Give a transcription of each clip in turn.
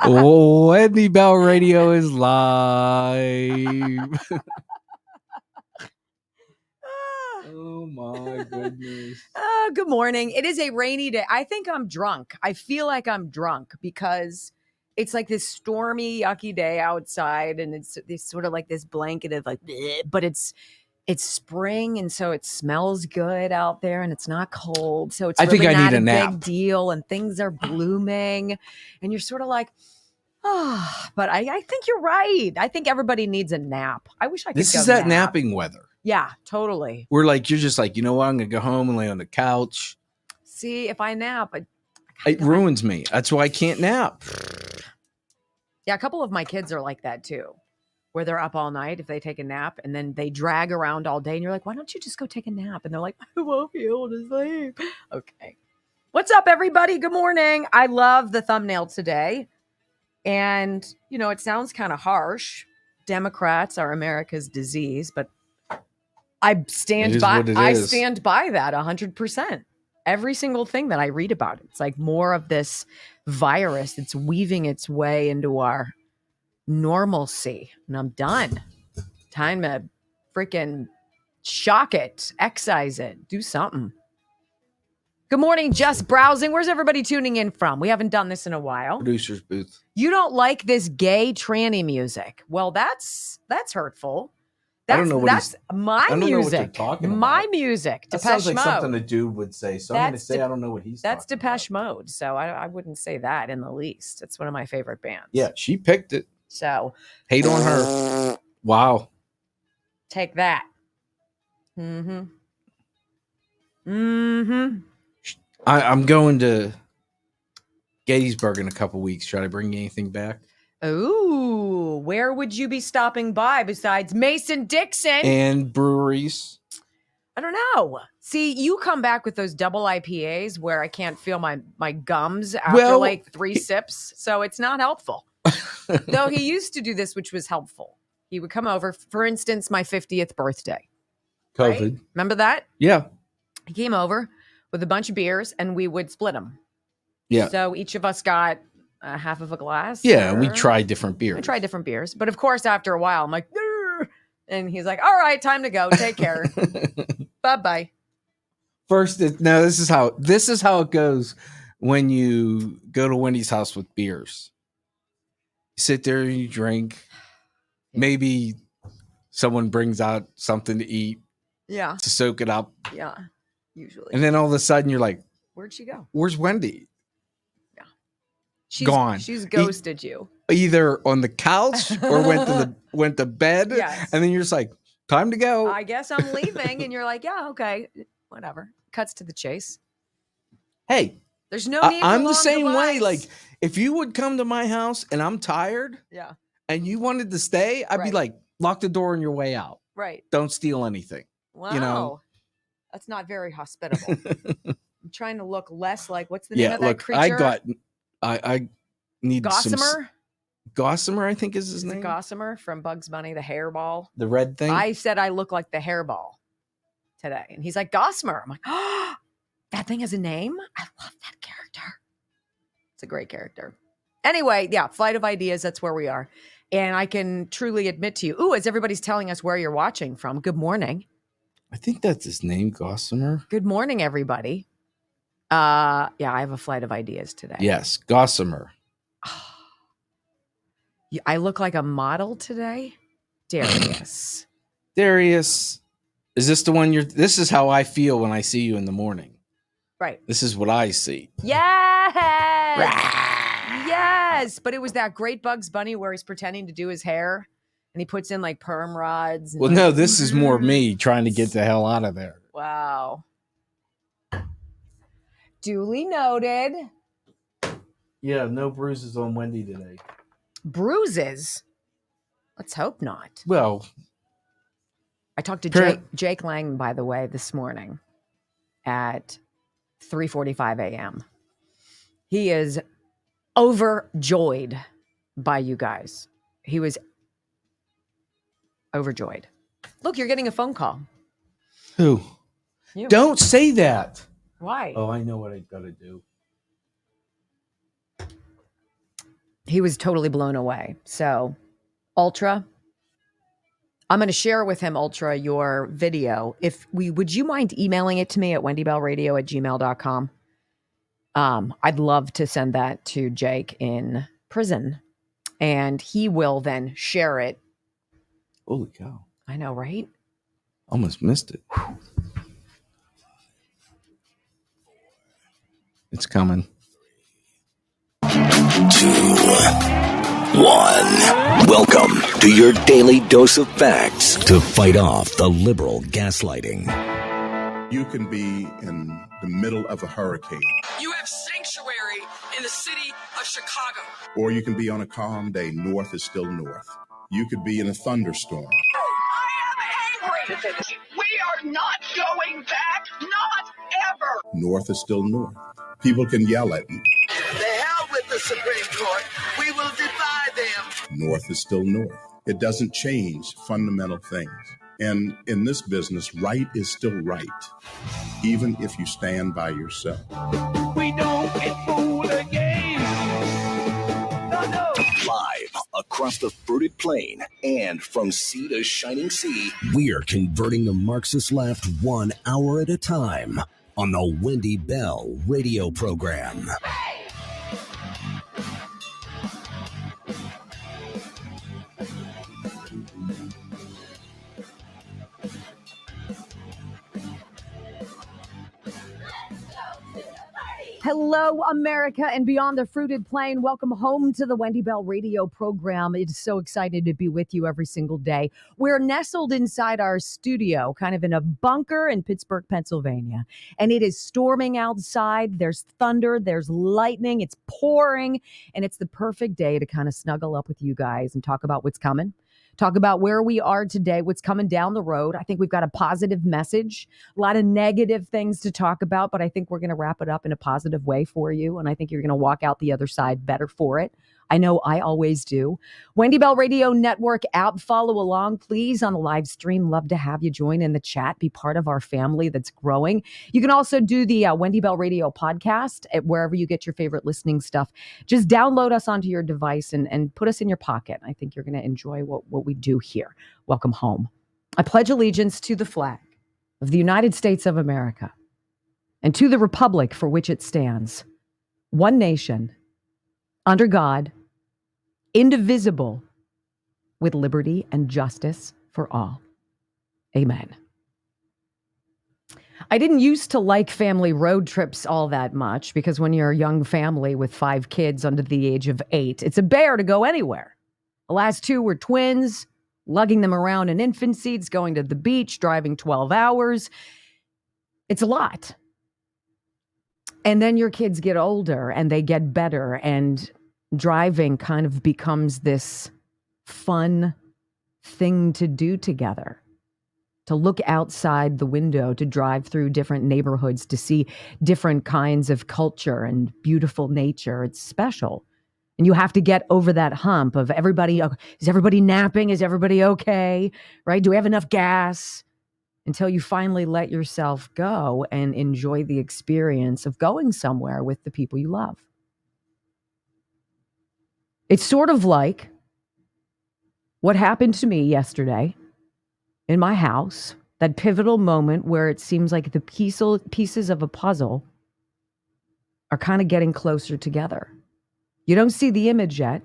Wendy Bell Radio is live. Oh my goodness. Good morning. It is a rainy day. I think I'm drunk. I feel like I'm drunk because it's like this stormy, yucky day outside, and it's sort of like this blanket of like, bleh, but it's spring, and so it smells good out there, and it's not cold, so it's really not a big deal, and things are blooming, and you're sort of like, but I think you're right. I think everybody needs a nap. I wish I could. This is that napping weather. Yeah, totally. You're just like, you know what? I'm going to go home and lay on the couch. See, if I nap, it ruins me. That's why I can't nap. Yeah, a couple of my kids are like that too, where they're up all night if they take a nap, and then they drag around all day, and you're like, why don't you just go take a nap? And they're like, I won't be able to sleep. Okay. What's up, everybody? Good morning. I love the thumbnail today. And, you know, it sounds kind of harsh. Democrats are America's disease, but I stand by that 100%. Every single thing that I read about, it's like more of this virus that's weaving its way into our normalcy. And I'm done. Time to freaking shock it, excise it, do something. Good morning, Just Browsing. Where's everybody tuning in from? We haven't done this in a while. Producer's booth. You don't like this gay tranny music. Well, that's hurtful. I don't know what that's my music. Know what you're talking about. My music. That Depeche sounds like Mode. something a dude would say. So I'm going to say I don't know what he's talking about. That's Depeche Mode. So I wouldn't say that in the least. It's one of my favorite bands. Yeah, she picked it. So hate on her. Wow. Take that. I'm going to Gettysburg in a couple weeks. Should I bring you anything back? Ooh, where would you be stopping by besides Mason-Dixon? And breweries. I don't know. See, you come back with those double IPAs where I can't feel my gums after like 3 sips. So it's not helpful. Though he used to do this, which was helpful. He would come over, for instance, my 50th birthday. COVID. Right? Remember that? Yeah. He came over with a bunch of beers and we would split them. Yeah. So each of us got half of a glass. Yeah, we tried different beers. But of course, after a while, I'm like, "Grr!" And he's like, all right, time to go. Take care. Bye-bye. First, this is how it goes when you go to Wendy's house with beers. You sit there and you drink. Maybe someone brings out something to eat. Yeah. To soak it up. Yeah, usually. And then all of a sudden you're like, where'd she go? Where's Wendy? She's gone. She's ghosted you. Either on the couch or went to bed. Yes. And then you're just like, time to go. I guess I'm leaving. And you're like, yeah, okay, whatever. Cuts to the chase. Hey, there's no need. I'm the same way. Like, if you would come to my house and I'm tired, yeah, and you wanted to stay, I'd be like, lock the door on your way out. Right. Don't steal anything. Wow. You know? That's not very hospitable. I'm trying to look less like, what's the name of that creature? I need Gossamer? Gossamer, I think is his name. Gossamer from Bugs Bunny, the hairball. The red thing? I said I look like the hairball today. And he's like, Gossamer. I'm like, oh, that thing has a name? I love that character. It's a great character. Anyway, yeah, Flight of Ideas, that's where we are. And I can truly admit to you, as everybody's telling us where you're watching from, good morning. I think that's his name, Gossamer. Good morning, everybody. Yeah, I have a flight of ideas today. Yes, Gossamer. I look like a model today. Darius. Darius. Is this the one this is how I feel when I see you in the morning. Right. This is what I see. Yes. Yes. But it was that great Bugs Bunny where he's pretending to do his hair and he puts in like perm rods. Well, no, this is more me trying to get the hell out of there. Wow. Duly noted. Yeah, no bruises on Wendy today. Bruises? Let's hope not. Well, I talked to Jake Lang, by the way, this morning at 3:45 a.m. He is overjoyed by you guys. He was overjoyed. Look, you're getting a phone call. Who? You. Don't say that. Why? Oh, I know what I gotta do. he was totally blown away. So, Ultra, I'm going to share with him, Ultra, your video. Would you mind emailing it to me at wendybellradio@gmail.com? I'd love to send that to Jake in prison, and he will then share it. Holy cow. I know, right? Almost missed it. It's coming. 2, 1. Welcome to your daily dose of facts to fight off the liberal gaslighting. You can be in the middle of a hurricane. You have sanctuary in the city of Chicago. Or you can be on a calm day. North is still north. You could be in a thunderstorm. I am angry. We are not going back. Not ever. North is still north. People can yell at you. The hell with the Supreme Court. We will defy them. North is still north. It doesn't change fundamental things. And in this business, right is still right, even if you stand by yourself. We don't get fooled again. No. Live across the fruited plain and from sea to shining sea, we're converting the Marxist left 1 hour at a time on the Wendy Bell radio program. Hello, America and beyond the fruited plain. Welcome home to the Wendy Bell radio program. It's so excited to be with you every single day. We're nestled inside our studio, kind of in a bunker in Pittsburgh, Pennsylvania. And it is storming outside. There's thunder, there's lightning, it's pouring. And it's the perfect day to kind of snuggle up with you guys and talk about what's coming. Talk about where we are today, what's coming down the road. I think we've got a positive message, a lot of negative things to talk about, but I think we're going to wrap it up in a positive way for you. And I think you're going to walk out the other side better for it. I know I always do. Wendy Bell Radio Network app. Follow along, please, on the live stream. Love to have you join in the chat. Be part of our family that's growing. You can also do the Wendy Bell Radio podcast at wherever you get your favorite listening stuff. Just download us onto your device and put us in your pocket. I think you're going to enjoy what we do here. Welcome home. I pledge allegiance to the flag of the United States of America and to the republic for which it stands, one nation, under God, indivisible, with liberty and justice for all. Amen. I didn't used to like family road trips all that much because when you're a young family with 5 kids under the age of 8, it's a bear to go anywhere. The last 2 were twins, lugging them around in infant seats, going to the beach, driving 12 hours. It's a lot. And then your kids get older and they get better, and driving kind of becomes this fun thing to do together, to look outside the window, to drive through different neighborhoods, to see different kinds of culture and beautiful nature. It's special. And you have to get over that hump of everybody. Is everybody napping? Is everybody okay? Right? Do we have enough gas? Until you finally let yourself go and enjoy the experience of going somewhere with the people you love. It's sort of like what happened to me yesterday in my house, that pivotal moment where it seems like the pieces of a puzzle are kind of getting closer together. You don't see the image yet.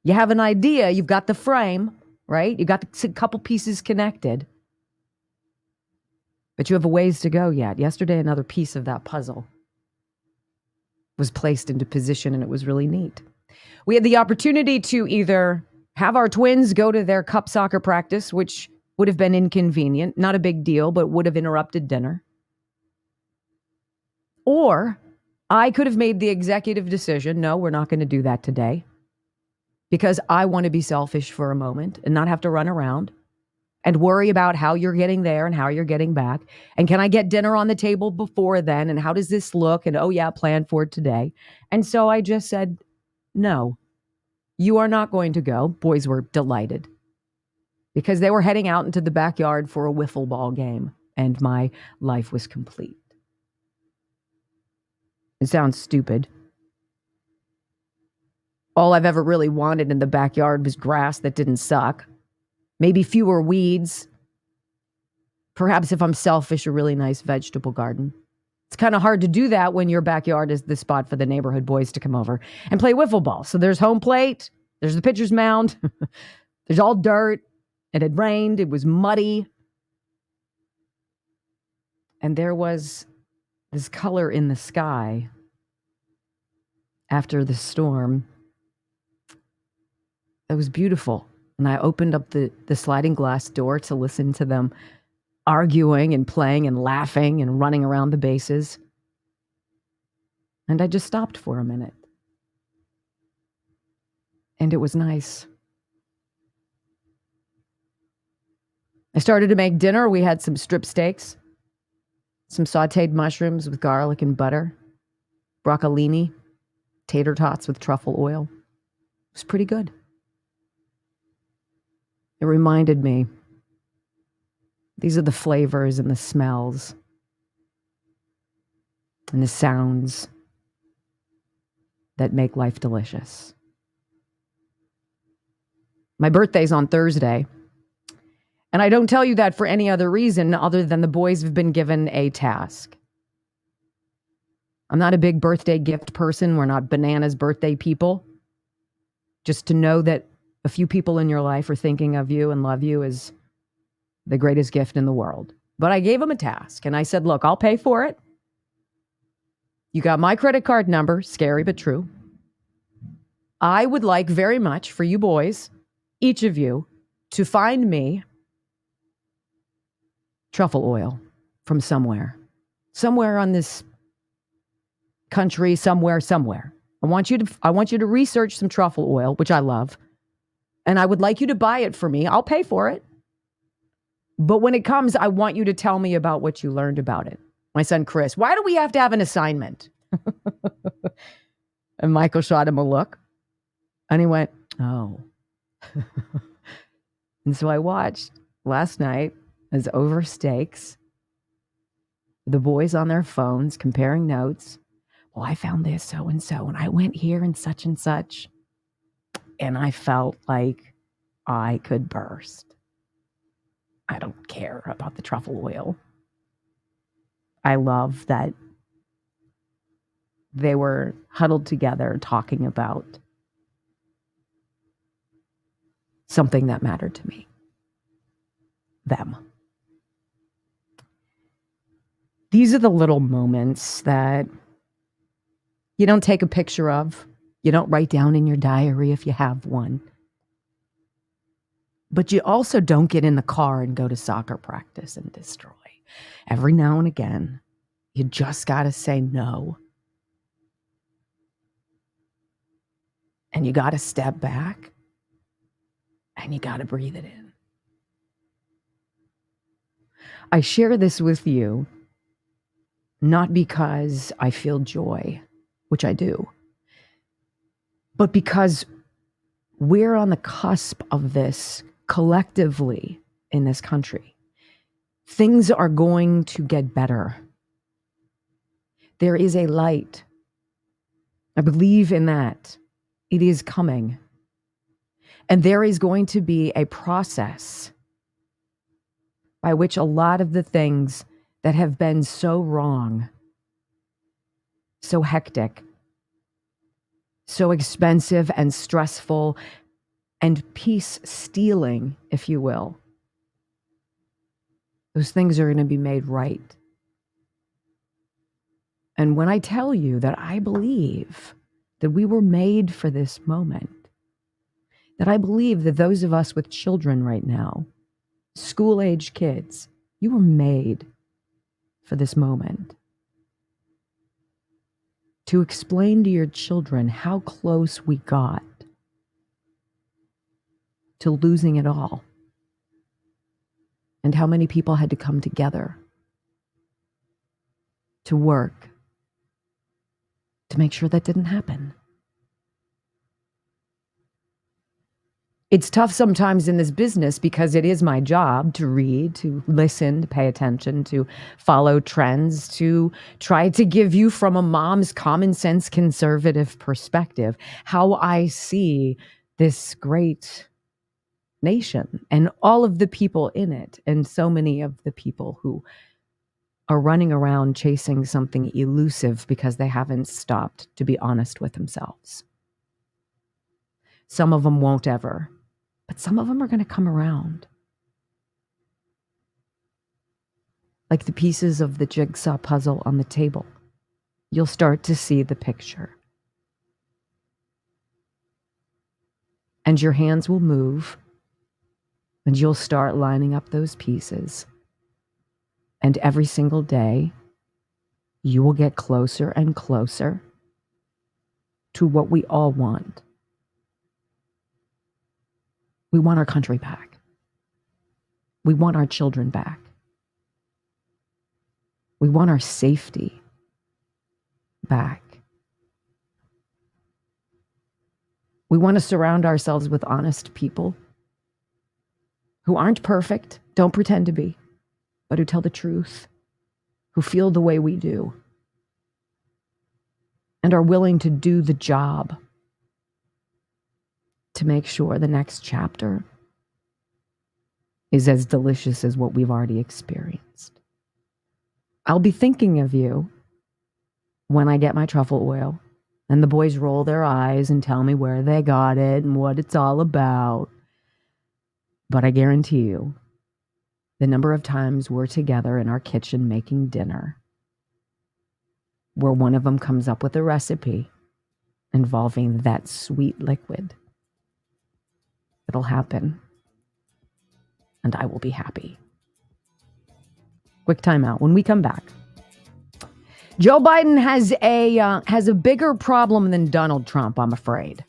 You have an idea. You've got the frame, right? You got a couple pieces connected. But you have a ways to go yet. Yesterday, another piece of that puzzle was placed into position, and it was really neat. We had the opportunity to either have our twins go to their cup soccer practice, which would have been inconvenient, not a big deal, but would have interrupted dinner. Or I could have made the executive decision, no, we're not going to do that today, because I want to be selfish for a moment and not have to run around and worry about how you're getting there and how you're getting back. And can I get dinner on the table before then? And how does this look? And oh yeah, plan for today. And so I just said, no, you are not going to go. Boys were delighted because they were heading out into the backyard for a wiffle ball game, and my life was complete. It sounds stupid. All I've ever really wanted in the backyard was grass that didn't suck. Maybe fewer weeds. Perhaps if I'm selfish, a really nice vegetable garden. It's kind of hard to do that when your backyard is the spot for the neighborhood boys to come over and play wiffle ball. So there's home plate, there's the pitcher's mound, there's all dirt. It had rained, it was muddy. And there was this color in the sky after the storm that was beautiful. And I opened up the sliding glass door to listen to them arguing and playing and laughing and running around the bases. And I just stopped for a minute. And it was nice. I started to make dinner. We had some strip steaks, some sauteed mushrooms with garlic and butter, broccolini, tater tots with truffle oil. It was pretty good. It reminded me, these are the flavors and the smells and the sounds that make life delicious. My birthday's on Thursday, and I don't tell you that for any other reason other than the boys have been given a task. I'm not a big birthday gift person. We're not bananas birthday people. Just to know that a few people in your life are thinking of you and love you is the greatest gift in the world. But I gave them a task, and I said, look, I'll pay for it. You got my credit card number, scary but true. I would like very much for you boys, each of you, to find me truffle oil from somewhere on this country, somewhere. I want you to research some truffle oil, which I love, and I would like you to buy it for me. I'll pay for it. But when it comes, I want you to tell me about what you learned about it. My son, Chris, why do we have to have an assignment? And Michael shot him a look. And he went, oh. And so I watched last night as over steaks, the boys on their phones comparing notes. Well, I found this so-and-so, and I went here and such. And I felt like I could burst. I don't care about the truffle oil. I love that they were huddled together talking about something that mattered to me. Them. These are the little moments that you don't take a picture of. You don't write down in your diary if you have one. But you also don't get in the car and go to soccer practice and destroy. Every now and again, you just got to say no. And you got to step back. And you got to breathe it in. I share this with you not because I feel joy, which I do, but because we're on the cusp of this collectively in this country. Things are going to get better. There is a light. I believe in that. It is coming. And there is going to be a process by which a lot of the things that have been so wrong, so hectic, so expensive and stressful and peace stealing, if you will, those things are going to be made right. And when I tell you that I believe that we were made for this moment, that I believe that those of us with children right now, school-age kids, you were made for this moment. To explain to your children how close we got to losing it all, and how many people had to come together to work to make sure that didn't happen. It's tough sometimes in this business because it is my job to read, to listen, to pay attention, to follow trends, to try to give you from a mom's common sense conservative perspective how I see this great nation and all of the people in it, and so many of the people who are running around chasing something elusive because they haven't stopped to be honest with themselves. Some of them won't ever, but some of them are going to come around. Like the pieces of the jigsaw puzzle on the table. You'll start to see the picture. And your hands will move, and you'll start lining up those pieces. And every single day, you will get closer and closer to what we all want. We want our country back. We want our children back. We want our safety back. We want to surround ourselves with honest people who aren't perfect, don't pretend to be, but who tell the truth, who feel the way we do, and are willing to do the job to make sure the next chapter is as delicious as what we've already experienced. I'll be thinking of you when I get my truffle oil and the boys roll their eyes and tell me where they got it and what it's all about. But I guarantee you, the number of times we're together in our kitchen making dinner, where one of them comes up with a recipe involving that sweet liquid, it'll happen, and I will be happy. Quick timeout. When we come back, Joe Biden has a bigger problem than Donald Trump, I'm afraid.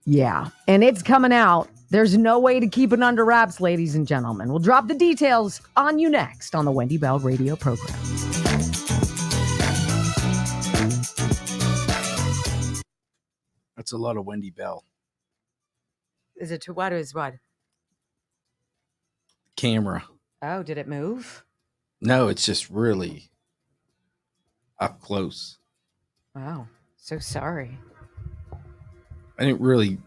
Yeah, and it's coming out. There's no way to keep it under wraps, ladies and gentlemen. We'll drop the details on you next on the Wendy Bell radio program. That's a lot of Wendy Bell. Is it to what is what? Camera. Oh, did it move? No, it's just really up close. Wow, so sorry. I didn't really.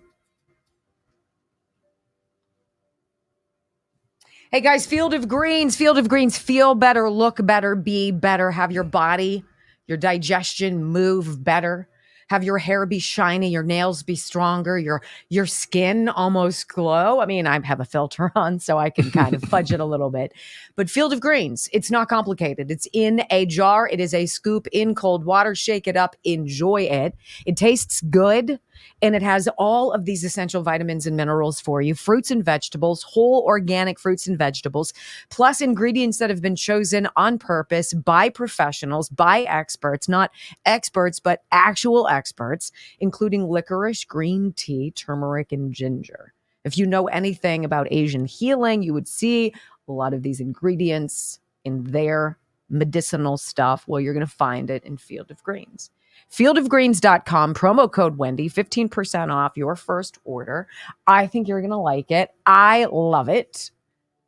Hey guys, Field of Greens, feel better, look better, be better, have your body, your digestion move better, have your hair be shiny, your nails be stronger, your skin almost glow. I mean, I have a filter on, so I can kind of fudge it a little bit. But Field of Greens, it's not complicated. It's in a jar. It is a scoop in cold water. Shake it up. Enjoy it. It tastes good, and it has all of these essential vitamins and minerals for you. Fruits and vegetables, whole organic fruits and vegetables, plus ingredients that have been chosen on purpose by professionals, by experts, not experts, but actual experts, including licorice, green tea, turmeric, and ginger. If you know anything about Asian healing, you would see a lot of these ingredients in their medicinal stuff. Well, you're going to find it in Field of Greens. Fieldofgreens.com, promo code Wendy, 15% off your first order. I think you're going to like it. I love it.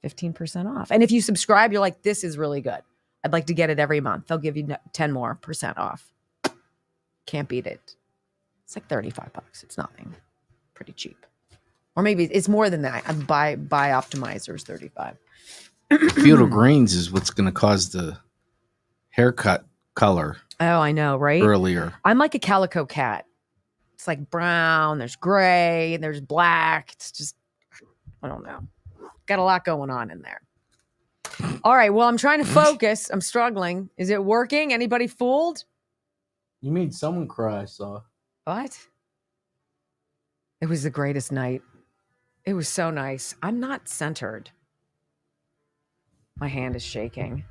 15% off. And if you subscribe, you're like, this is really good. I'd like to get it every month. They'll give you 10% more off. Can't beat it. It's like $35. It's nothing. Pretty cheap. Or maybe it's more than that. Buy Optimizer's $35. Field of Greens is what's going to cause the haircut color. Oh, I know, right? Earlier. I'm like a calico cat. It's like brown, there's gray, and there's black. It's just, I don't know. Got a lot going on in there. All right, well, I'm trying to focus. I'm struggling. Is it working? Anybody fooled? You made someone cry, I saw. What? It was the greatest night. It was so nice. I'm not centered. My hand is shaking.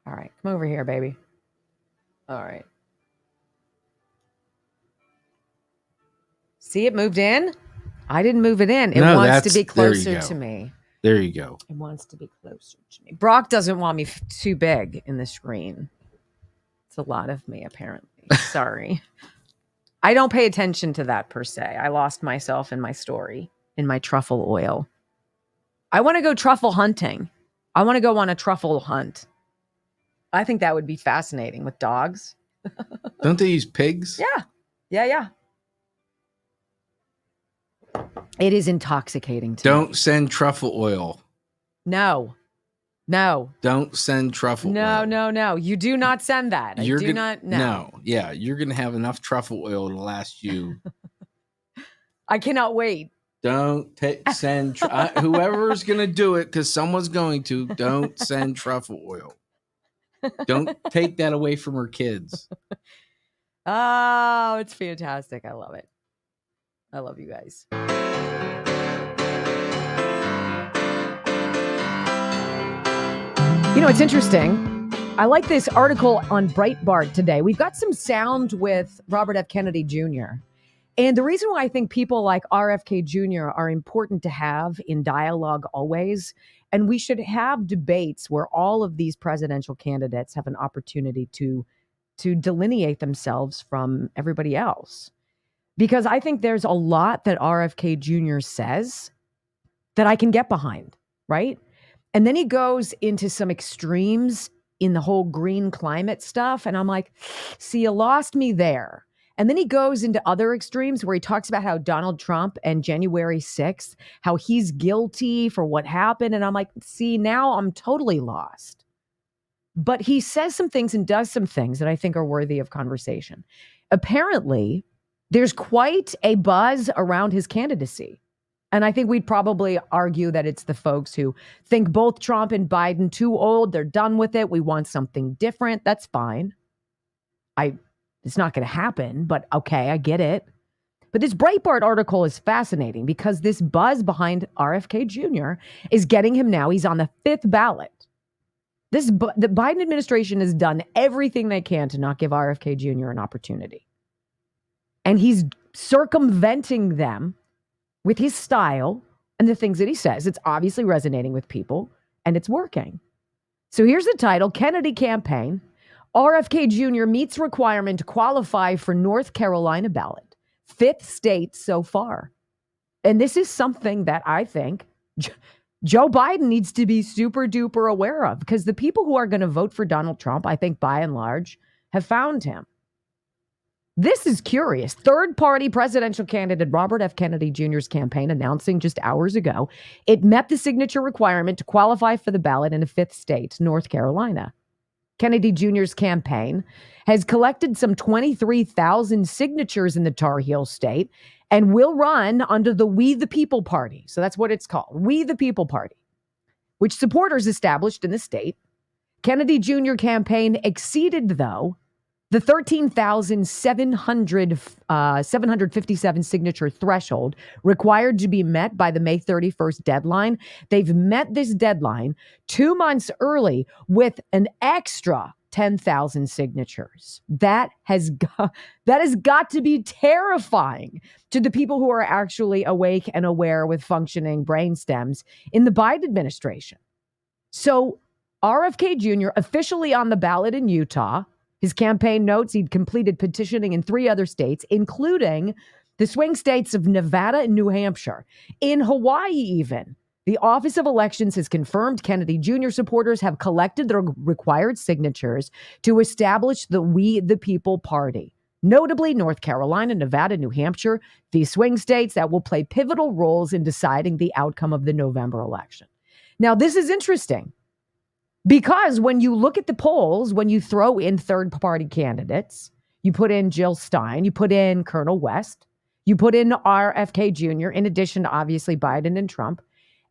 All right, come over here, baby. All right. See, it moved in? I didn't move it in. It wants to be closer to me. There you go. It wants to be closer to me. Brock doesn't want me too big in the screen. It's a lot of me, apparently. Sorry. I don't pay attention to that per se. I lost myself in my story, in my truffle oil. I want to go truffle hunting. I want to go on a truffle hunt. I think that would be fascinating with dogs. Don't they use pigs? Yeah. It is intoxicating to me. Don't send truffle oil. No. Don't send truffle oil. No. You do not send that. You're I do not. No. No. Yeah, you're going to have enough truffle oil to last you. I cannot wait. Don't send whoever's going to do it, because someone's going to. Don't send truffle oil. Don't take that away from her kids. Oh, it's fantastic. I love it. I love you guys. You know, it's interesting. I like this article on Breitbart today. We've got some sound with Robert F. Kennedy Jr. And the reason why I think people like RFK Jr. are important to have in dialogue always, and we should have debates where all of these presidential candidates have an opportunity to delineate themselves from everybody else. Because I think there's a lot that RFK Jr. says that I can get behind, right? And then he goes into some extremes in the whole green climate stuff. And I'm like, see, you lost me there. And then he goes into other extremes where he talks about how Donald Trump and January 6th, how he's guilty for what happened. And I'm like, see, now I'm totally lost. But he says some things and does some things that I think are worthy of conversation. Apparently, there's quite a buzz around his candidacy. And I think we'd probably argue that it's the folks who think both Trump and Biden too old. They're done with it. We want something different. That's fine. It's not going to happen, but okay, I get it. But this Breitbart article is fascinating because this buzz behind RFK Jr. is getting him now. He's on the 5th ballot. The Biden administration has done everything they can to not give RFK Jr. an opportunity. And he's circumventing them with his style and the things that he says. It's obviously resonating with people, and it's working. So here's the title, Kennedy Campaign. RFK Jr. meets requirement to qualify for North Carolina ballot. 5th state so far. And this is something that I think Joe Biden needs to be super duper aware of, because the people who are going to vote for Donald Trump, I think by and large, have found him. This is curious. Third-party presidential candidate Robert F. Kennedy Jr.'s campaign announcing just hours ago it met the signature requirement to qualify for the ballot in a 5th state, North Carolina. Kennedy Jr.'s campaign has collected some 23,000 signatures in the Tar Heel state and will run under the We the People Party. So that's what it's called, We the People Party, which supporters established in the state. Kennedy Jr. campaign exceeded, though, the 13,757 signature threshold required to be met by the May 31st deadline. They've met this deadline 2 months early with an extra 10,000 signatures. That has got to be terrifying to the people who are actually awake and aware with functioning brain stems in the Biden administration. So RFK Jr. officially on the ballot in Utah. His campaign notes he'd completed petitioning in 3 other states, including the swing states of Nevada and New Hampshire. In Hawaii, even, the Office of Elections has confirmed Kennedy Jr. supporters have collected the required signatures to establish the We the People Party. Notably, North Carolina, Nevada, New Hampshire, these swing states that will play pivotal roles in deciding the outcome of the November election. Now, this is interesting. Because when you look at the polls, when you throw in third-party candidates, you put in Jill Stein, you put in Colonel West, you put in RFK Jr., in addition to obviously Biden and Trump,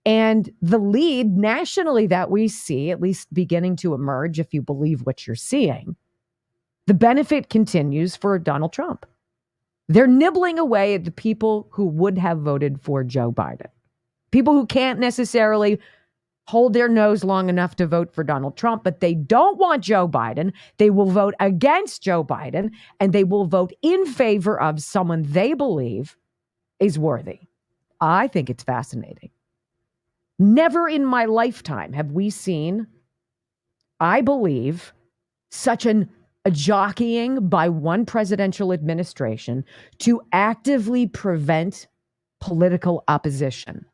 and the lead nationally that we see, at least beginning to emerge, if you believe what you're seeing, the benefit continues for Donald Trump. They're nibbling away at the people who would have voted for Joe Biden. People who can't necessarily hold their nose long enough to vote for Donald Trump, but they don't want Joe Biden. They will vote against Joe Biden, and they will vote in favor of someone they believe is worthy. I think it's fascinating. Never in my lifetime have we seen, I believe, such an jockeying by one presidential administration to actively prevent political opposition.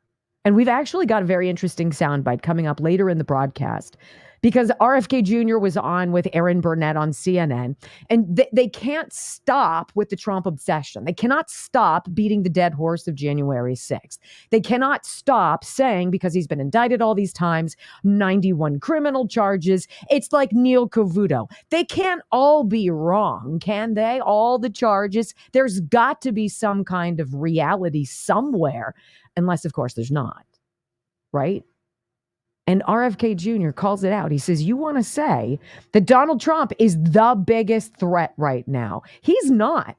And we've actually got a very interesting soundbite coming up later in the broadcast, because RFK Jr. was on with Aaron Burnett on CNN, and they can't stop with the Trump obsession. They cannot stop beating the dead horse of January 6th. They cannot stop saying, because he's been indicted all these times, 91 criminal charges. It's like Neil Cavuto. They can't all be wrong, can they? All the charges. There's got to be some kind of reality somewhere, unless, of course, there's not, right? And RFK Jr. calls it out. He says, you want to say that Donald Trump is the biggest threat right now. He's not.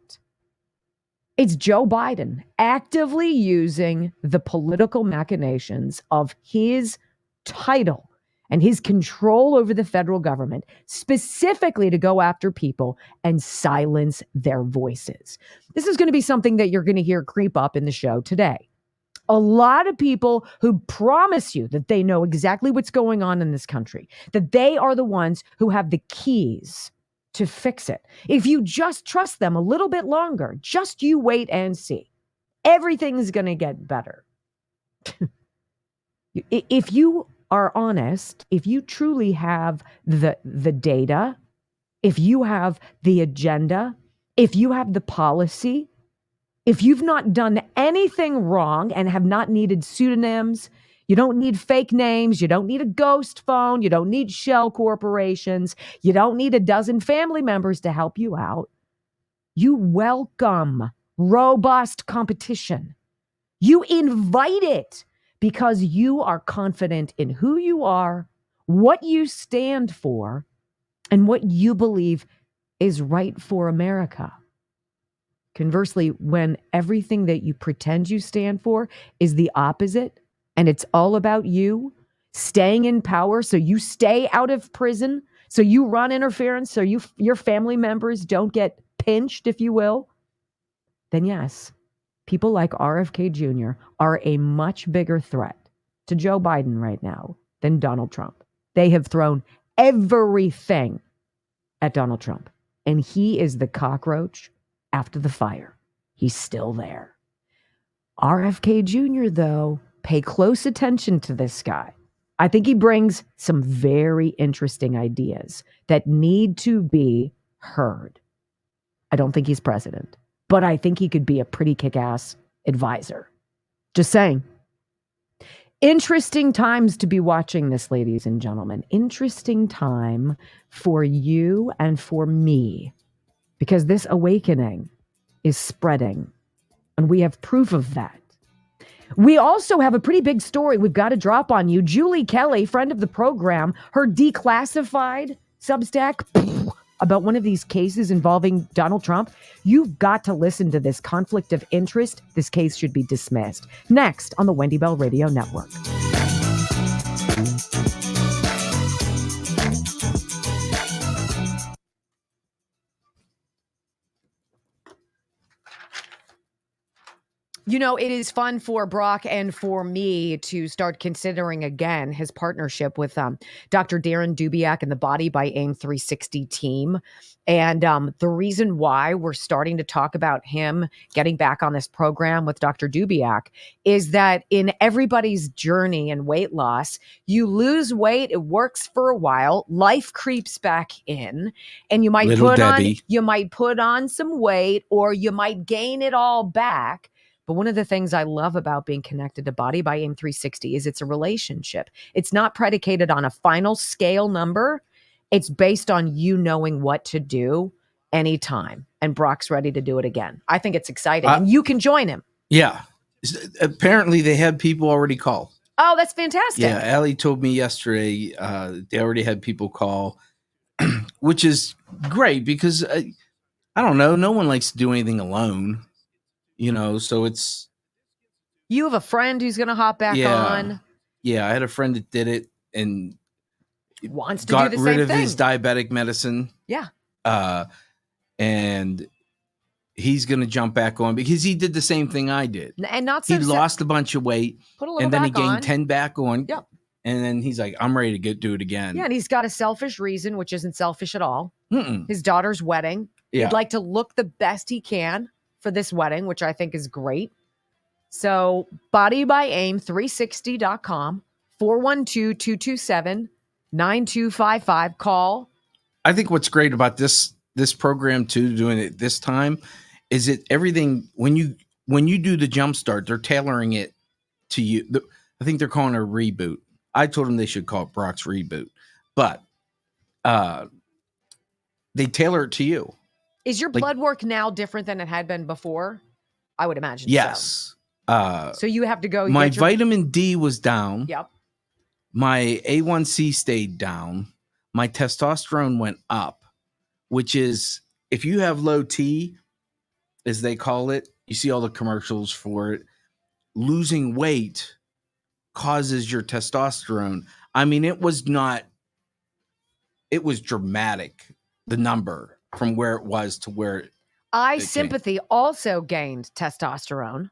It's Joe Biden actively using the political machinations of his title and his control over the federal government, specifically to go after people and silence their voices. This is going to be something that you're going to hear creep up in the show today. A lot of people who promise you that they know exactly what's going on in this country, that they are the ones who have the keys to fix it. If you just trust them a little bit longer, just you wait and see. Everything's going to get better. If you are honest, if you truly have the data, if you have the agenda, if you have the policy, if you've not done anything wrong and have not needed pseudonyms, you don't need fake names, you don't need a ghost phone, you don't need shell corporations, you don't need a dozen family members to help you out. You welcome robust competition. You invite it because you are confident in who you are, what you stand for, and what you believe is right for America. Conversely, when everything that you pretend you stand for is the opposite, and it's all about you staying in power so you stay out of prison, so you run interference, so your family members don't get pinched, if you will, then yes, people like RFK Jr. are a much bigger threat to Joe Biden right now than Donald Trump. They have thrown everything at Donald Trump, and he is the cockroach after the fire. He's still there. RFK Jr., though, pay close attention to this guy. I think he brings some very interesting ideas that need to be heard. I don't think he's president, but I think he could be a pretty kick-ass advisor. Just saying. Interesting times to be watching this, ladies and gentlemen. Interesting time for you and for me, because this awakening is spreading, and we have proof of that. We also have a pretty big story we've got to drop on you. Julie Kelly, friend of the program, her declassified Substack about one of these cases involving Donald Trump. You've got to listen to this conflict of interest. This case should be dismissed. Next on the Wendy Bell Radio Network. You know, it is fun for Brock and for me to start considering again his partnership with Dr. Darren Dubiak and the Body by AIM 360 team. And the reason why we're starting to talk about him getting back on this program with Dr. Dubiak is that in everybody's journey in weight loss, you lose weight, it works for a while, life creeps back in, and you might put on some weight, or you might gain it all back. But one of the things I love about being connected to Body by AIM 360 is it's a relationship. It's not predicated on a final scale number. It's based on you knowing what to do anytime. And Brock's ready to do it again. I think it's exciting. And you can join him. Yeah. Apparently they had people already call. Oh, that's fantastic. Yeah. Allie told me yesterday they already had people call, which is great because, I don't know, no one likes to do anything alone. You know, so it's... You have a friend who's going to hop back on. Yeah, I had a friend that did it and wants to do the same thing. Got rid of his diabetic medicine. Yeah. And he's going to jump back on because he did the same thing I did. And not so... He lost a bunch of weight. Put a little and then back he gained on. 10 back on. Yep. And then he's like, I'm ready to do it again. Yeah, and he's got a selfish reason, which isn't selfish at all. his daughter's wedding. Yeah. He'd like to look the best he can for this wedding, which I think is great. So bodybyAim360.com, 412-227-9255. Call. I think what's great about this program too, doing it this time, is it everything when you do the Jumpstart, they're tailoring it to you. I think they're calling it a reboot. I told them they should call it Brock's Reboot, but they tailor it to you. Is your blood work now different than it had been before? I would imagine. Yes. So you have to go. My vitamin D was down. Yep. My A1C stayed down. My testosterone went up, which is, if you have low T, as they call it, you see all the commercials for it. Losing weight causes your testosterone. I mean, it was dramatic, the number from where it was to where Sympathy also gained testosterone.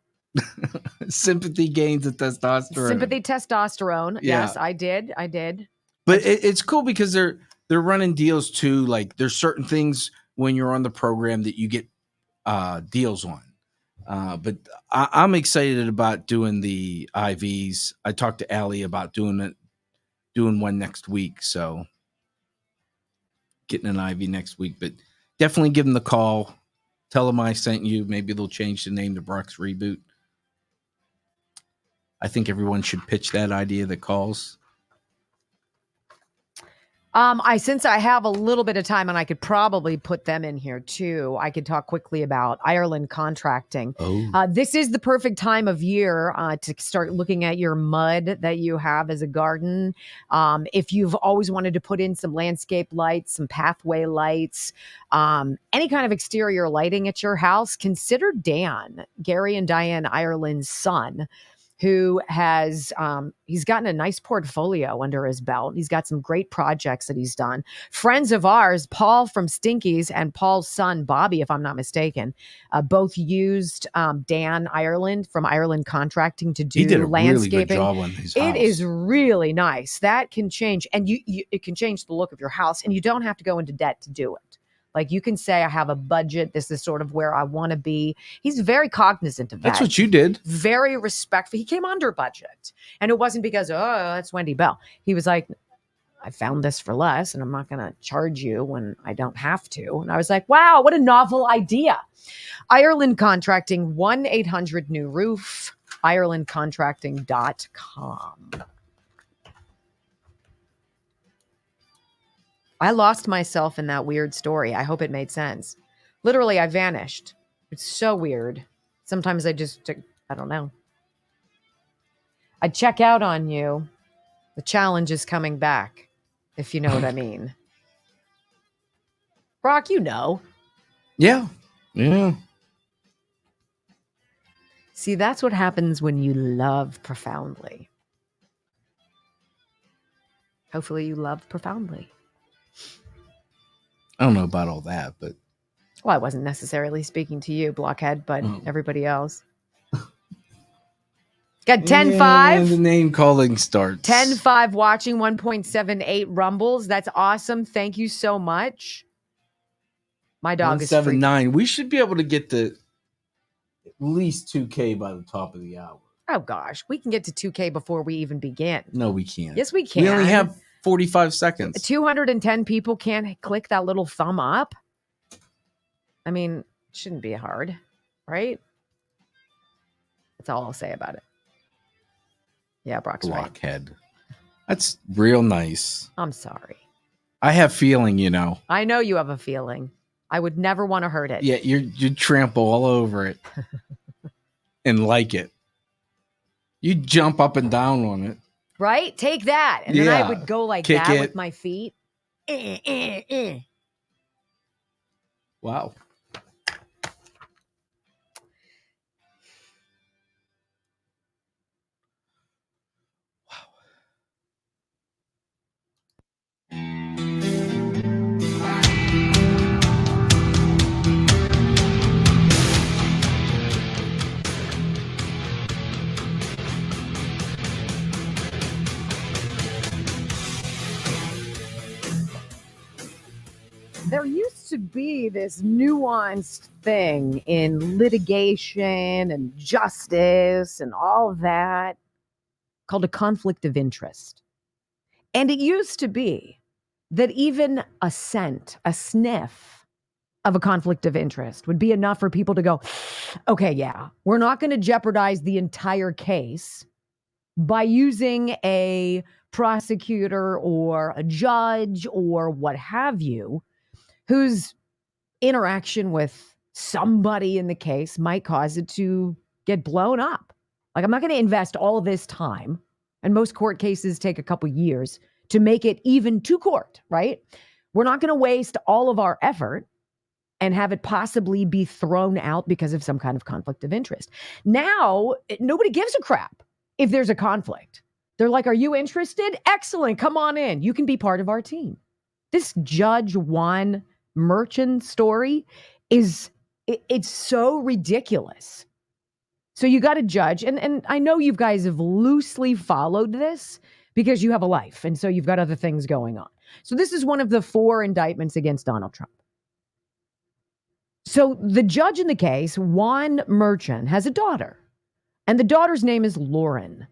Sympathy gains the testosterone. Sympathy testosterone. Yeah. Yes, I did. But it's cool because they're running deals too. Like there's certain things when you're on the program that you get deals on. But I'm excited about doing the IVs. I talked to Allie about doing one next week. So getting an IV next week, but definitely give them the call. Tell them I sent you. Maybe they'll change the name to Brock's Reboot. I think everyone should pitch that idea that calls. Since I have a little bit of time and I could probably put them in here too, I could talk quickly about Ireland contracting. This is the perfect time of year to start looking at your mud that you have as a garden. If you've always wanted to put in some landscape lights, some pathway lights, any kind of exterior lighting at your house, consider Dan, Gary and Diane Ireland's son, who has, he's gotten a nice portfolio under his belt. He's got some great projects that he's done. Friends of ours, Paul from Stinkies and Paul's son, Bobby, if I'm not mistaken, both used Dan Ireland from Ireland Contracting to do he did a landscaping. Really good job on his house. It is really nice. That can change, and it can change the look of your house, and you don't have to go into debt to do it. Like you can say, I have a budget. This is sort of where I want to be. He's very cognizant of that. That's what you did. Very respectful. He came under budget. And it wasn't because, oh, that's Wendy Bell. He was like, I found this for less and I'm not going to charge you when I don't have to. And I was like, wow, what a novel idea. Ireland Contracting, 1-800-NEW-ROOF, IrelandContracting.com. I lost myself in that weird story. I hope it made sense. Literally, I vanished. It's so weird. Sometimes I don't know. I check out on you. The challenge is coming back, if you know what I mean. Brock, you know. Yeah. Yeah. See, that's what happens when you love profoundly. Hopefully you love profoundly. I don't know about all that, but. Well, I wasn't necessarily speaking to you, Blockhead, but everybody else. Got 10-5. The name calling starts. 10-5 watching, 1.78 rumbles. That's awesome. Thank you so much. My dog is 7-9. We should be able to get to at least 2K by the top of the hour. Oh, gosh. We can get to 2K before we even begin. No, we can't. Yes, we can. We only have 45 seconds. 210 people can't click that little thumb up. I mean, it shouldn't be hard, right? That's all I'll say about it. Yeah, Brock's Blockhead. That's real nice. I'm sorry. I have feeling, you know. I know you have a feeling. I would never want to hurt it. Yeah, you'd trample all over it and like it. You'd jump up and down on it. Right? Take that. And then I would go like Kick that it. with my feet. Wow. There used to be this nuanced thing in litigation and justice and all of that called a conflict of interest. And it used to be that even a scent, a sniff of a conflict of interest would be enough for people to go, okay, yeah, we're not going to jeopardize the entire case by using a prosecutor or a judge or what have you, whose interaction with somebody in the case might cause it to get blown up. Like, I'm not going to invest all of this time, and most court cases take a couple years to make it even to court, right? We're not going to waste all of our effort and have it possibly be thrown out because of some kind of conflict of interest. Now, nobody gives a crap if there's a conflict. They're like, are you interested? Excellent. Come on in. You can be part of our team. This Judge Juan Merchan story it's so ridiculous. So you got a judge, and I know you guys have loosely followed this because you have a life, and so you've got other things going on. So this is one of the 4 indictments against Donald Trump. So the judge in the case, Juan Merchan, has a daughter, and the daughter's name is Lauren.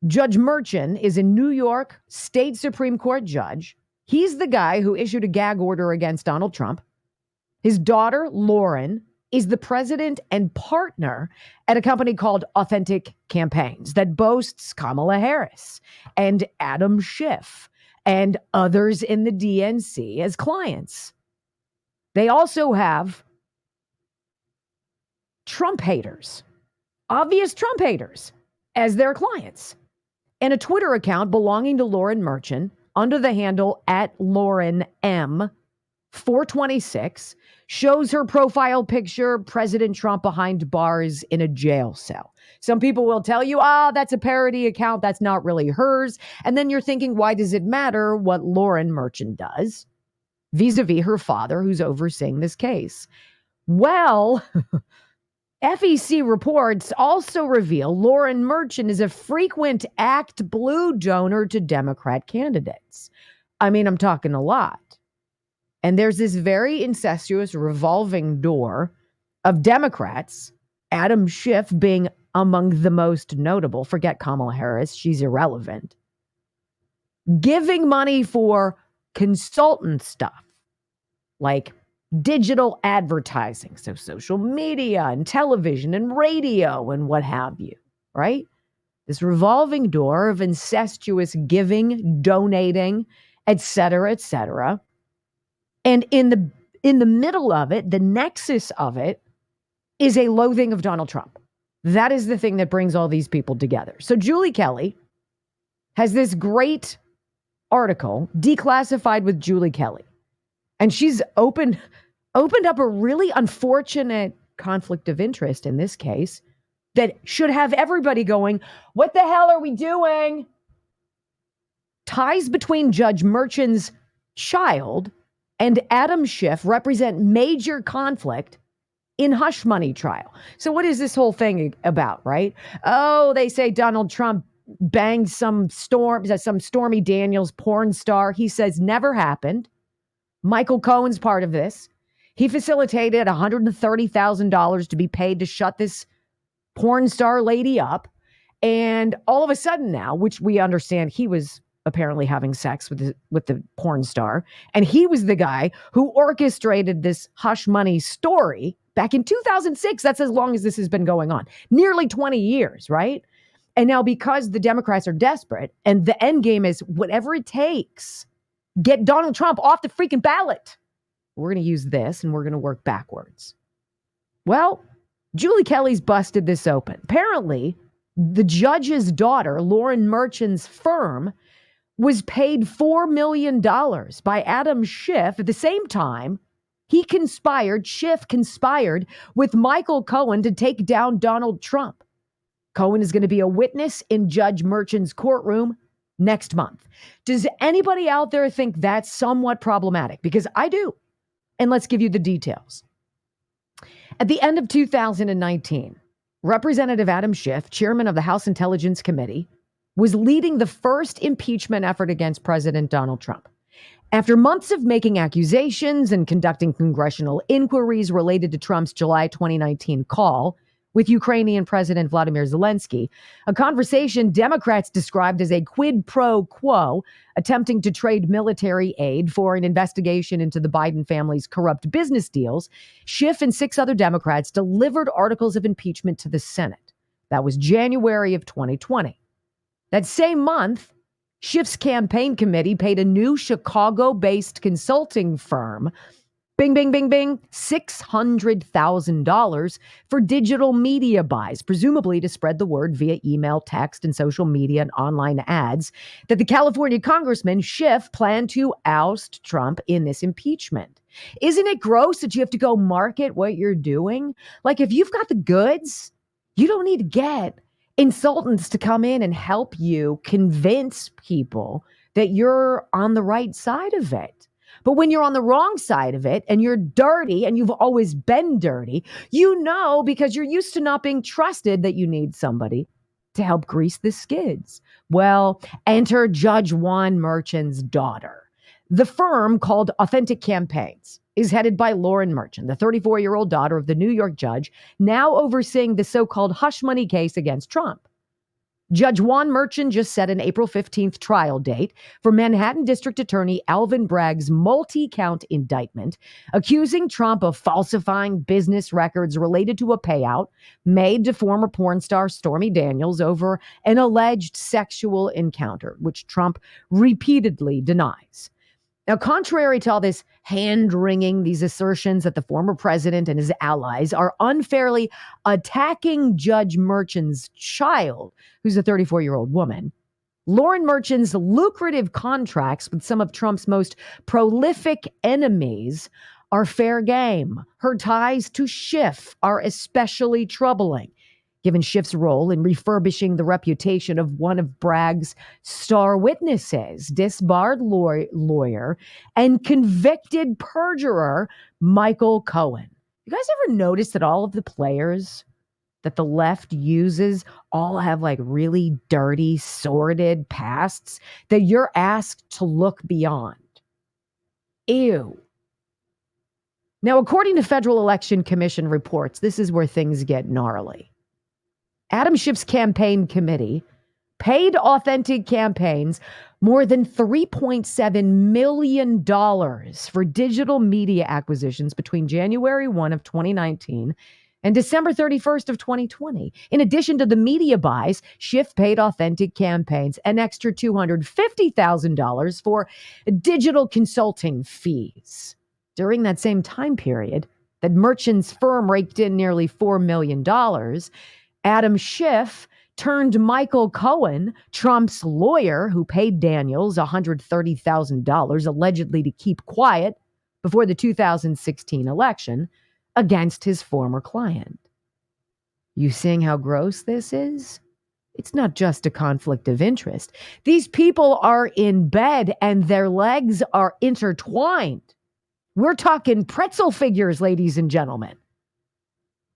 Judge Merchan is a New York State Supreme Court judge. He's the guy who issued a gag order against Donald Trump. His daughter, Lauren, is the president and partner at a company called Authentic Campaigns that boasts Kamala Harris and Adam Schiff and others in the DNC as clients. They also have Trump haters, obvious Trump haters, as their clients. And a Twitter account belonging to Lauren Merchan under the handle @LaurenM426 shows her profile picture, President Trump behind bars in a jail cell. Some people will tell you, that's a parody account. That's not really hers. And then you're thinking, why does it matter what Lauren Merchan does vis-a-vis her father who's overseeing this case? Well, FEC reports also reveal Lauren Merchan is a frequent Act Blue donor to Democrat candidates. I mean, I'm talking a lot. And there's this very incestuous revolving door of Democrats, Adam Schiff being among the most notable. Forget Kamala Harris. She's irrelevant. Giving money for consultant stuff like digital advertising, so social media and television and radio and what have you, right? This revolving door of incestuous giving, donating, et cetera, et cetera. And in the middle of it, the nexus of it is a loathing of Donald Trump. That is the thing that brings all these people together. So Julie Kelly has this great article, Declassified with Julie Kelly. And she's opened up a really unfortunate conflict of interest in this case that should have everybody going, what the hell are we doing? Ties between Judge Merchan's child and Adam Schiff represent major conflict in hush money trial. So what is this whole thing about, right? Oh, they say Donald Trump banged some Stormy Daniels porn star. He says never happened. Michael Cohen's part of this. He facilitated $130,000 to be paid to shut this porn star lady up. And all of a sudden now, which we understand he was apparently having sex with the porn star, and he was the guy who orchestrated this hush money story back in 2006. That's as long as this has been going on. Nearly 20 years, right? And now because the Democrats are desperate and the end game is whatever it takes, get Donald Trump off the freaking ballot. We're going to use this and we're going to work backwards. Well, Julie Kelly's busted this open. Apparently, the judge's daughter, Lauren Merchan's firm, was paid $4 million by Adam Schiff. At the same time, Schiff conspired with Michael Cohen to take down Donald Trump. Cohen is going to be a witness in Judge Merchan's courtroom next month. Does anybody out there think that's somewhat problematic? Because I do. And let's give you the details. At the end of 2019, Representative Adam Schiff, chairman of the House Intelligence Committee, was leading the first impeachment effort against President Donald Trump. After months of making accusations and conducting congressional inquiries related to Trump's July 2019 call with Ukrainian President Vladimir Zelensky, a conversation Democrats described as a quid pro quo, attempting to trade military aid for an investigation into the Biden family's corrupt business deals, Schiff and 6 other Democrats delivered articles of impeachment to the Senate. That was January of 2020. That same month, Schiff's campaign committee paid a new Chicago-based consulting firm, bing, bing, bing, bing, $600,000 for digital media buys, presumably to spread the word via email, text, and social media and online ads that the California Congressman Schiff planned to oust Trump in this impeachment. Isn't it gross that you have to go market what you're doing? Like, if you've got the goods, you don't need to get insultants to come in and help you convince people that you're on the right side of it. But when you're on the wrong side of it and you're dirty and you've always been dirty, you know, because you're used to not being trusted, that you need somebody to help grease the skids. Well, enter Judge Juan Merchan's daughter. The firm, called Authentic Campaigns, is headed by Lauren Merchant, the 34-year-old daughter of the New York judge, now overseeing the so-called hush money case against Trump. Judge Juan Merchant just set an April 15th trial date for Manhattan District Attorney Alvin Bragg's multi-count indictment, accusing Trump of falsifying business records related to a payout made to former porn star Stormy Daniels over an alleged sexual encounter, which Trump repeatedly denies. Now, contrary to all this hand-wringing, these assertions that the former president and his allies are unfairly attacking Judge Merchant's child, who's a 34-year-old woman, Lauren Merchant's lucrative contracts with some of Trump's most prolific enemies are fair game. Her ties to Schiff are especially troubling, given Schiff's role in refurbishing the reputation of one of Bragg's star witnesses, disbarred lawyer and convicted perjurer Michael Cohen. You guys ever notice that all of the players that the left uses all have like really dirty, sordid pasts that you're asked to look beyond? Ew. Now, according to Federal Election Commission reports, this is where things get gnarly. Adam Schiff's campaign committee paid Authentic Campaigns more than $3.7 million for digital media acquisitions between January 1 of 2019 and December 31st of 2020. In addition to the media buys, Schiff paid Authentic Campaigns an extra $250,000 for digital consulting fees. During that same time period, that Merchant's firm raked in nearly $4 million, Adam Schiff turned Michael Cohen, Trump's lawyer, who paid Daniels $130,000 allegedly to keep quiet before the 2016 election, against his former client. You seeing how gross this is? It's not just a conflict of interest. These people are in bed and their legs are intertwined. We're talking pretzel figures, ladies and gentlemen.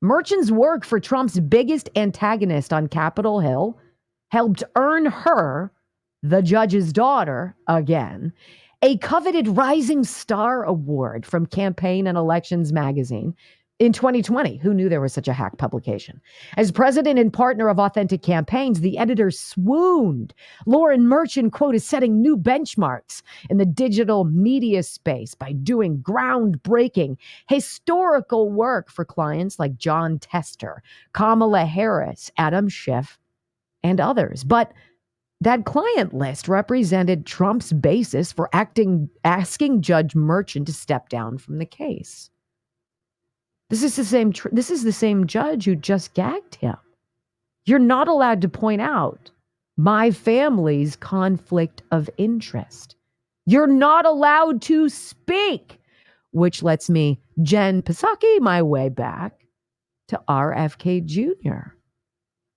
Merchant's work for Trump's biggest antagonist on Capitol Hill helped earn her, the judge's daughter, again, a coveted Rising Star Award from Campaign and Elections magazine in 2020. Who knew there was such a hack publication? As president and partner of Authentic Campaigns, the editor swooned. Lauren Merchant, quote, is setting new benchmarks in the digital media space by doing groundbreaking, historical work for clients like John Tester, Kamala Harris, Adam Schiff, and others. But that client list represented Trump's basis for asking Judge Merchant to step down from the case. This is the same judge who just gagged him. You're not allowed to point out my family's conflict of interest. You're not allowed to speak, which lets me Jen Psaki my way back to RFK Jr.,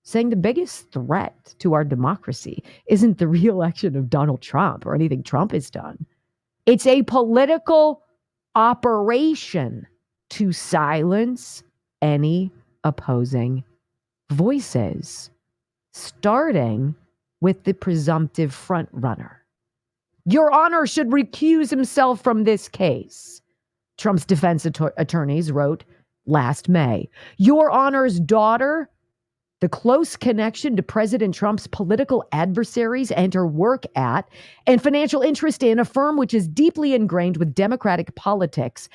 saying the biggest threat to our democracy isn't the re-election of Donald Trump or anything Trump has done. It's a political operation to silence any opposing voices, starting with the presumptive front runner. Your Honor should recuse himself from this case. Trump's defense attorneys wrote last May. Your Honor's daughter, the close connection to President Trump's political adversaries and her work at and financial interest in a firm which is deeply ingrained with Democratic politics,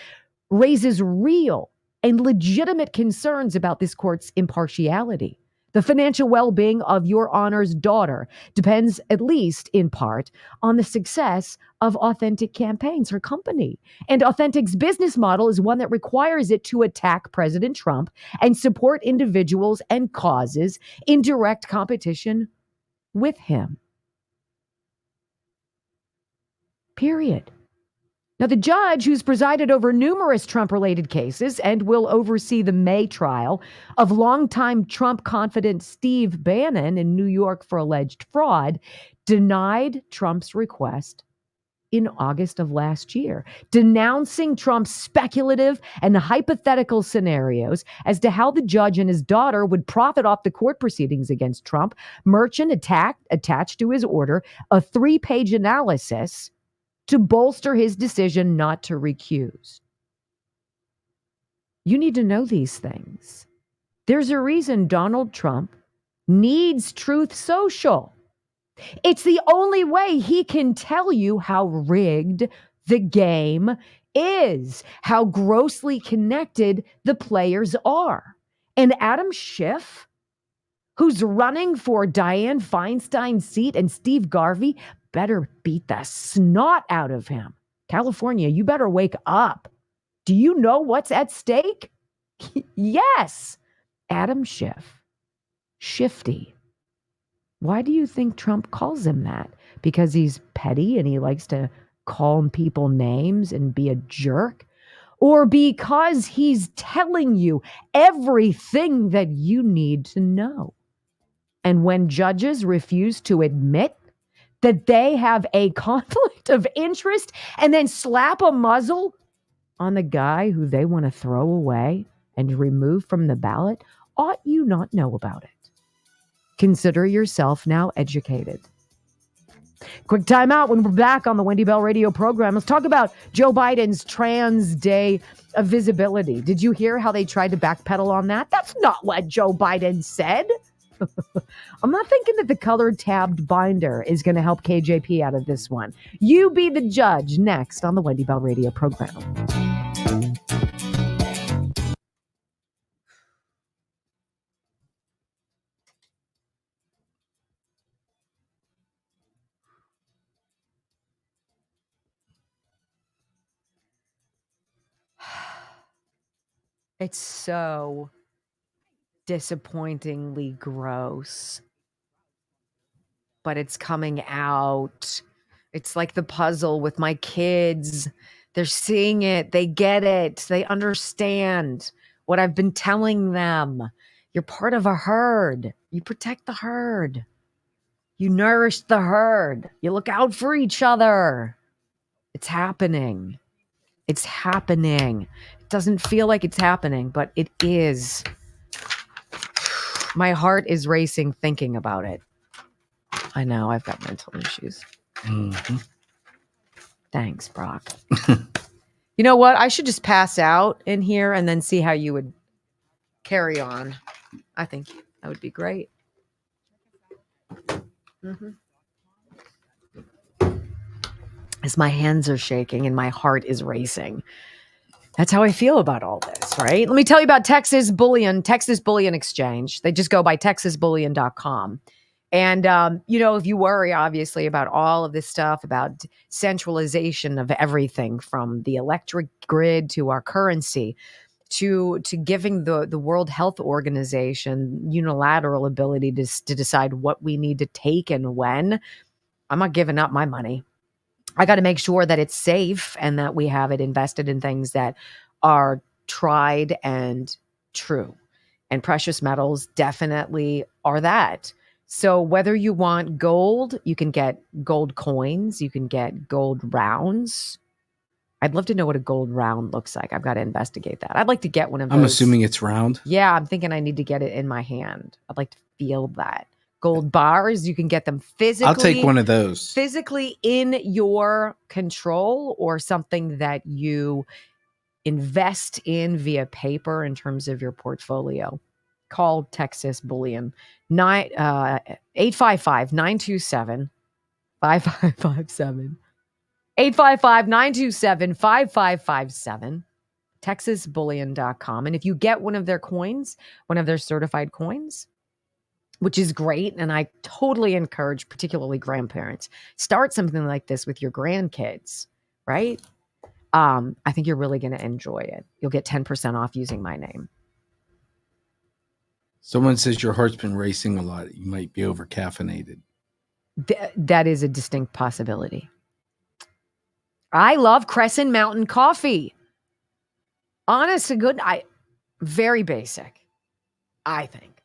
raises real and legitimate concerns about this court's impartiality. The financial well-being of Your Honor's daughter depends, at least in part, on the success of Authentic Campaigns, her company. And Authentic's business model is one that requires it to attack President Trump and support individuals and causes in direct competition with him. Period. Now, the judge who's presided over numerous Trump-related cases and will oversee the May trial of longtime Trump confidant Steve Bannon in New York for alleged fraud denied Trump's request in August of last year, denouncing Trump's speculative and hypothetical scenarios as to how the judge and his daughter would profit off the court proceedings against Trump. Merchant attached to his order a 3-page analysis to bolster his decision not to recuse. You need to know these things. There's a reason Donald Trump needs Truth Social. It's the only way he can tell you how rigged the game is, how grossly connected the players are. And Adam Schiff, who's running for Dianne Feinstein's seat, and Steve Garvey better beat the snot out of him. California, you better wake up. Do you know what's at stake? Yes. Adam Schiff. Shifty. Why do you think Trump calls him that? Because he's petty and he likes to call people names and be a jerk? Or because he's telling you everything that you need to know? And when judges refuse to admit that they have a conflict of interest and then slap a muzzle on the guy who they want to throw away and remove from the ballot, ought you not know about it? Consider yourself now educated. Quick time out. When we're back on the Wendy Bell radio program, let's talk about Joe Biden's Trans Day of Visibility. Did you hear how they tried to backpedal on that? That's not what Joe Biden said. I'm not thinking that the colored tabbed binder is going to help KJP out of this one. You be the judge next on the Wendy Bell radio program. It's so disappointingly gross, but it's coming out. It's like the puzzle with my kids. They're seeing it. They get it. They understand what I've been telling them. You're part of a herd. You protect the herd. You nourish the herd. You look out for each other. It's happening. It's happening. It doesn't feel like it's happening, but it is. My heart is racing thinking about it. I know, I've got mental issues. Mm-hmm. Thanks, Brock. You know what? I should just pass out in here and then see how you would carry on. I think that would be great. Mm-hmm. As my hands are shaking and my heart is racing. That's how I feel about all this, right? Let me tell you about Texas Bullion Exchange. They just go by texasbullion.com. And, if you worry, obviously, about all of this stuff, about centralization of everything from the electric grid to our currency, to giving the World Health Organization unilateral ability to decide what we need to take and when, I'm not giving up my money. I got to make sure that it's safe and that we have it invested in things that are tried and true. And precious metals definitely are that. So whether you want gold, you can get gold coins, you can get gold rounds. I'd love to know what a gold round looks like. I've got to investigate that. I'd like to get one of those. I'm assuming it's round. Yeah, I'm thinking I need to get it in my hand. I'd like to feel that. gold bars. You can get them physically. I'll take one of those. Physically in your control, or something that you invest in via paper in terms of your portfolio. Call Texas Bullion 855-927-5557. 855-927-5557. TexasBullion.com. And if you get one of their coins, one of their certified coins, which is great, and I totally encourage particularly grandparents, start something like this with your grandkids, right? I think you're really going to enjoy it. You'll get 10% off using my name. Someone says your heart's been racing a lot. You might be over caffeinated. That is a distinct possibility. I love Crescent Mountain coffee. Honest to good, very basic, I think.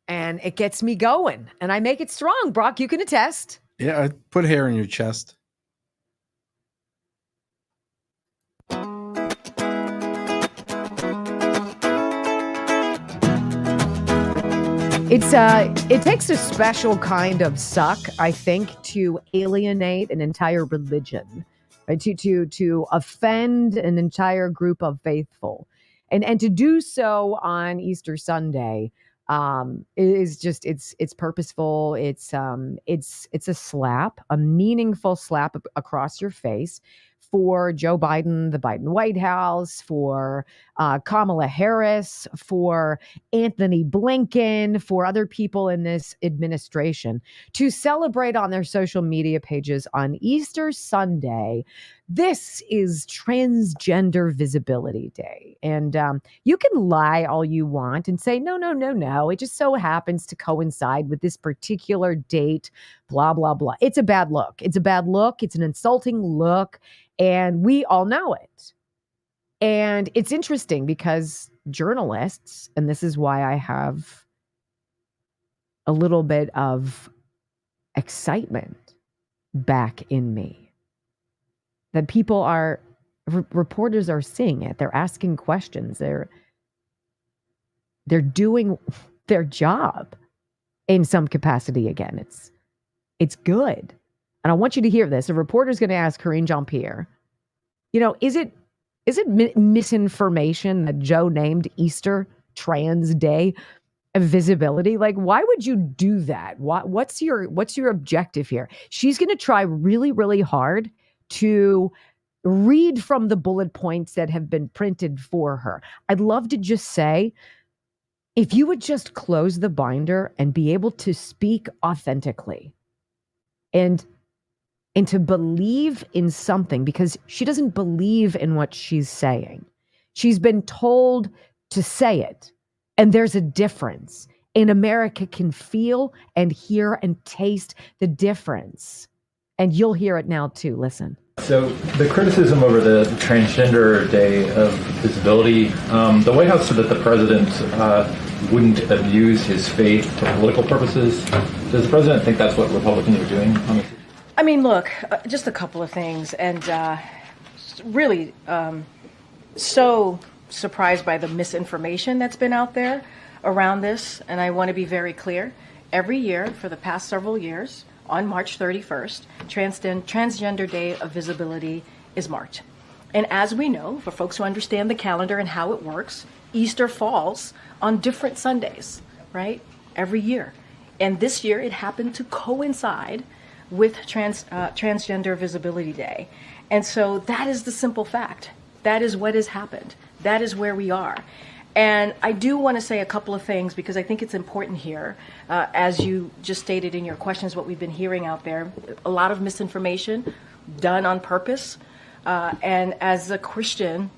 And it gets me going, and I make it strong. Brock, you can attest. Yeah, I put hair in your chest. It takes a special kind of suck, I think, to alienate an entire religion, right? To offend an entire group of faithful, and to do so on Easter Sunday is just it's purposeful. It's a slap, a meaningful slap across your face for Joe Biden, the Biden White House, for Kamala Harris, for Anthony Blinken, for other people in this administration to celebrate on their social media pages on Easter Sunday. This is Transgender Visibility Day. And you can lie all you want and say, no. It just so happens to coincide with this particular date, blah, blah, blah. It's a bad look. It's a bad look. It's an insulting look. And we all know it. And it's interesting because journalists, and this is why I have a little bit of excitement back in me, that people are, reporters are seeing it. They're asking questions. They're doing their job in some capacity again. It's good. And I want you to hear this. A reporter's going to ask Karine Jean-Pierre, is it misinformation that Joe named Easter Trans Day of Visibility? Like, why would you do that? What's your objective here? She's going to try really, really hard to read from the bullet points that have been printed for her. I'd love to just say, if you would just close the binder and be able to speak authentically and to believe in something, because she doesn't believe in what she's saying. She's been told to say it, and there's a difference. And America can feel and hear and taste the difference. And you'll hear it now too. Listen. So the criticism over the Transgender Day of Visibility, the White House said that the president wouldn't abuse his faith for political purposes. Does the president think that's what Republicans are doing on this? I mean, look, just a couple of things, and really so surprised by the misinformation that's been out there around this. And I want to be very clear. Every year for the past several years, on March 31st, Transgender Day of Visibility is marked. And as we know, for folks who understand the calendar and how it works, Easter falls on different Sundays, right? Every year. And this year it happened to coincide with Transgender Visibility Day. And so that is the simple fact. That is what has happened. That is where we are. And I do want to say a couple of things because I think it's important here. As you just stated in your questions, what we've been hearing out there, a lot of misinformation done on purpose. And as a Christian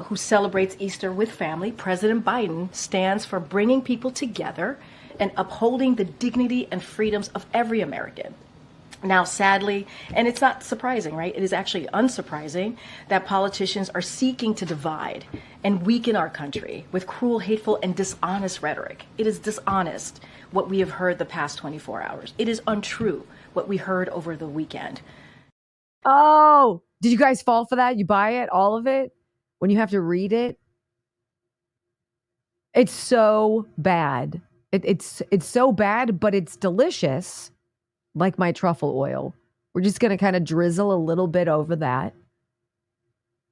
who celebrates Easter with family, President Biden stands for bringing people together and upholding the dignity and freedoms of every American. Now, sadly, and it's not surprising, right? It is actually unsurprising that politicians are seeking to divide and weaken our country with cruel, hateful, and dishonest rhetoric. It is dishonest what we have heard the past 24 hours. It is untrue what we heard over the weekend. Oh, did you guys fall for that? You buy it, all of it, when you have to read it? It's so bad. It's so bad, but it's delicious, like my truffle oil. We're just going to kind of drizzle a little bit over that,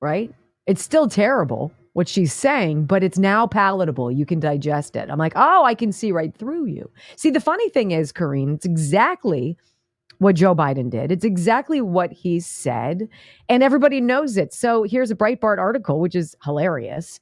right? It's still terrible, what she's saying, but it's now palatable. You can digest it. I'm like, oh, I can see right through you. See, the funny thing is, Karine, it's exactly what Joe Biden did. It's exactly what he said, and everybody knows it. So here's a Breitbart article, which is hilarious.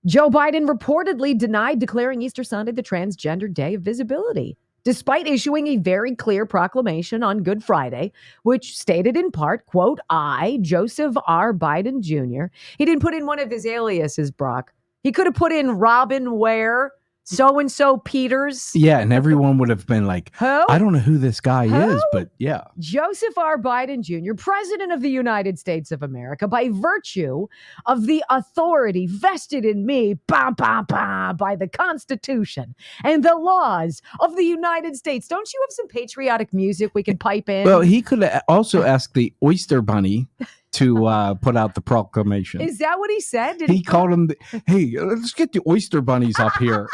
Joe Biden reportedly denied declaring Easter Sunday the Transgender Day of Visibility, despite issuing a very clear proclamation on Good Friday, which stated in part, quote, I, Joseph R. Biden Jr. He didn't put in one of his aliases, Brock. He could have put in Robin Ware, so-and-so Peters. Yeah, and everyone would have been like, Who? I don't know who this guy is, but yeah. Joseph R. Biden Jr., President of the United States of America, by virtue of the authority vested in me by the Constitution and the laws of the United States. Don't you have some patriotic music we can pipe in? Well, he could also ask the Oyster Bunny to put out the proclamation. Is that what he said? He called him, hey, let's get the Oyster Bunnies up here.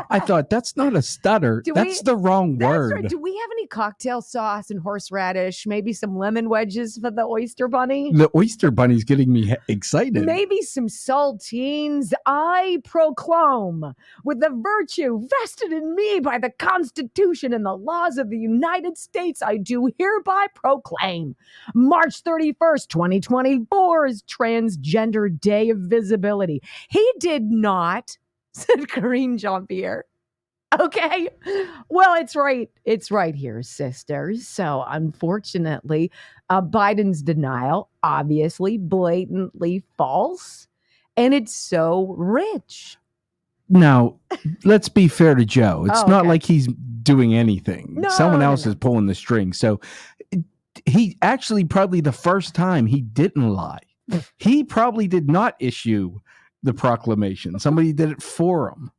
I thought, that's not a stutter. That's the wrong word. Right. Do we have any cocktail sauce and horseradish? Maybe some lemon wedges for the Oyster Bunny? The Oyster Bunny's getting me excited. Maybe some saltines. I proclaim, with the virtue vested in me by the Constitution and the laws of the United States, I do hereby proclaim March 31st, 2024 is Transgender Day of Visibility. He did not, said Karine Jean-Pierre. Okay. Well, it's right. It's right here, sisters. So unfortunately, Biden's denial, obviously blatantly false. And it's so rich. Now, let's be fair to Joe. It's not like he's doing anything. No, Someone else is pulling the string. So he actually, probably the first time, he didn't lie. He probably did not issue the proclamation. Somebody did it for him.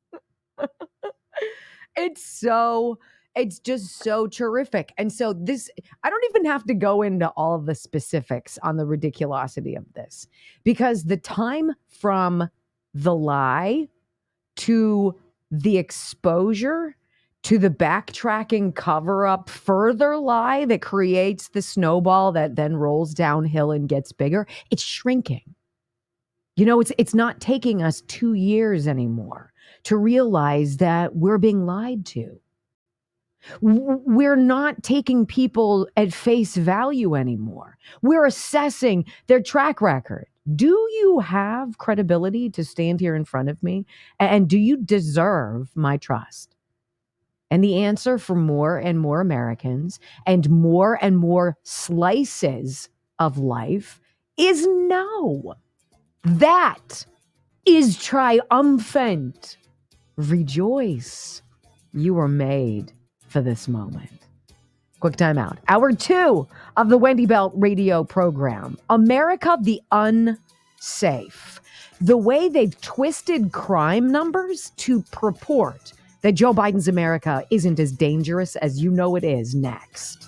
It's just so terrific. And so this, I don't even have to go into all of the specifics on the ridiculosity of this, because the time from the lie to the exposure to the backtracking, cover up, further lie that creates the snowball that then rolls downhill and gets bigger, it's shrinking. You know, it's not taking us 2 years anymore to realize that we're being lied to. We're not taking people at face value anymore. We're assessing their track record. Do you have credibility to stand here in front of me? And do you deserve my trust? And the answer for more and more Americans and more slices of life is no. That is triumphant. Rejoice. You were made for this moment. Quick time out. Hour 2 of the Wendy Bell radio program. America the Unsafe. The way they've twisted crime numbers to purport that Joe Biden's America isn't as dangerous as you know it is. Next.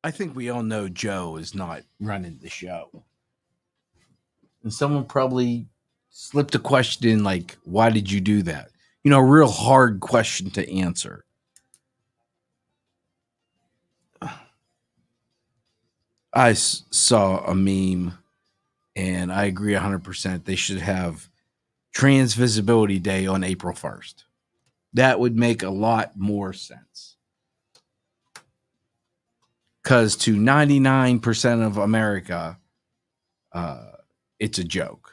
I think we all know Joe is not running the show. And someone probably slipped a question in like, why did you do that? You know, a real hard question to answer. I saw a meme, and I agree 100%. They should have Trans Visibility Day on April 1st. That would make a lot more sense. Because to 99% of America, it's a joke.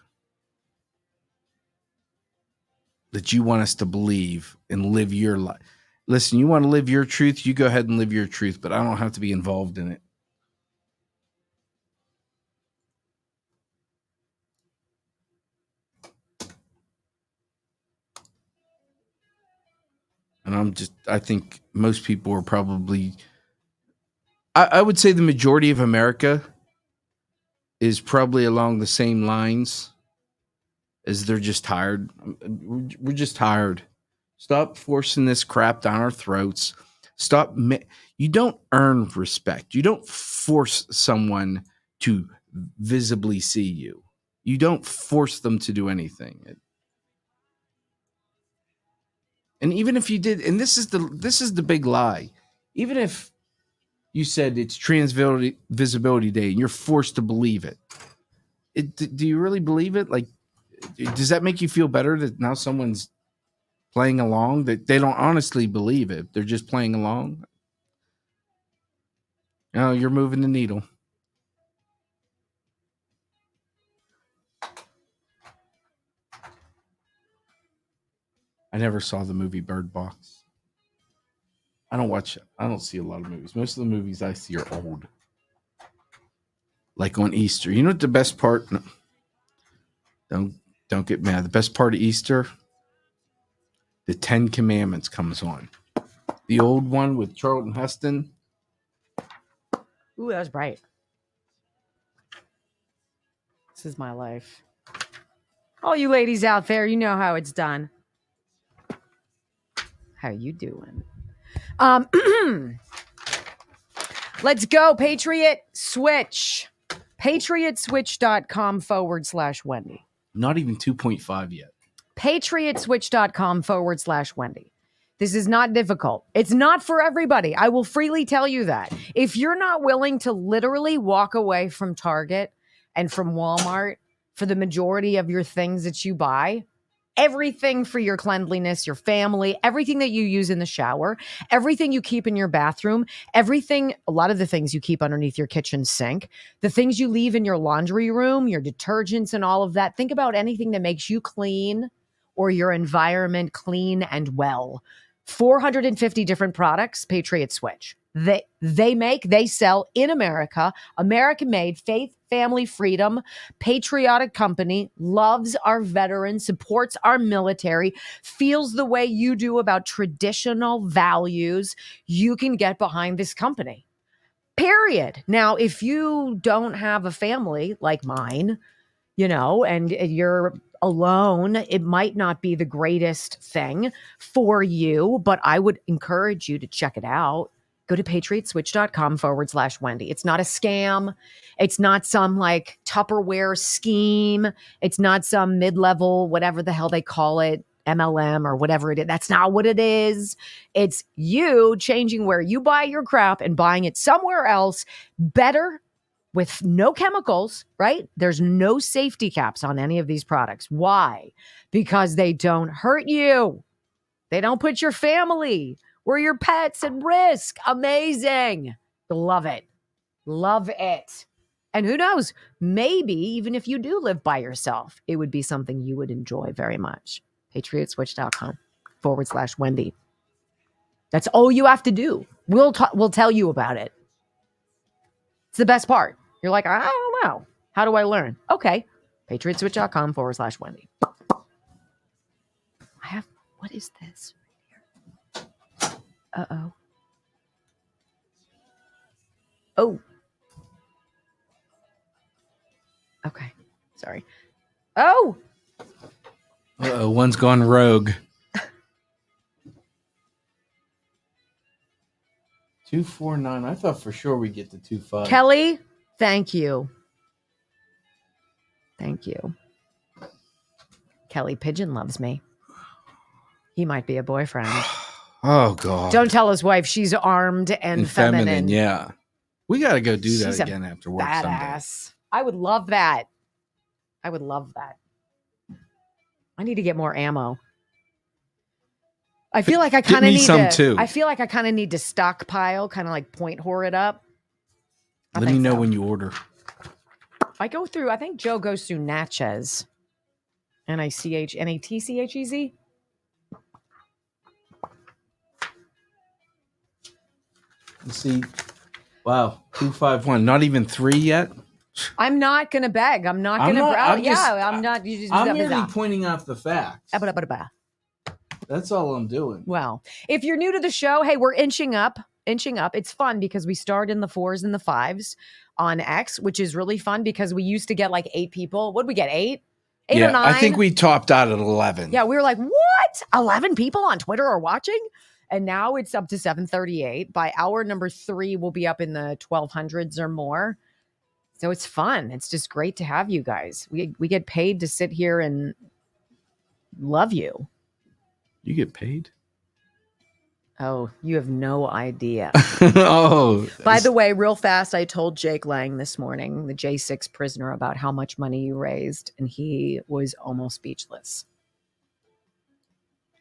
That you want us to believe and live your life. Listen, you want to live your truth, you go ahead and live your truth, but I don't have to be involved in it. And I think most people are probably, I would say the majority of America is probably along the same lines as they're just tired. We're just tired Stop forcing this crap down our throats. You don't earn respect. You don't force someone to visibly see you. You don't force them to do anything. And even if you did, and this is the big lie, even if you said it's Trans Visibility Day and you're forced to believe it, do you really believe it? Like, does that make you feel better that now someone's playing along, that they don't honestly believe it? They're just playing along. Oh, you're moving the needle. I never saw the movie Bird Box. I don't see a lot of movies. Most of the movies I see are old. Like on Easter. You know what the best part? No, don't get mad. The best part of Easter? The 10 Commandments comes on. The old one with Charlton Heston. Ooh, that was bright. This is my life. All you ladies out there, you know how it's done. How you doing? Let's go. Patriot Switch. PatriotSwitch.com/Wendy. Not even 2.5 yet. PatriotSwitch.com/Wendy. This is not difficult. It's not for everybody. I will freely tell you that. If you're not willing to literally walk away from Target and from Walmart for the majority of your things that you buy, everything for your cleanliness, your family, everything that you use in the shower, everything you keep in your bathroom, everything, a lot of the things you keep underneath your kitchen sink, the things you leave in your laundry room, your detergents and all of that. Think about anything that makes you clean or your environment clean and well. 450 different products, Patriot Switch. They sell in America, American-made, faith, family, freedom, patriotic company, loves our veterans, supports our military, feels the way you do about traditional values. You can get behind this company. Period. Now, if you don't have a family like mine, and you're alone, it might not be the greatest thing for you, but I would encourage you to check it out. Go to patriotswitch.com/Wendy. It's not a scam. It's not some like Tupperware scheme. It's not some mid-level, whatever the hell they call it, MLM or whatever it is. That's not what it is. It's you changing where you buy your crap and buying it somewhere else better, with no chemicals, right? There's no safety caps on any of these products. Why? Because they don't hurt you. They don't put your family or your pets at risk. Amazing. Love it. Love it. And who knows, maybe even if you do live by yourself, it would be something you would enjoy very much. PatriotSwitch.com/Wendy. That's all you have to do. We'll tell you about it. It's the best part. You're like, I don't know. How do I learn? Okay. PatriotSwitch.com/Wendy. What is this? Uh-oh. Oh. Okay. Sorry. Oh. Uh-oh, one's gone rogue. 249. I thought for sure we'd get to 25. Kelly, thank you. Thank you. Kelly Pigeon loves me. He might be a boyfriend. Oh, God. Don't tell his wife she's armed and feminine. Yeah. We got to go do that again after work badass. someday. I would love that. I would love that. I need to get more ammo. I feel like I kind of need some too. I feel like I kind of need to stockpile, kind of like point whore it up. Let me know when you order. I think Joe goes through Natchez. Natchez. Let's see. Wow. 251. Not even 3 yet? I'm not going to beg. I'm not going to browse. Yeah, I'm not. I'm merely pointing out the facts. That's all I'm doing. Well, if you're new to the show, hey, we're inching up. It's fun because we start in the 4s and the 5s on X, which is really fun because we used to get like 8 people. What did we get? 8 8 or 9. I think we topped out at 11. Yeah, we were like, what? 11 people on Twitter are watching? And now it's up to 738. By hour number 3, we'll be up in the 1200s or more. So it's fun. It's just great to have you guys. We get paid to sit here and love you. You get paid? Oh, you have no idea. Oh. By the way, real fast, I told Jake Lang this morning, the J6 prisoner, about how much money you raised, and he was almost speechless.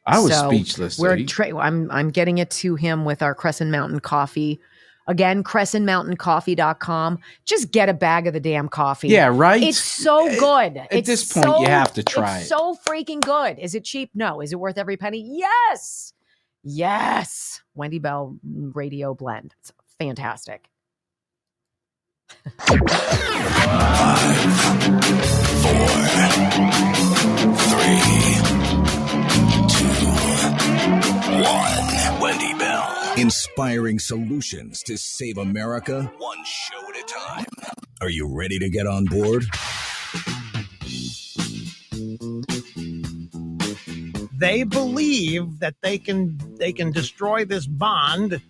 I was speechless. I'm getting it to him with our Crescent Mountain coffee. Again, crescentmountaincoffee.com. Just get a bag of the damn coffee. Yeah, right? It's so good. At this point, you have to try it. It's so freaking good. Is it cheap? No. Is it worth every penny? Yes. Yes. Wendy Bell Radio Blend. It's fantastic. 5, 4, 3, 2, 1. Wendy Bell. Inspiring solutions to save America, one show at a time. Are you ready to get on board? They believe that they can destroy this bond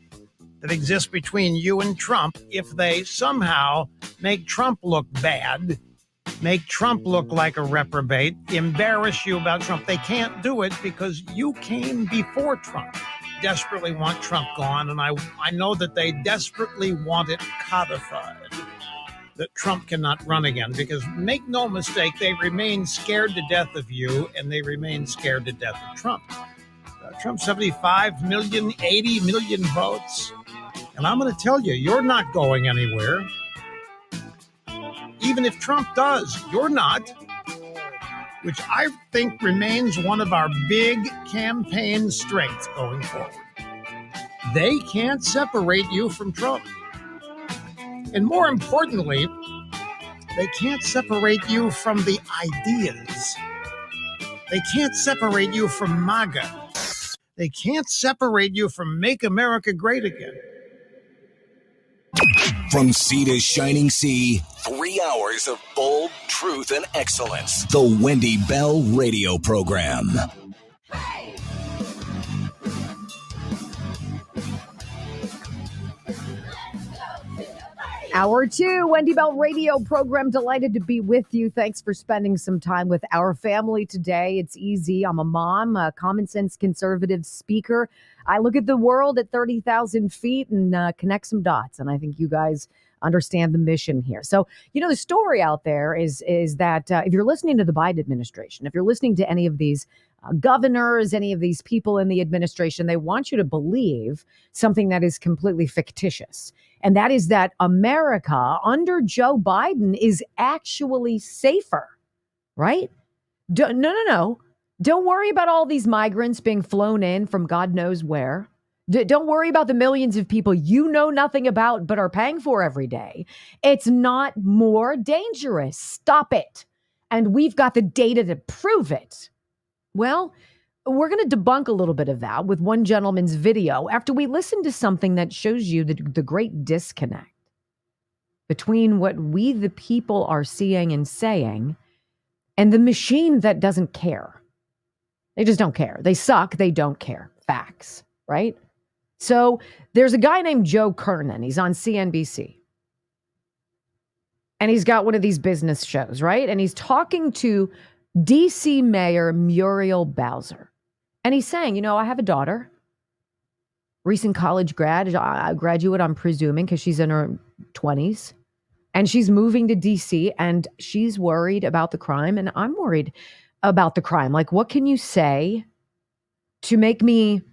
that exists between you and Trump if they somehow make Trump look bad, make Trump look like a reprobate, embarrass you about Trump. They can't do it because you came before Trump. Desperately want Trump gone, and I know that they desperately want it codified that Trump cannot run again, because make no mistake, they remain scared to death of you, and they remain scared to death of Trump. Trump, 75 million, 80 million votes. And I'm going to tell you, you're not going anywhere. Even if Trump does, you're not. Which I think remains one of our big campaign strengths going forward. They can't separate you from Trump. And more importantly, they can't separate you from the ideas. They can't separate you from MAGA. They can't separate you from Make America Great Again. From sea to shining sea, 3 hours of bold truth and excellence. The Wendy Bell Radio Program. Hour 2, Wendy Bell Radio Program. Delighted to be with you. Thanks for spending some time with our family today. It's easy. I'm a mom, a common sense conservative speaker. I look at the world at 30,000 feet and connect some dots. And I think you guys understand the mission here. So, the story out there is that if you're listening to the Biden administration, if you're listening to any of these governors, any of these people in the administration, they want you to believe something that is completely fictitious. And that is that America under Joe Biden is actually safer, right? No. Don't worry about all these migrants being flown in from God knows where. Don't worry about the millions of people you know nothing about but are paying for every day. It's not more dangerous. Stop it. And we've got the data to prove it. Well, we're going to debunk a little bit of that with one gentleman's video after we listen to something that shows you the great disconnect between what we, the people, are seeing and saying and the machine that doesn't care. They just don't care. They suck. They don't care. Facts, right? So there's a guy named Joe Kernan. He's on CNBC. And he's got one of these business shows, right? And he's talking to DC Mayor Muriel Bowser. And he's saying, I have a daughter, recent college graduate, I'm presuming, because she's in her 20s. And she's moving to DC and she's worried about the crime. And I'm worried about the crime. Like, what can you say to make me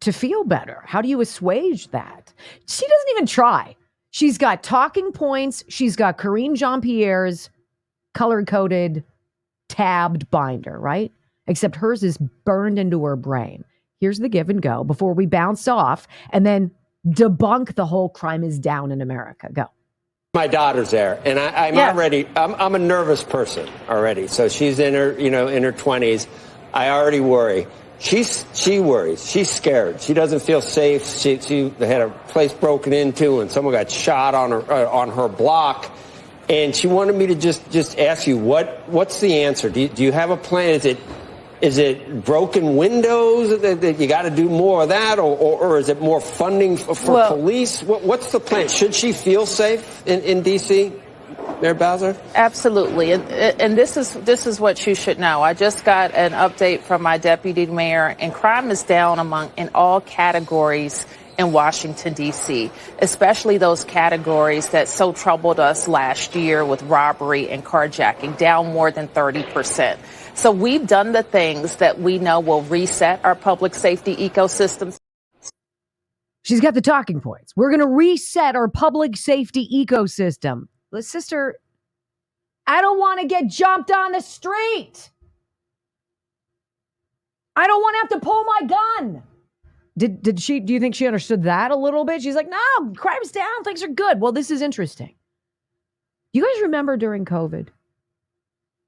to feel better? How do you assuage that? She doesn't even try. She's got talking points. She's got Karine Jean-Pierre's color-coded tabbed binder, right? Except hers is burned into her brain. Here's the give and go before we bounce off and then debunk the whole crime is down in America. Go. My daughter's there, and I'm a nervous person already. So she's in her, in her 20s. I already worry. She worries. She's scared. She doesn't feel safe. She had a place broken into, and someone got shot on her block. And she wanted me to just ask you, what's the answer? Do you have a plan? Is it broken windows that you got to do more of that, or is it more funding for police? What's the plan? Should she feel safe in D.C., Mayor Bowser? Absolutely, and this is what you should know. I just got an update from my deputy mayor, and crime is down in all categories in Washington, D.C., especially those categories that so troubled us last year with robbery and carjacking, down more than 30%. So we've done the things that we know will reset our public safety ecosystems. She's got the talking points. We're going to reset our public safety ecosystem. Sister, I don't want to get jumped on the street. I don't want to have to pull my gun. Did she? Do you think she understood that a little bit? She's like, no, crime's down. Things are good. Well, this is interesting. You guys remember during COVID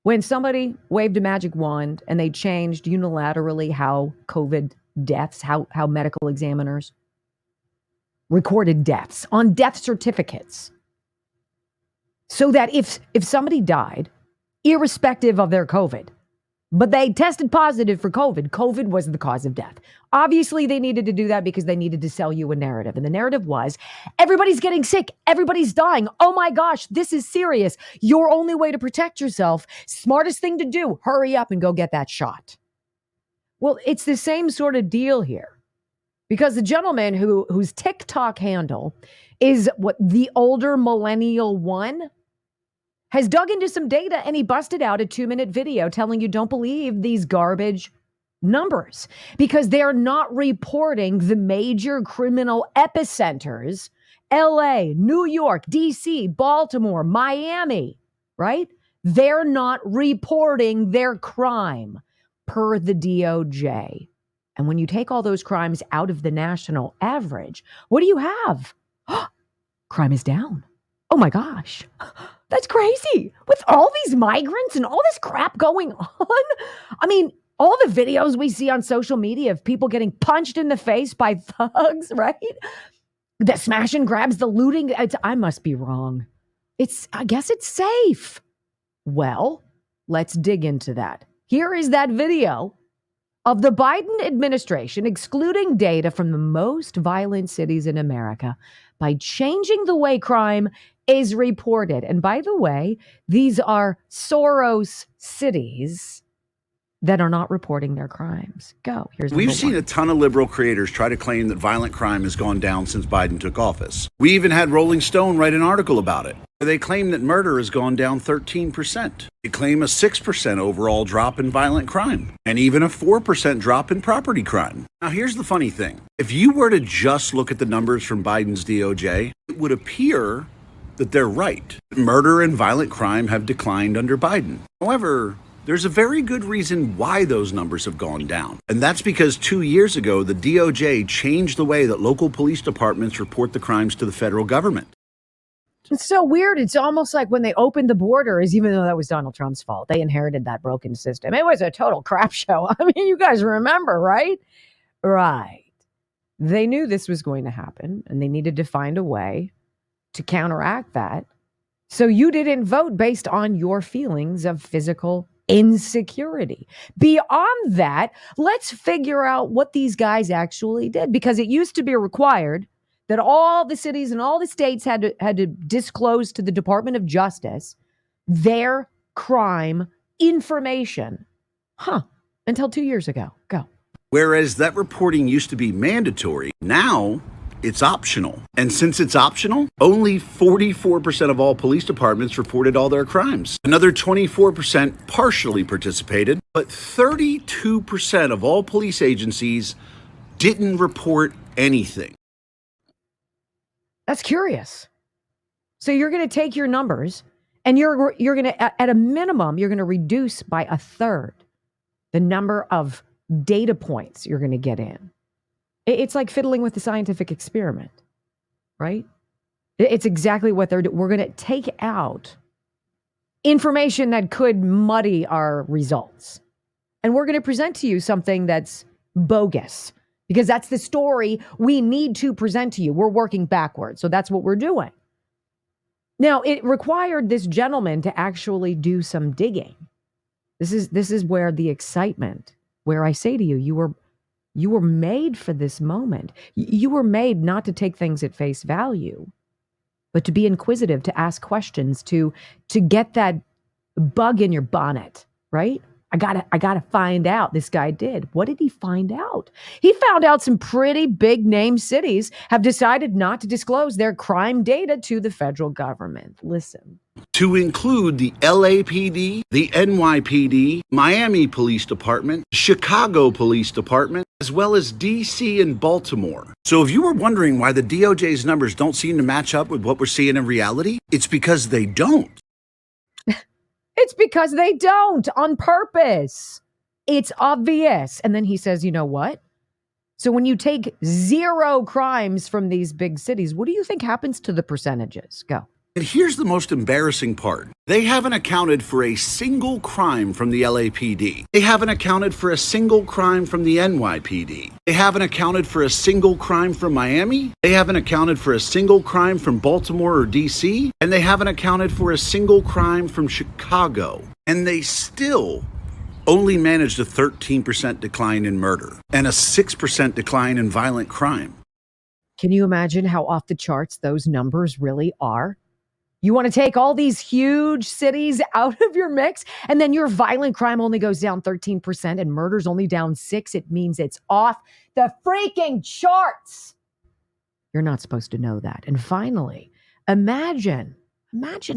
when somebody waved a magic wand and they changed unilaterally how COVID deaths, how medical examiners recorded deaths on death certificates, so that if somebody died, irrespective of their COVID, but they tested positive for COVID was the cause of death. Obviously, they needed to do that because they needed to sell you a narrative. And the narrative was, everybody's getting sick. Everybody's dying. Oh my gosh, this is serious. Your only way to protect yourself, smartest thing to do, hurry up and go get that shot. Well, it's the same sort of deal here. Because the gentleman whose TikTok handle is the older millennial one, has dug into some data and he busted out a 2-minute video telling you don't believe these garbage numbers because they're not reporting the major criminal epicenters, LA, New York, DC, Baltimore, Miami, right? They're not reporting their crime per the DOJ. And when you take all those crimes out of the national average, what do you have? Crime is down. Oh my gosh. That's crazy. With all these migrants and all this crap going on. I mean, all the videos we see on social media of people getting punched in the face by thugs, right? The smash and grabs, the looting. I must be wrong. I guess it's safe. Well, let's dig into that. Here is that video of the Biden administration excluding data from the most violent cities in America by changing the way crime is reported. And by the way, these are Soros cities that are not reporting their crimes. Go. We've seen a ton of liberal creators try to claim that violent crime has gone down since Biden took office. We even had Rolling Stone write an article about it. They claim that murder has gone down 13%. They claim a 6% overall drop in violent crime and even a 4% drop in property crime. Now, here's the funny thing. If you were to just look at the numbers from Biden's DOJ, it would appear that they're right. Murder and violent crime have declined under Biden. However, there's a very good reason why those numbers have gone down. And that's because 2 years ago, the DOJ changed the way that local police departments report the crimes to the federal government. It's so weird. It's almost like when they opened the borders, even though that was Donald Trump's fault, they inherited that broken system. It was a total crap show. I mean, you guys remember, right? Right. They knew this was going to happen and they needed to find a way to counteract that. So you didn't vote based on your feelings of physical insecurity. Beyond that, let's figure out what these guys actually did, because it used to be required that all the cities and all the states had to disclose to the Department of Justice their crime information. Until 2 years ago. Go. Whereas that reporting used to be mandatory, now it's optional. And since it's optional, only 44% of all police departments reported all their crimes. Another 24% partially participated, but 32% of all police agencies didn't report anything. That's curious. So you're going to take your numbers and you're going to, at a minimum, you're going to reduce by a third the number of data points you're going to get in. It's like fiddling with the scientific experiment, right? It's exactly what they're doing. We're going to take out information that could muddy our results. And we're going to present to you something that's bogus, because that's the story we need to present to you. We're working backwards. So that's what we're doing. Now, it required this gentleman to actually do some digging. This is where the excitement, where I say to you, you were made for this moment. You were made not to take things at face value, but to be inquisitive, to ask questions, to get that bug in your bonnet, right? I gotta find out. This guy did. What did he find out? He found out some pretty big name cities have decided not to disclose their crime data to the federal government. Listen. To include the LAPD, the NYPD, Miami Police Department, Chicago Police Department, as well as DC and Baltimore. So if you were wondering why the DOJ's numbers don't seem to match up with what we're seeing in reality, it's because they don't. It's because they don't, on purpose. It's obvious. And then he says, you know what? So when you take 0 crimes from these big cities, what do you think happens to the percentages? Go. And here's the most embarrassing part. They haven't accounted for a single crime from the LAPD. They haven't accounted for a single crime from the NYPD. They haven't accounted for a single crime from Miami. They haven't accounted for a single crime from Baltimore or DC. And they haven't accounted for a single crime from Chicago. And they still only managed a 13% decline in murder and a 6% decline in violent crime. Can you imagine how off the charts those numbers really are? You want to take all these huge cities out of your mix, and then your violent crime only goes down 13% and murder's only down 6%. It means it's off the freaking charts. You're not supposed to know that. And finally, imagine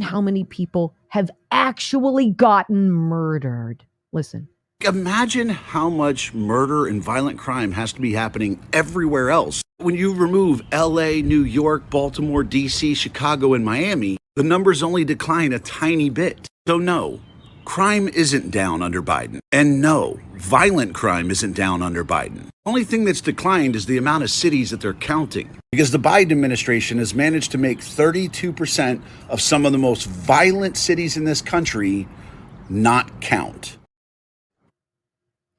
how many people have actually gotten murdered. Listen. Imagine how much murder and violent crime has to be happening everywhere else. When you remove LA, New York, Baltimore, DC, Chicago, and Miami, the numbers only decline a tiny bit. So no, crime isn't down under Biden. And no, violent crime isn't down under Biden. The only thing that's declined is the amount of cities that they're counting. Because the Biden administration has managed to make 32% of some of the most violent cities in this country not count.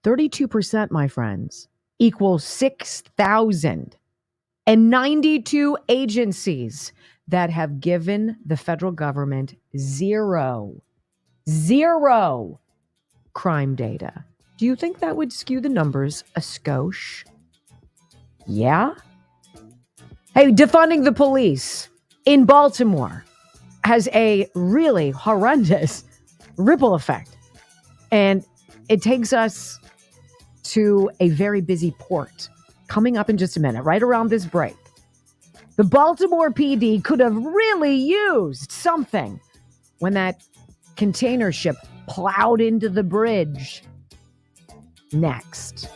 32%, my friends, equals 6,092 agencies that have given the federal government zero crime data. Do you think that would skew the numbers a skosh? Yeah? Hey, defunding the police in Baltimore has a really horrendous ripple effect. And it takes us to a very busy port coming up in just a minute, right around this break. The Baltimore PD could have really used something when that container ship plowed into the bridge. Next.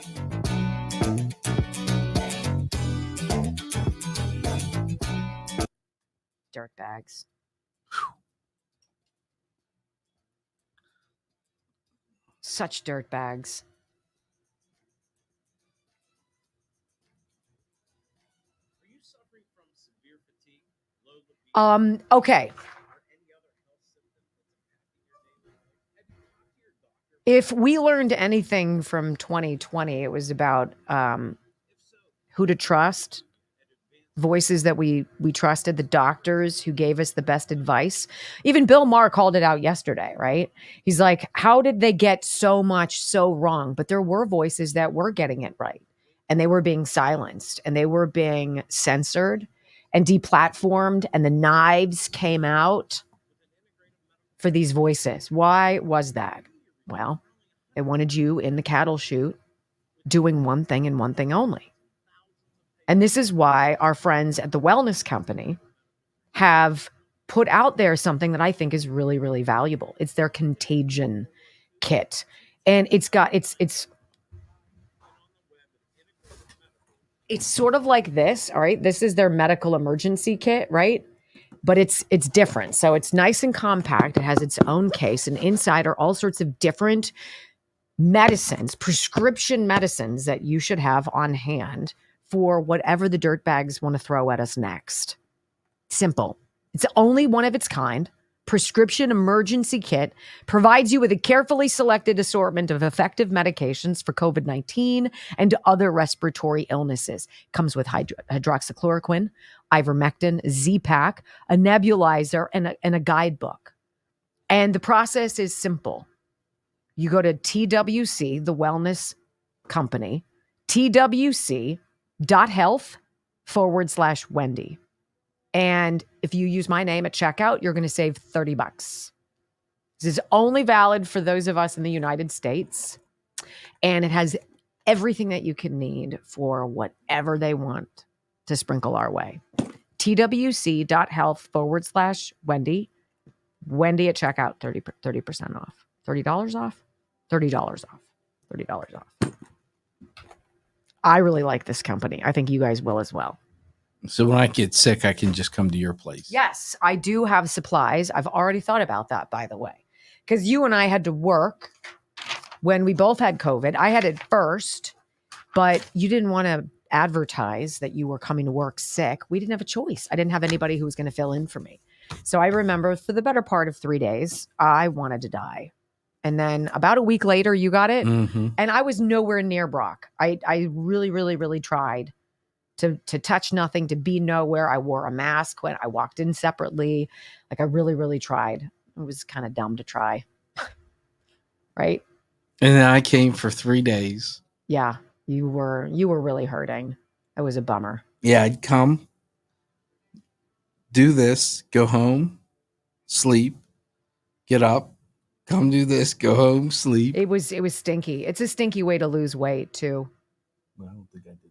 Dirtbags. Such dirtbags. Okay. If we learned anything from 2020, it was about who to trust, voices that we trusted, the doctors who gave us the best advice. Even Bill Maher called it out yesterday, right? He's like, how did they get so much so wrong? But there were voices that were getting it right, and they were being silenced, and they were being censored and deplatformed, and the knives came out for these voices. Why was that? Well, they wanted you in the cattle chute doing one thing and one thing only. And this is why our friends at the Wellness Company have put out there something that I think is really, really valuable. It's their contagion kit. And it's sort of like this, all right? This is their medical emergency kit, right? But it's different. So it's nice and compact. It has its own case, and inside are all sorts of different medicines, prescription medicines that you should have on hand for whatever the dirtbags want to throw at us next. Simple. It's only one of its kind. Prescription emergency kit provides you with a carefully selected assortment of effective medications for COVID-19 and other respiratory illnesses. Comes with hydroxychloroquine, ivermectin, Z-Pak, a nebulizer, and a guidebook. And the process is simple. You go to TWC, the wellness company, twc.health/Wendy. And if you use my name at checkout, you're going to save $30. This is only valid for those of us in the United States. And it has everything that you can need for whatever they want to sprinkle our way. twc.health/Wendy. Wendy at checkout, 30% off. $30 off? $30 off. $30 off. I really like this company. I think you guys will as well. So when I get sick, I can just come to your place. Yes, I do have supplies. I've already thought about that, by the way. Because you and I had to work when we both had COVID. I had it first, but you didn't want to advertise that you were coming to work sick. We didn't have a choice. I didn't have anybody who was going to fill in for me. So I remember for the better part of 3 days, I wanted to die. And then about a week later, you got it. Mm-hmm. And I was nowhere near Brock. I really, really, really tried to touch nothing, to be nowhere. I wore a mask when I walked in separately. Like I really, really tried. It was kind of dumb to try. Right? And then I came for 3 days. Yeah. You were really hurting. It was a bummer. Yeah, I'd come, do this, go home, sleep, get up, come do this, go home, sleep. It was stinky. It's a stinky way to lose weight too. I don't think I did that.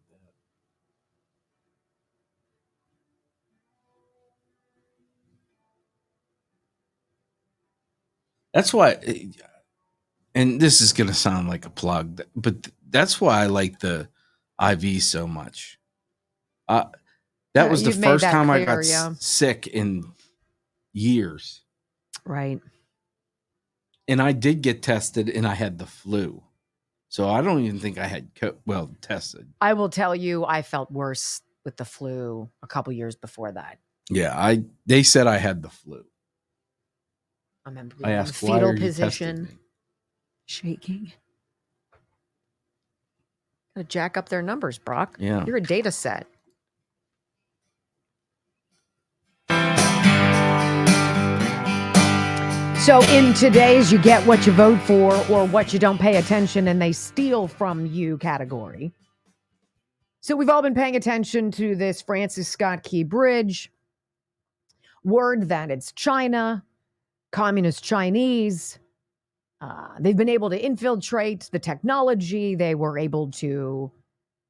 That's why, and this is going to sound like a plug, but that's why I like the IV so much. That was the first time I got sick in years. Right. And I did get tested and I had the flu. So I don't even think I had, tested. I will tell you, I felt worse with the flu a couple years before that. Yeah, they said I had the flu. I remember being in the fetal position, shaking. Gotta jack up their numbers, Brock. Yeah. You're a data set. So in today's you get what you vote for or what you don't pay attention and they steal from you category. So we've all been paying attention to this Francis Scott Key Bridge. Word that it's China, communist Chinese. They've been able to infiltrate the technology. They were able to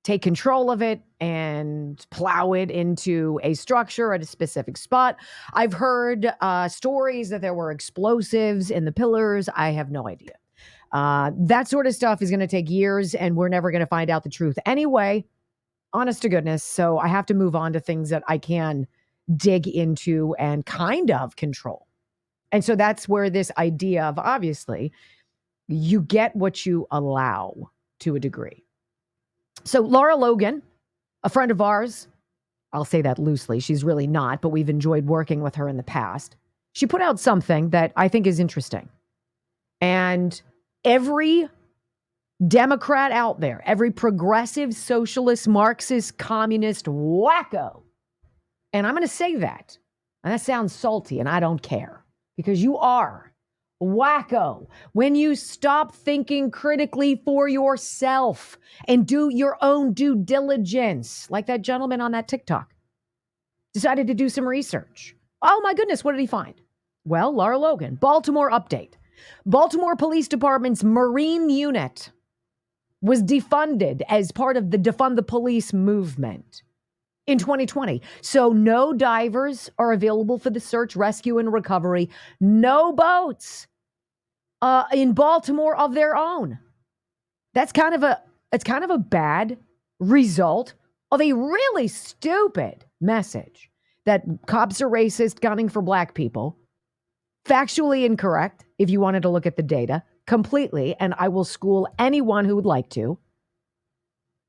take control of it and plow it into a structure at a specific spot. I've heard stories that there were explosives in the pillars. I have no idea. That sort of stuff is going to take years and we're never going to find out the truth anyway, honest to goodness. So I have to move on to things that I can dig into and kind of control. And so that's where this idea of, obviously, you get what you allow to a degree. So Laura Logan, a friend of ours, I'll say that loosely, she's really not, but we've enjoyed working with her in the past. She put out something that I think is interesting. And every Democrat out there, every progressive, socialist, Marxist, communist wacko, and I'm going to say that, and that sounds salty, and I don't care. Because you are wacko when you stop thinking critically for yourself and do your own due diligence, like that gentleman on that TikTok decided to do some research. Oh my goodness, what did he find? Well, Laura Logan, Baltimore update. Baltimore Police Department's Marine unit was defunded as part of the Defund the Police movement in 2020. So no divers are available for the search, rescue, and recovery. No boats in Baltimore of their own. It's kind of a bad result of a really stupid message that cops are racist, gunning for black people. Factually incorrect, if you wanted to look at the data, completely, and I will school anyone who would like to.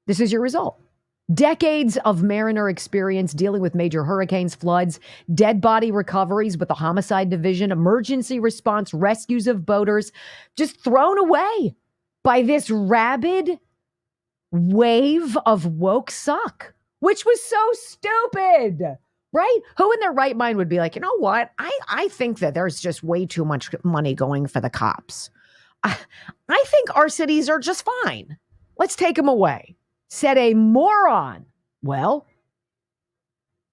This is your result. Decades of mariner experience dealing with major hurricanes, floods, dead body recoveries with the homicide division, emergency response, rescues of boaters, just thrown away by this rabid wave of woke suck, which was so stupid. Right? Who in their right mind would be like, you know what? I think that there's just way too much money going for the cops. I think our cities are just fine. Let's take them away. Said a moron. Well,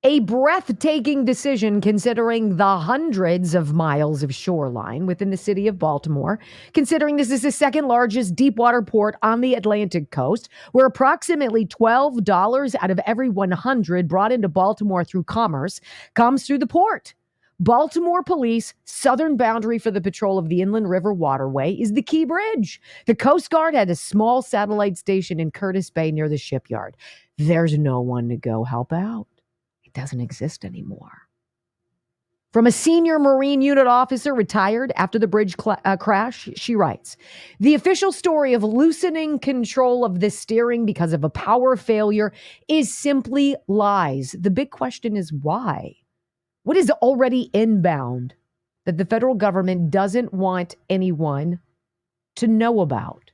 a breathtaking decision considering the hundreds of miles of shoreline within the city of Baltimore, considering this is the second largest deep water port on the Atlantic coast, where approximately $12 out of every 100 brought into Baltimore through commerce comes through the port. Baltimore Police southern boundary for the patrol of the Inland River Waterway is the Key Bridge. The Coast Guard had a small satellite station in Curtis Bay near the shipyard. There's no one to go help out. Doesn't exist anymore. From a senior Marine unit officer retired after the bridge crash, she writes, the official story of loosening control of the steering because of a power failure is simply lies. The big question is why? What is already inbound that the federal government doesn't want anyone to know about?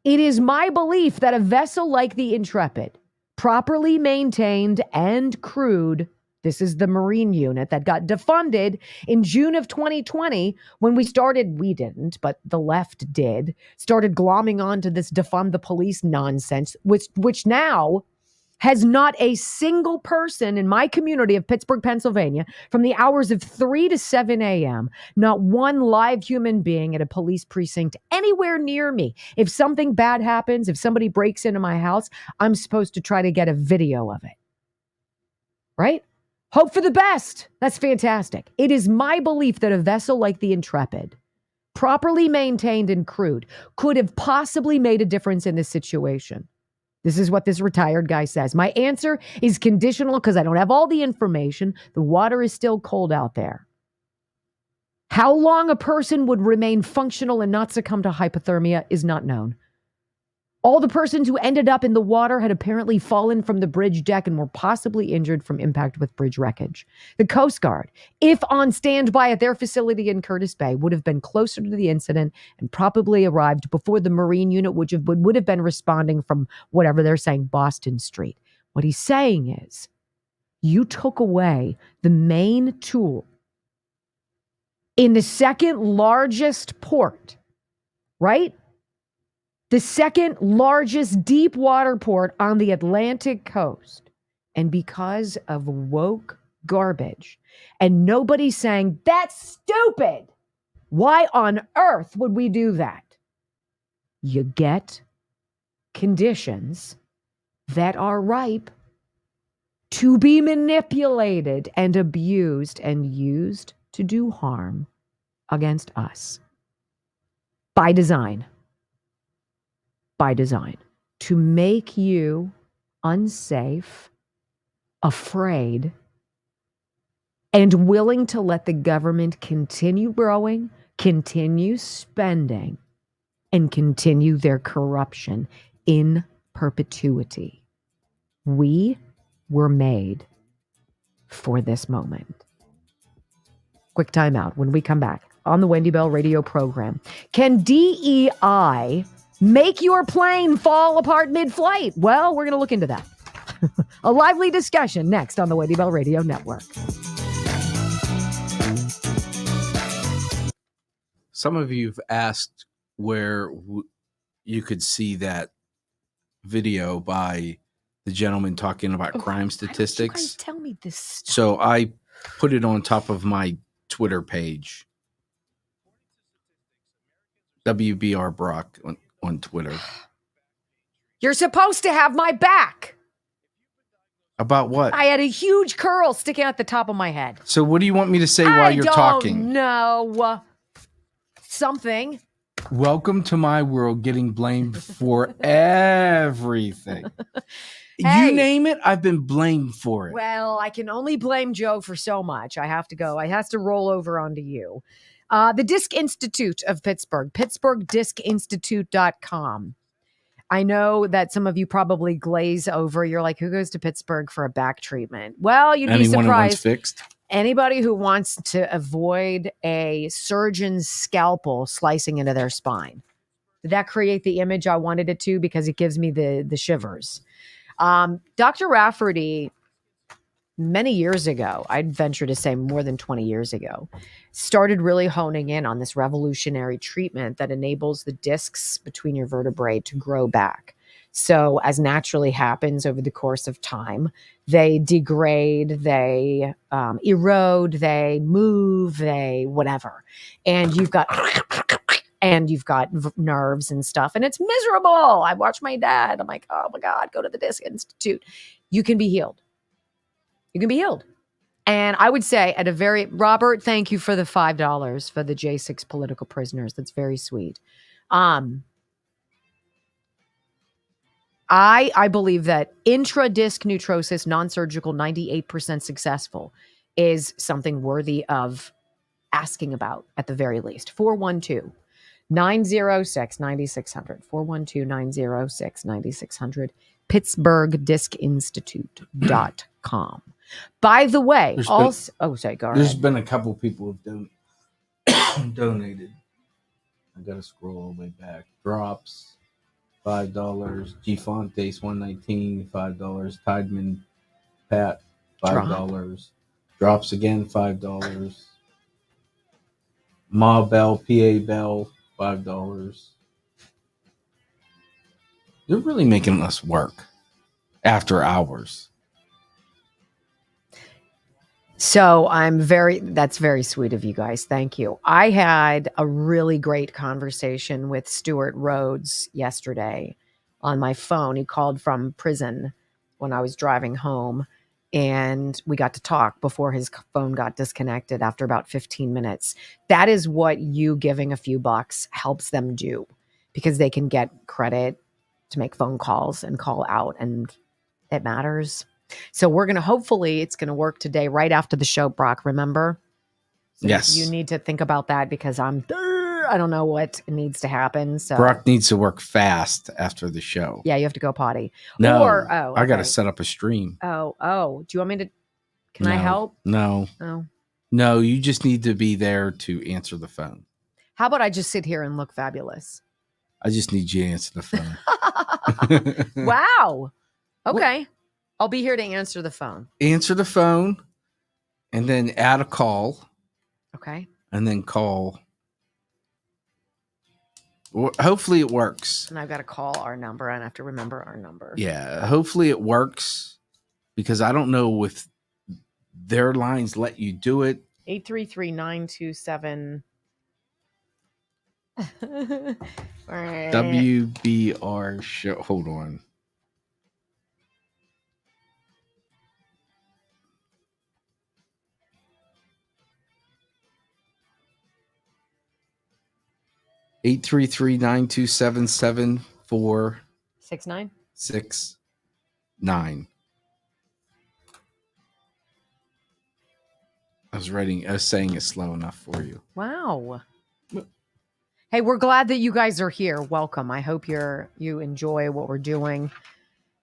It is my belief that a vessel like the Intrepid, properly maintained and crewed, this is the Marine unit that got defunded in June of 2020 when we didn't, but the left did, started glomming onto this defund the police nonsense, which now has not a single person in my community of Pittsburgh, Pennsylvania, from the hours of 3 to 7 a.m., not one live human being at a police precinct anywhere near me. If something bad happens, if somebody breaks into my house, I'm supposed to try to get a video of it. Right? Hope for the best. That's fantastic. It is my belief that a vessel like the Intrepid, properly maintained and crewed, could have possibly made a difference in this situation. This is what this retired guy says. My answer is conditional because I don't have all the information. The water is still cold out there. How long a person would remain functional and not succumb to hypothermia is not known. All the persons who ended up in the water had apparently fallen from the bridge deck and were possibly injured from impact with bridge wreckage. The Coast Guard, if on standby at their facility in Curtis Bay, would have been closer to the incident and probably arrived before the Marine unit would have been responding from whatever they're saying, Boston Street. What he's saying is, you took away the main tool in the second largest port, right? The second largest deep water port on the Atlantic coast. And because of woke garbage and nobody saying, that's stupid. Why on earth would we do that? You get conditions that are ripe to be manipulated and abused and used to do harm against us by design. By design, to make you unsafe, afraid, and willing to let the government continue growing, continue spending, and continue their corruption in perpetuity. We were made for this moment. Quick timeout. When we come back on the Wendy Bell radio program, can DEI make your plane fall apart mid-flight? Well, we're going to look into that. A lively discussion next on the Wendy Bell Radio Network. Some of you've asked where you could see that video by the gentleman talking about crime statistics. Why don't you guys tell me this stuff? So I put it on top of my Twitter page. WBR Brock on Twitter. You're supposed to have my back. About what? I had a huge curl sticking out the top of my head. So what do you want me to say while you're talking? No. Something. Welcome to my world, getting blamed for everything. Hey. You name it, I've been blamed for it. Well, I can only blame Joe for so much. I have to go. I have to roll over onto you. The Disc Institute of Pittsburgh, pittsburghdiscinstitute.com. I know that some of you probably glaze over. You're like, who goes to Pittsburgh for a back treatment? Well, you'd be surprised. Anyone who wants fixed? Anybody who wants to avoid a surgeon's scalpel slicing into their spine. Did that create the image I wanted it to? Because it gives me the shivers. Dr. Rafferty many years ago, I'd venture to say more than 20 years ago, started really honing in on this revolutionary treatment that enables the discs between your vertebrae to grow back. So as naturally happens over the course of time, they degrade, they erode, they move, they whatever. And you've got nerves and stuff, and it's miserable. I watch my dad. I'm like, oh my God, go to the Disc Institute. You can be healed. You can be healed. And I would say Robert, thank you for the $5 for the J6 political prisoners. That's very sweet. I believe that intra-disc neutrosis, non-surgical, 98% successful is something worthy of asking about at the very least. 412-906-9600. 412-906-9600. PittsburghDiscInstitute.com. By the way, go ahead. There's been a couple people who've donated. I got to scroll all the way back. Drops, $5. G Fontes, $1.19, $5. Tideman, Pat, $5. Drops again, $5. Ma Bell, PA Bell, $5. They're really making us work after hours. So that's very sweet of you guys. Thank you. I had a really great conversation with Stuart Rhodes yesterday on my phone. He called from prison when I was driving home, and we got to talk before his phone got disconnected after about 15 minutes. That is what you giving a few bucks helps them do, because they can get credit to make phone calls and call out, and it matters. So hopefully it's going to work today right after the show, Brock, remember? So yes. You need to think about that, because I don't know what needs to happen. So Brock needs to work fast after the show. Yeah, you have to go potty. No, okay. I got to set up a stream. Oh, do you want me to, can I help? No. Oh. No, you just need to be there to answer the phone. How about I just sit here and look fabulous? I just need you to answer the phone. Wow. Okay. Well, I'll be here to answer the phone. Answer the phone and then add a call. Okay. And then call. Hopefully it works. And I've got to call our number, and I have to remember our number. Yeah. Hopefully it works, because I don't know if their lines let you do it. 833-927. WBR show. Hold on. Eight 833-927-7469. 69. I was saying it slow enough for you. Wow. Hey, we're glad that you guys are here. Welcome. I hope you enjoy what we're doing.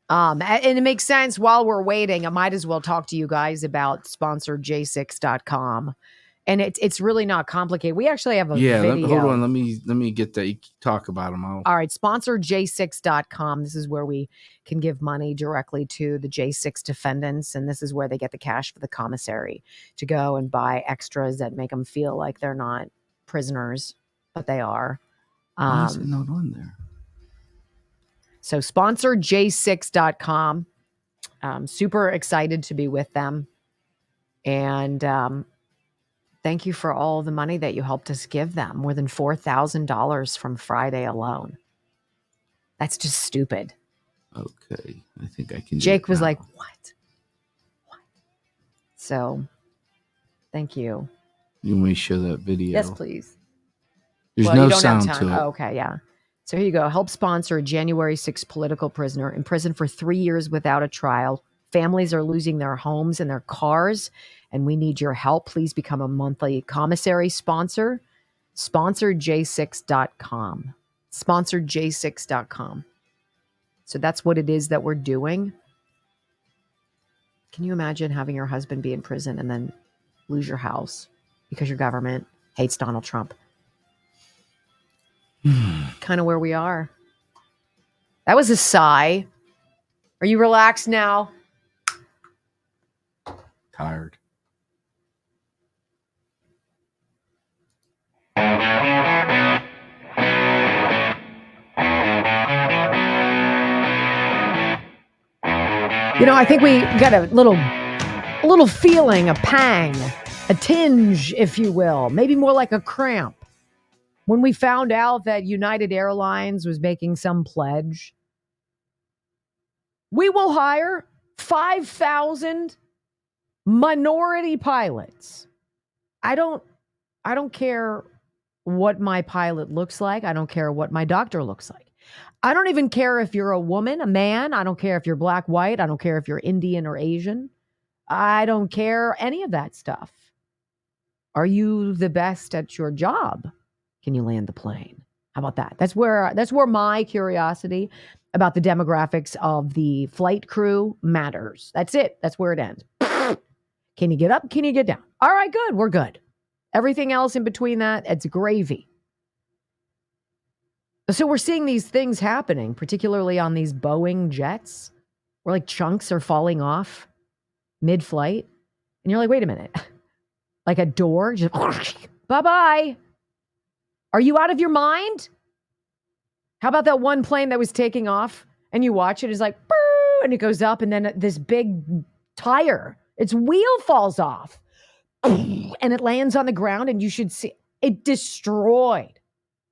And it makes sense while we're waiting. I might as well talk to you guys about sponsor j6.com. And it's really not complicated. We actually have a video. Hold on. Let me get that. You talk about them all. All right. Sponsor j6.com. This is where we can give money directly to the J6 defendants. And this is where they get the cash for the commissary to go and buy extras that make them feel like they're not prisoners, but they are. Why is it not on there? So sponsor j6.com. Super excited to be with them. And thank you for all the money that you helped us give them. More than $4,000 from Friday alone. That's just stupid. Okay. I think I can. Jake was like, what? So thank you. You want me to show that video? Yes, please. There's no sound to it. Oh, okay, yeah. So here you go. Help sponsor a January 6th political prisoner in prison for 3 years without a trial. Families are losing their homes and their cars, and we need your help. Please become a monthly commissary sponsor. SponsorJ6.com. SponsorJ6.com. So that's what it is that we're doing. Can you imagine having your husband be in prison and then lose your house because your government hates Donald Trump? Kind of where we are. That was a sigh. Are you relaxed now? tired. I think we got a little feeling, a pang, a tinge, if you will, maybe more like a cramp, when we found out that United Airlines was making some pledge. We will hire 5,000 minority pilots. I don't care what my pilot looks like. I don't care what my doctor looks like. I don't even care if you're a woman, a man. I don't care if you're black, white. I don't care if you're Indian or Asian. I don't care any of that stuff. Are you the best at your job? Can you land the plane? How about that? That's where my curiosity about the demographics of the flight crew matters. That's it. That's where it ends. Can you get up? Can you get down? All right, good. We're good. Everything else in between that, it's gravy. So we're seeing these things happening, particularly on these Boeing jets, where like chunks are falling off mid-flight. And you're like, wait a minute. Like a door, just bye-bye. Are you out of your mind? How about that one plane that was taking off and you watch it, it's like, and it goes up, and then this big tire, its wheel falls off and it lands on the ground, and you should see it destroyed.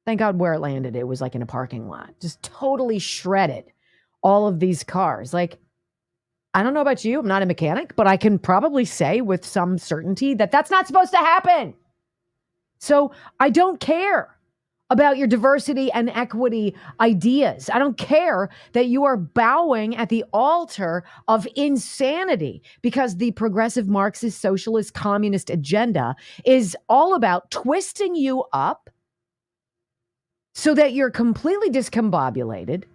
Thank God where it landed, it was like in a parking lot. Just totally shredded all of these cars. Like, I don't know about you, I'm not a mechanic, but I can probably say with some certainty that that's not supposed to happen. So I don't care about your diversity and equity ideas. I don't care that you are bowing at the altar of insanity, because the progressive Marxist, socialist, communist agenda is all about twisting you up so that you're completely discombobulated,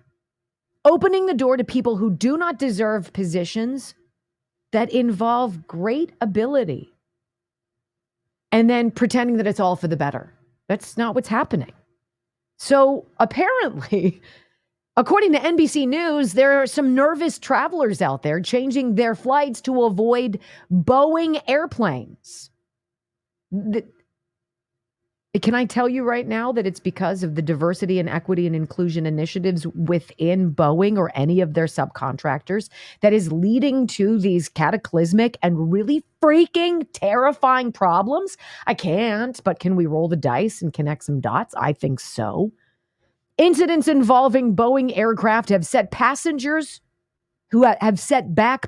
opening the door to people who do not deserve positions that involve great ability, and then pretending that it's all for the better. That's not what's happening. So apparently, according to NBC News, there are some nervous travelers out there changing their flights to avoid Boeing airplanes. Can I tell you right now that it's because of the diversity and equity and inclusion initiatives within Boeing or any of their subcontractors that is leading to these cataclysmic and really freaking terrifying problems? I can't, but can we roll the dice and connect some dots? I think so. Incidents involving Boeing aircraft have set back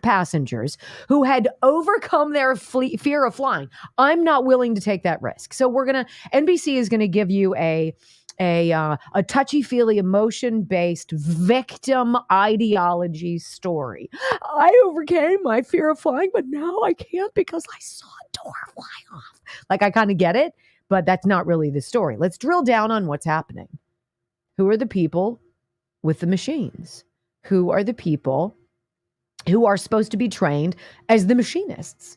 passengers who had overcome their fear of flying. I'm not willing to take that risk. So NBC is going to give you a touchy-feely, emotion-based victim ideology story. I overcame my fear of flying, but now I can't because I saw a door fly off. Like, I kind of get it, but that's not really the story. Let's drill down on what's happening. Who are the people with the machines? Who are the people who are supposed to be trained as the machinists?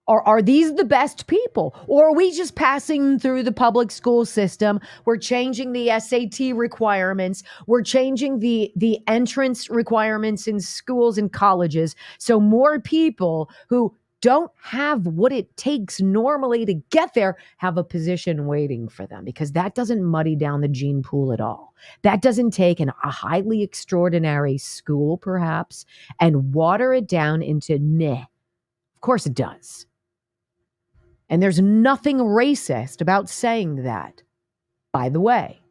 Are these the best people? Or are we just passing through the public school system? We're changing the SAT requirements. We're changing the entrance requirements in schools and colleges. So more people who don't have what it takes normally to get there have a position waiting for them, because that doesn't muddy down the gene pool at all. That doesn't take a highly extraordinary school, perhaps, and water it down into meh. Of course it does. And there's nothing racist about saying that, by the way.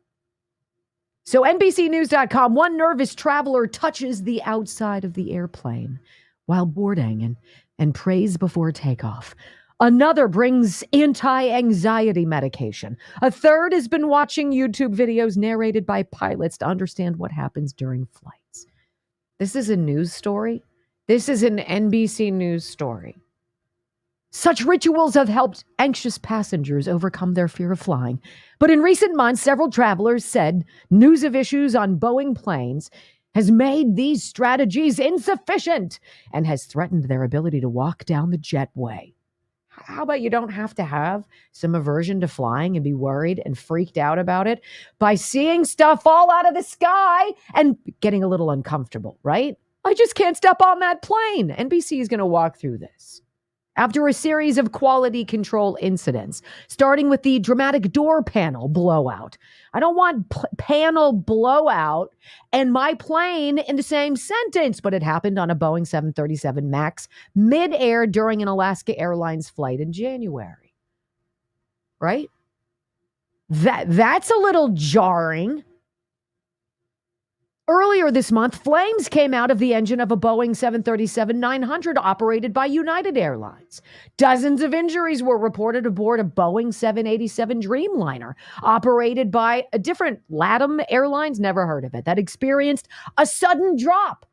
So NBCnews.com, one nervous traveler touches the outside of the airplane while boarding and prays before takeoff. Another brings anti-anxiety medication. A third has been watching YouTube videos narrated by pilots to understand what happens during flights. This is a news story. This is an NBC News story. Such rituals have helped anxious passengers overcome their fear of flying. But in recent months, several travelers said news of issues on Boeing planes has made these strategies insufficient and has threatened their ability to walk down the jetway. How about you don't have to have some aversion to flying and be worried and freaked out about it by seeing stuff fall out of the sky and getting a little uncomfortable, right? I just can't step on that plane. NBC is going to walk through this. after a series of quality control incidents, starting with the dramatic door panel blowout. I don't want panel blowout and my plane in the same sentence, but it happened on a Boeing 737 MAX mid-air during an Alaska Airlines flight in January. Right? That's a little jarring. Earlier this month, flames came out of the engine of a Boeing 737-900 operated by United Airlines. Dozens of injuries were reported aboard a Boeing 787 Dreamliner operated by a different LATAM Airlines, never heard of it, that experienced a sudden drop.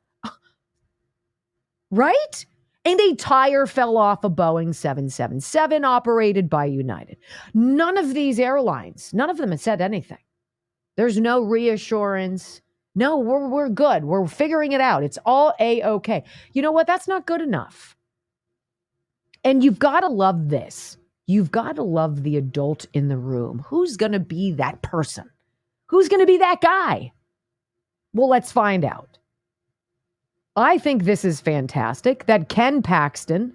Right? And a tire fell off a Boeing 777 operated by United. None of these airlines, none of them have said anything. There's no reassurance. No, we're good. We're figuring it out. It's all A-okay. You know what? That's not good enough. And you've got to love this. You've got to love the adult in the room. Who's going to be that person? Who's going to be that guy? Well, let's find out. I think this is fantastic that Ken Paxton,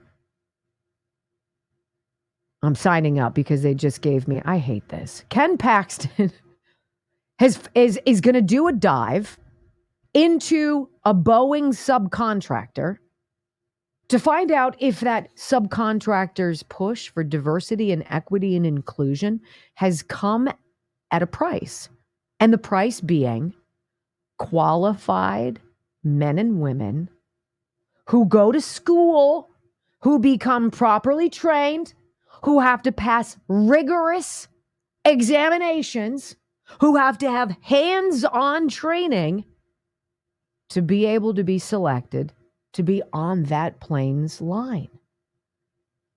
I'm signing up because they just gave me, I hate this. Ken Paxton is going to do a dive into a Boeing subcontractor to find out if that subcontractor's push for diversity and equity and inclusion has come at a price. And the price being qualified men and women who go to school, who become properly trained, who have to pass rigorous examinations, who have to have hands-on training to be able to be selected to be on that plane's line.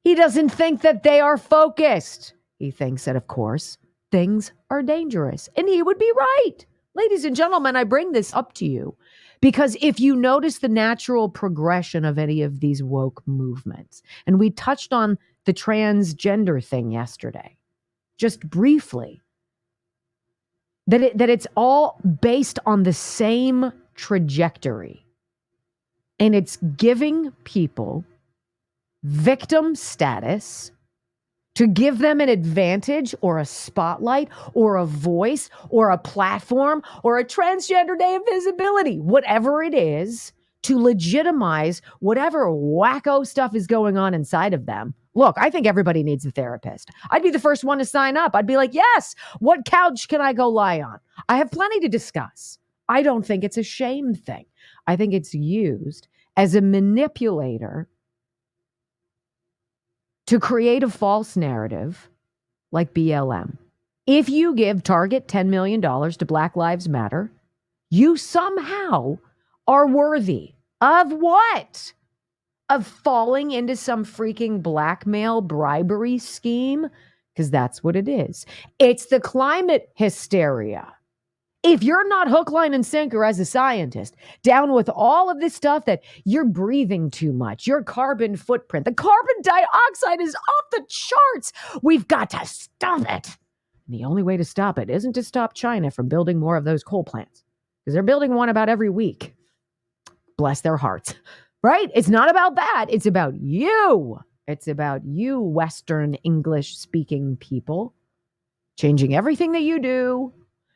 He doesn't think that they are focused. He thinks that, of course, things are dangerous. And he would be right. Ladies and gentlemen, I bring this up to you because if you notice the natural progression of any of these woke movements, and we touched on the transgender thing yesterday, just briefly, that it's all based on the same trajectory. And it's giving people victim status to give them an advantage or a spotlight or a voice or a platform or a transgender day of visibility, whatever it is, to legitimize whatever wacko stuff is going on inside of them. Look, I think everybody needs a therapist. I'd be the first one to sign up. I'd be like, yes, what couch can I go lie on? I have plenty to discuss. I don't think it's a shame thing. I think it's used as a manipulator to create a false narrative like BLM. If you give Target $10 million to Black Lives Matter, you somehow are worthy of what? Of falling into some freaking blackmail bribery scheme? Because that's what it is. It's the climate hysteria. If you're not hook, line, and sinker as a scientist, down with all of this stuff that you're breathing too much, your carbon footprint, the carbon dioxide is off the charts. We've got to stop it. And the only way to stop it isn't to stop China from building more of those coal plants, because they're building one about every week. Bless their hearts. Right? It's not about that. It's about you. It's about you, Western English-speaking people, changing everything that you do,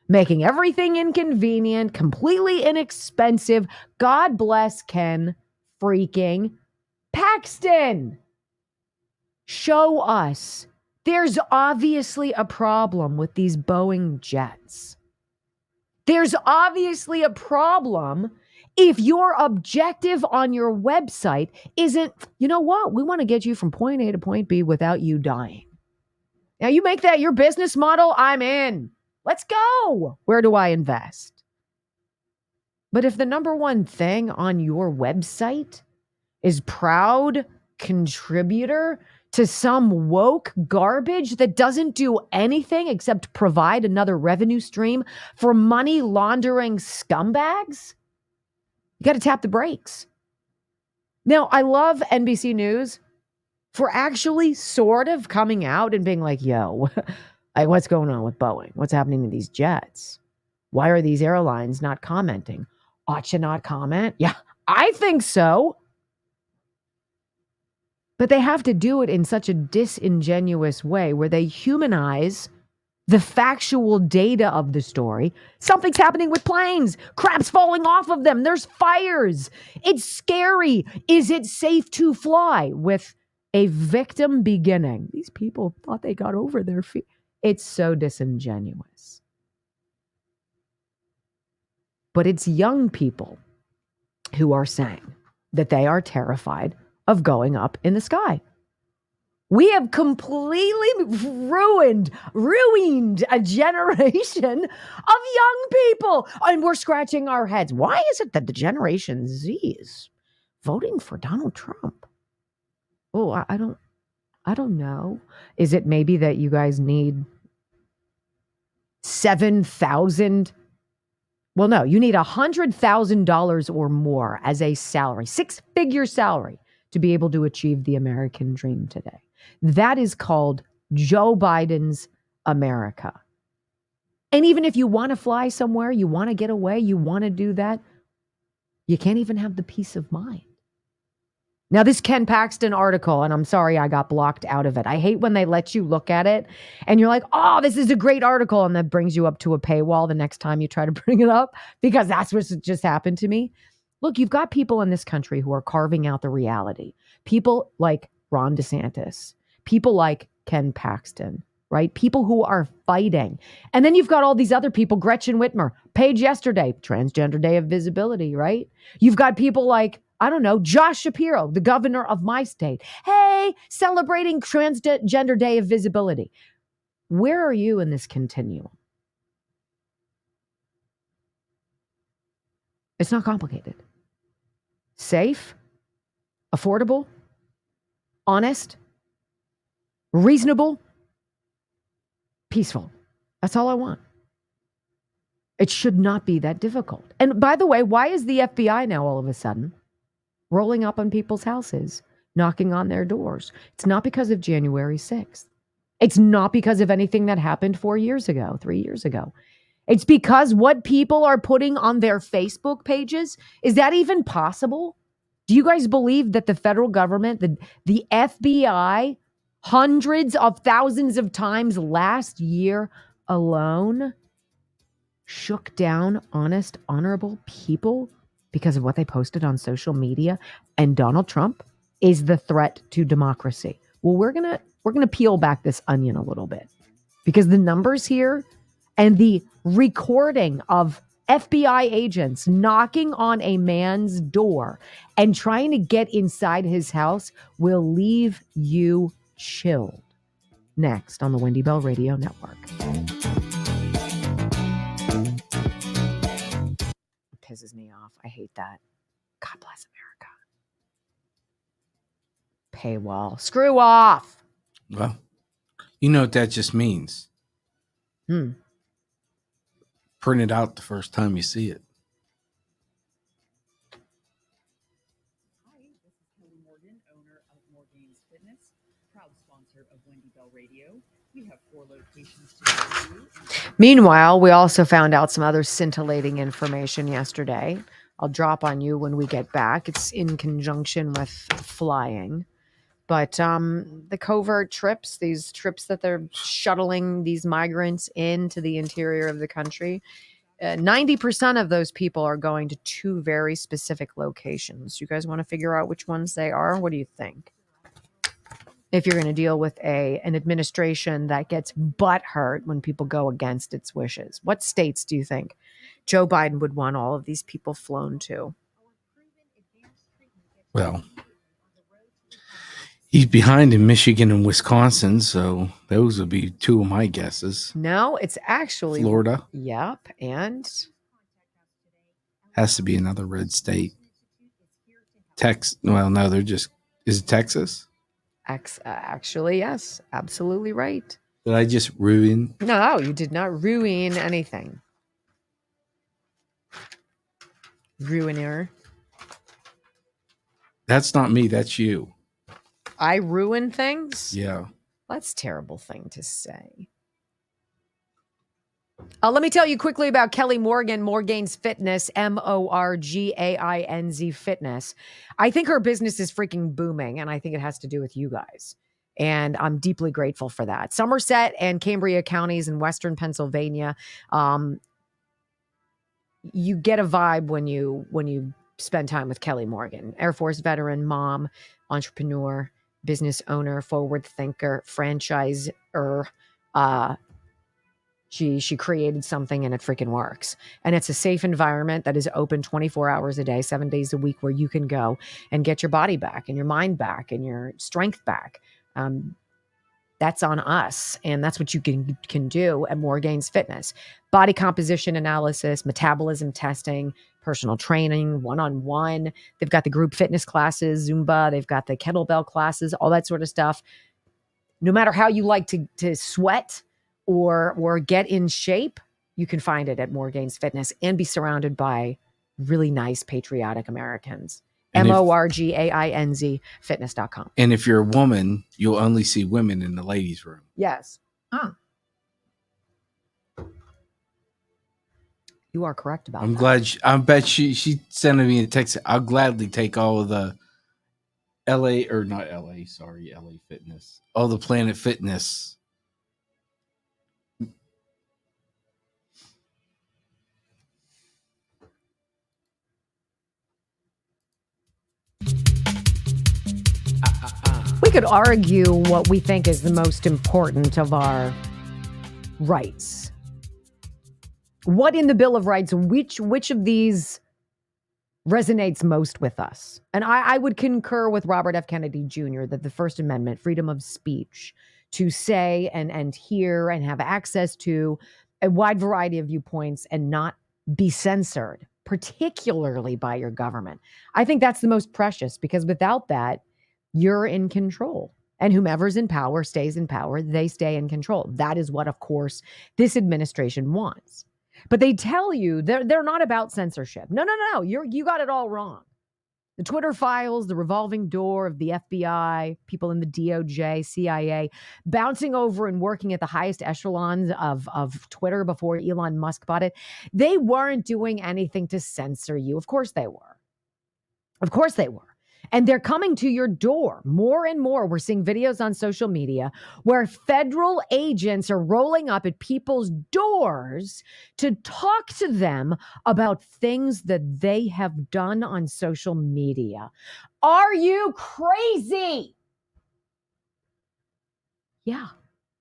making everything inconvenient, completely inexpensive. God bless Ken freaking Paxton. Show us. There's obviously a problem with these Boeing jets. There's obviously a problem if your objective on your website isn't, you know what, we want to get you from point A to point B without you dying. Now you make that your business model, I'm in. Let's go. Where do I invest? But if the number one thing on your website is proud contributor to some woke garbage that doesn't do anything except provide another revenue stream for money laundering scumbags, you got to tap the brakes. Now, I love NBC News for actually sort of coming out and being like, yo, like, what's going on with Boeing? What's happening to these jets? Why are these airlines not commenting? Ought you not comment? Yeah, I think so. But they have to do it in such a disingenuous way where they humanize the factual data of the story. Something's happening with planes. Crap's falling off of them. There's fires. It's scary. Is it safe to fly? With a victim beginning. These people thought they got over their feet. It's so disingenuous. But it's young people who are saying that they are terrified of going up in the sky. We have completely ruined a generation of young people. And we're scratching our heads. Why is it that the Generation Z is voting for Donald Trump? Oh, I don't know. Is it maybe that you guys need 7,000? Well, no, you need $100,000 or more as a salary, 6-figure salary, to be able to achieve the American dream today. That is called Joe Biden's America. And even if you want to fly somewhere, you want to get away, you want to do that, you can't even have the peace of mind. Now, this Ken Paxton article, and I'm sorry I got blocked out of it. I hate when they let you look at it and you're like, oh, this is a great article. And that brings you up to a paywall the next time you try to bring it up, because that's what just happened to me. Look, you've got people in this country who are carving out the reality. People like Ron DeSantis, people like Ken Paxton, right? People who are fighting. And then you've got all these other people, Gretchen Whitmer, Page yesterday, Transgender Day of Visibility, right? You've got people like, I don't know, Josh Shapiro, the governor of my state. Hey, celebrating Transgender Day of Visibility. Where are you in this continuum? It's not complicated. Safe, affordable, honest, reasonable, peaceful. That's all I want. It should not be that difficult. And by the way, why is the FBI now all of a sudden rolling up on people's houses, knocking on their doors? It's not because of January 6th. It's not because of anything that happened 4 years ago, 3 years ago. It's because what people are putting on their Facebook pages, is that even possible? Do you guys believe that the federal government, the FBI, hundreds of thousands of times last year alone shook down honest, honorable people because of what they posted on social media? And Donald Trump is the threat to democracy. Well, we're gonna peel back this onion a little bit, because the numbers here and the recording of FBI agents knocking on a man's door and trying to get inside his house will leave you chilled. Next on the Wendy Bell Radio Network. It pisses me off. I hate that. God bless America. Paywall. Screw off. Well, you know what that just means. Print it out the first time you see it. Hi, this is Kelly Morgan, owner of Morgan's Fitness, proud sponsor of Wendy Bell Radio. We have 4 locations to do. Meanwhile, we also found out some other scintillating information yesterday. I'll drop on you when we get back. It's in conjunction with flying. But the covert trips, these trips that they're shuttling these migrants into the interior of the country, 90% of those people are going to 2 very specific locations. You guys want to figure out which ones they are? What do you think? If you're going to deal with an administration that gets butthurt when people go against its wishes, what states do you think Joe Biden would want all of these people flown to? Well, he's behind in Michigan and Wisconsin, so those would be 2 of my guesses. No, it's actually Florida. Yep, and has to be another red state. Well, no, is it Texas? Actually, yes, absolutely right. Did I just ruin? No, you did not ruin anything. Ruiner. That's not me. That's you. I ruin things? Yeah. That's a terrible thing to say. Let me tell you quickly about Kelly Morgan, Morgain's Fitness, Morgainz Fitness. I think her business is freaking booming, and I think it has to do with you guys. And I'm deeply grateful for that. Somerset and Cambria counties in Western Pennsylvania. You get a vibe when you spend time with Kelly Morgan, Air Force veteran, mom, entrepreneur, business owner, forward thinker, franchisor. She created something and it freaking works. And it's a safe environment that is open 24 hours a day, 7 days a week, where you can go and get your body back and your mind back and your strength back. That's on us. And that's what you can do at Morgain's Fitness. Body composition analysis, metabolism testing, personal training, one-on-one. They've got the group fitness classes, Zumba. They've got the kettlebell classes, all that sort of stuff. No matter how you like to sweat or get in shape, you can find it at Morgain's Fitness and be surrounded by really nice, patriotic Americans. Morgainz fitness.com. And if you're a woman, you'll only see women in the ladies' room. Yes. You are correct about I'm that. glad. I bet she sent me a text. I'll gladly take all of the LA Fitness. All the Planet Fitness. We could argue what we think is the most important of our rights. What in the Bill of Rights, which of these resonates most with us? And I would concur with Robert F. Kennedy Jr. that the First Amendment, freedom of speech, to say and hear and have access to a wide variety of viewpoints and not be censored, particularly by your government. I think that's the most precious, because without that, you're in control. And whomever's in power stays in power. They stay in control. That is what, of course, this administration wants. But they tell you they're not about censorship. No. You got it all wrong. The Twitter files, the revolving door of the FBI, people in the DOJ, CIA, bouncing over and working at the highest echelons of Twitter before Elon Musk bought it. They weren't doing anything to censor you. Of course they were. Of course they were. And they're coming to your door more and more. We're seeing videos on social media where federal agents are rolling up at people's doors to talk to them about things that they have done on social media. Are you crazy? Yeah,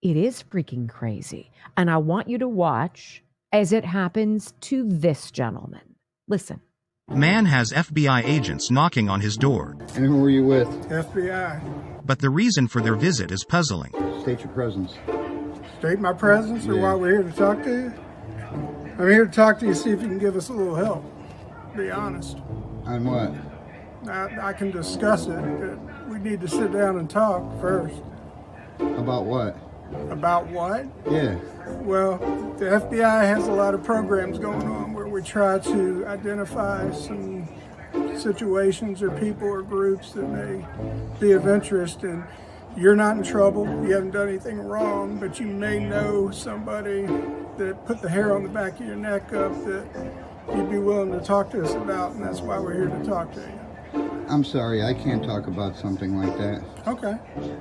it is freaking crazy. And I want you to watch as it happens to this gentleman. Listen. Man has FBI agents knocking on his door. And who were you with? FBI. But the reason for their visit is puzzling. State your presence. State my presence, or why we're here to talk to you? I'm here to talk to you, see if you can give us a little help. Be honest. On what? I can discuss it, but we need to sit down and talk first. About what? About what? Yeah. Well, the FBI has a lot of programs going on where we try to identify some situations or people or groups that may be of interest. And you're not in trouble. You haven't done anything wrong, but you may know somebody that put the hair on the back of your neck up that you'd be willing to talk to us about, and that's why we're here to talk to you. I'm sorry, I can't talk about something like that. Okay.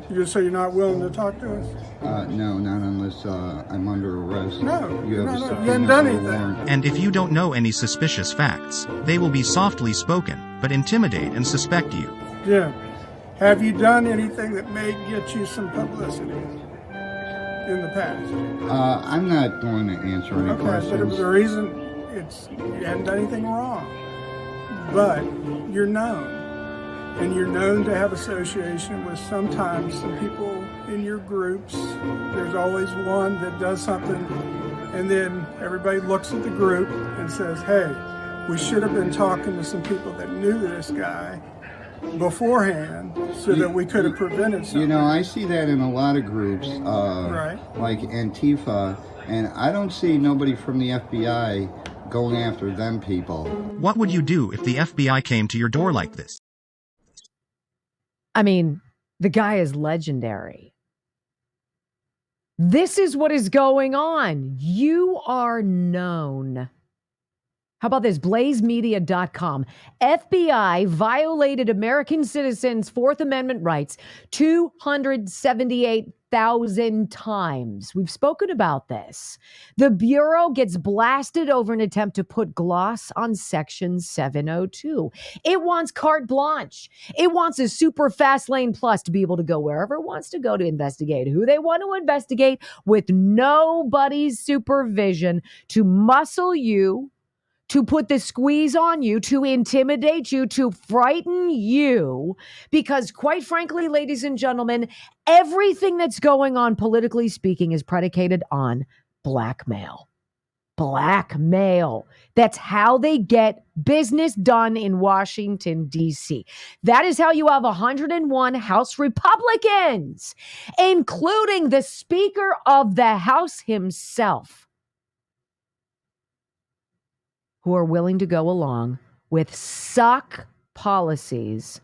You just say you're not willing to talk to us? No, not unless I'm under arrest. No, you haven't done anything. And if you don't know any suspicious facts, they will be softly spoken, but intimidate and suspect you. Jim, have you done anything that may get you some publicity in the past? I'm not going to answer any questions. Okay, but the reason you haven't done anything wrong, but you're known. And you're known to have association with sometimes some people in your groups. There's always one that does something, and then everybody looks at the group and says, hey, we should have been talking to some people that knew this guy beforehand so that we could have prevented something. You know, I see that in a lot of groups, right. Like Antifa, and I don't see nobody from the FBI going after them people. What would you do if the FBI came to your door like this? I mean, the guy is legendary. This is what is going on. You are known. How about this? BlazeMedia.com. FBI violated American citizens' Fourth Amendment rights 278,000 times. We've spoken about this. The Bureau gets blasted over an attempt to put gloss on Section 702. It wants carte blanche. It wants a super fast lane plus to be able to go wherever it wants to go to investigate who they want to investigate with nobody's supervision, to muscle you, to put the squeeze on you, to intimidate you, to frighten you. Because quite frankly, ladies and gentlemen, everything that's going on politically speaking is predicated on blackmail. Blackmail. That's how they get business done in Washington, D.C. That is how you have 101 House Republicans, including the Speaker of the House himself, who are willing to go along with suck policies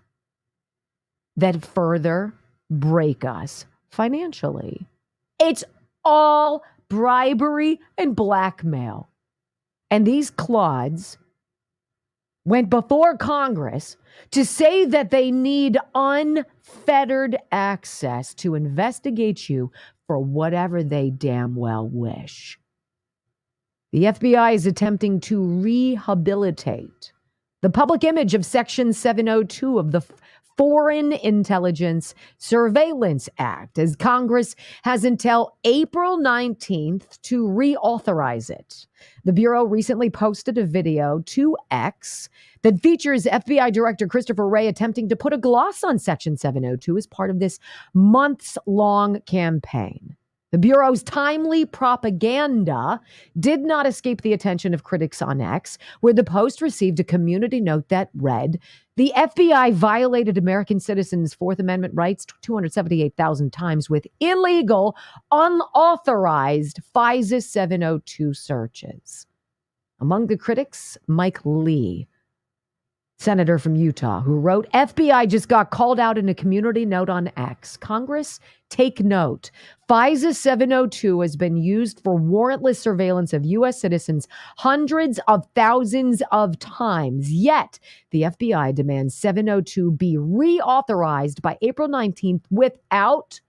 that further break us financially. It's all bribery and blackmail. And these clods went before Congress to say that they need unfettered access to investigate you for whatever they damn well wish. The FBI is attempting to rehabilitate the public image of Section 702 of the Foreign Intelligence Surveillance Act, as Congress has until April 19th to reauthorize it. The Bureau recently posted a video to X that features FBI Director Christopher Wray attempting to put a gloss on Section 702 as part of this months-long campaign. The Bureau's timely propaganda did not escape the attention of critics on X, where the post received a community note that read, "The FBI violated American citizens' Fourth Amendment rights 278,000 times with illegal, unauthorized FISA 702 searches." Among the critics, Mike Lee, senator from Utah, who wrote, "FBI just got called out in a community note on X. Congress, take note. FISA 702 has been used for warrantless surveillance of U.S. citizens hundreds of thousands of times. Yet, the FBI demands 702 be reauthorized by April 19th without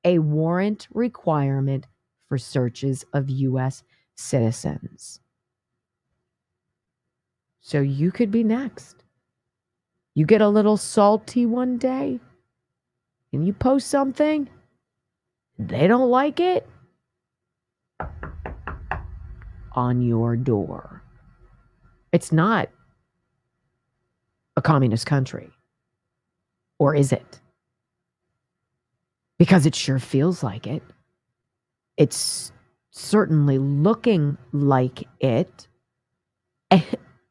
a warrant requirement for searches of U.S. citizens." So you could be next. You get a little salty one day and you post something, they don't like it, on your door. It's not a communist country. Or is it? Because it sure feels like it. It's certainly looking like it.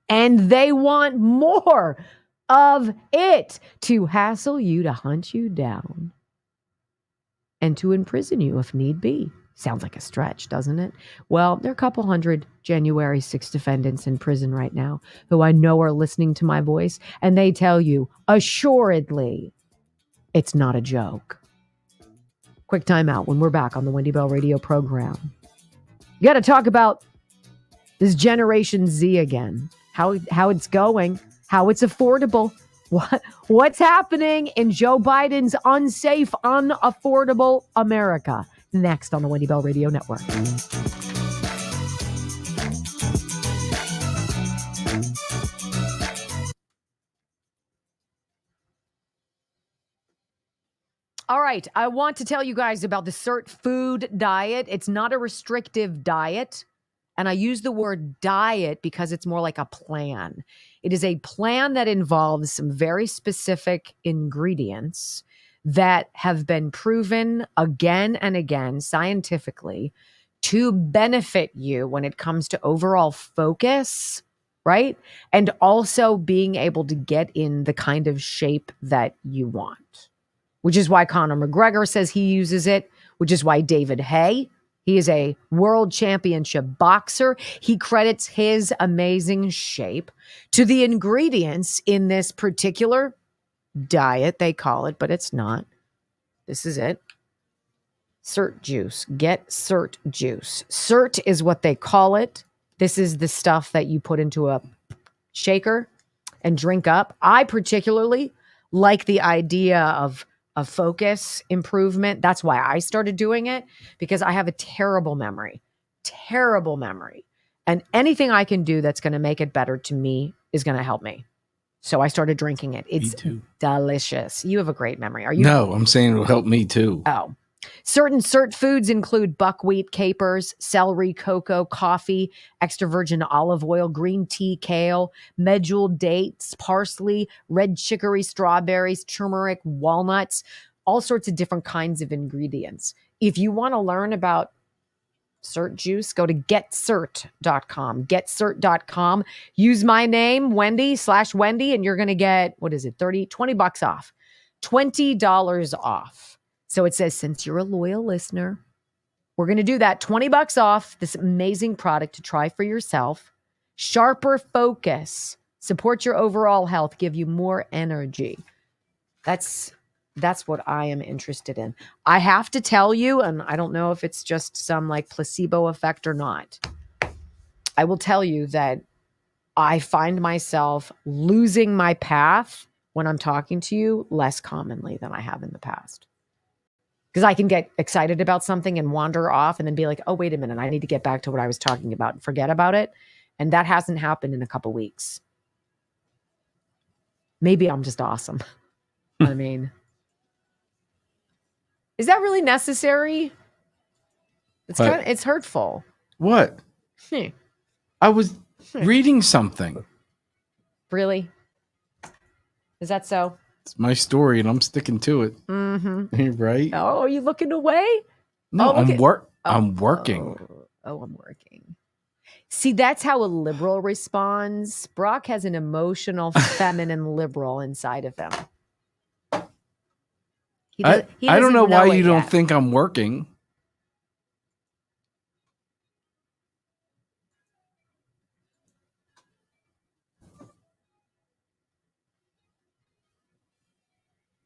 And they want more of it to hassle you, to hunt you down, and to imprison you if need be. Sounds like a stretch, doesn't it? Well, there are a couple hundred January 6 defendants in prison right now who I know are listening to my voice, and they tell you, assuredly, it's not a joke. Quick timeout when we're back on the Wendy Bell Radio program. You got to talk about this Generation Z again, how it's going, how it's affordable, what's happening in Joe Biden's unsafe, unaffordable America. Next on the Wendy Bell Radio Network. All right, I want to tell you guys about the CERT food diet. It's not a restrictive diet. And I use the word diet because it's more like a plan. It is a plan that involves some very specific ingredients that have been proven again and again scientifically to benefit you when it comes to overall focus, right? And also being able to get in the kind of shape that you want, which is why Conor McGregor says he uses it, which is why David Hay, he is a world championship boxer. He credits his amazing shape to the ingredients in this particular diet, they call it, but it's not. This is it. Cert juice. Get Cert juice. Cert is what they call it. This is the stuff that you put into a shaker and drink up. I particularly like the idea of a focus improvement. That's why I started doing it, because I have a terrible memory. And anything I can do that's going to make it better to me is going to help me. So I started drinking it. It's delicious. You have a great memory. Are you? No, I'm saying it'll help me too. Oh. Certain Cert foods include buckwheat, capers, celery, cocoa, coffee, extra virgin olive oil, green tea, kale, medjool, dates, parsley, red chicory, strawberries, turmeric, walnuts, all sorts of different kinds of ingredients. If you want to learn about Cert juice, go to getcert.com. Getcert.com. Use my name, Wendy, and you're going to get, what is it, $20 off. $20 off. So it says, since you're a loyal listener, we're going to do that. $20 off this amazing product to try for yourself. Sharper focus. Support your overall health. Give you more energy. That's what I am interested in. I have to tell you, and I don't know if it's just some like placebo effect or not. I will tell you that I find myself losing my path when I'm talking to you less commonly than I have in the past. Because I can get excited about something and wander off and then be like, oh, wait a minute, I need to get back to what I was talking about and forget about it. And that hasn't happened in a couple weeks. Maybe I'm just awesome. I mean, is that really necessary? It's hurtful. What? I was reading something. Really? Is that so? It's my story and I'm sticking to it. Mm-hmm. Right? Oh, are you looking away? No, I'm working. I'm working. See, that's how a liberal responds. Brock has an emotional, feminine liberal inside of him. I don't know why you don't think I'm working.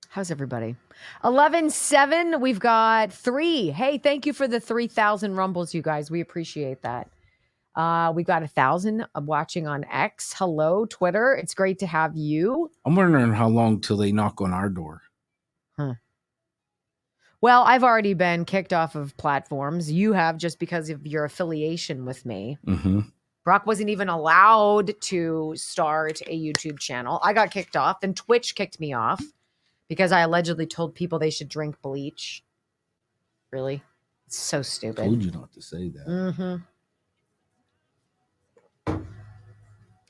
How's everybody? 11-7. We've got 3. Hey, thank you for the 3,000 rumbles, you guys. We appreciate that. We've got 1,000 watching on X. Hello, Twitter. It's great to have you. I'm wondering how long till they knock on our door. Huh. Well, I've already been kicked off of platforms. You have, just because of your affiliation with me. Mm-hmm. Brock wasn't even allowed to start a YouTube channel. I got kicked off. Then Twitch kicked me off because I allegedly told people they should drink bleach. Really? It's so stupid. I told you not to say that. Mm-hmm.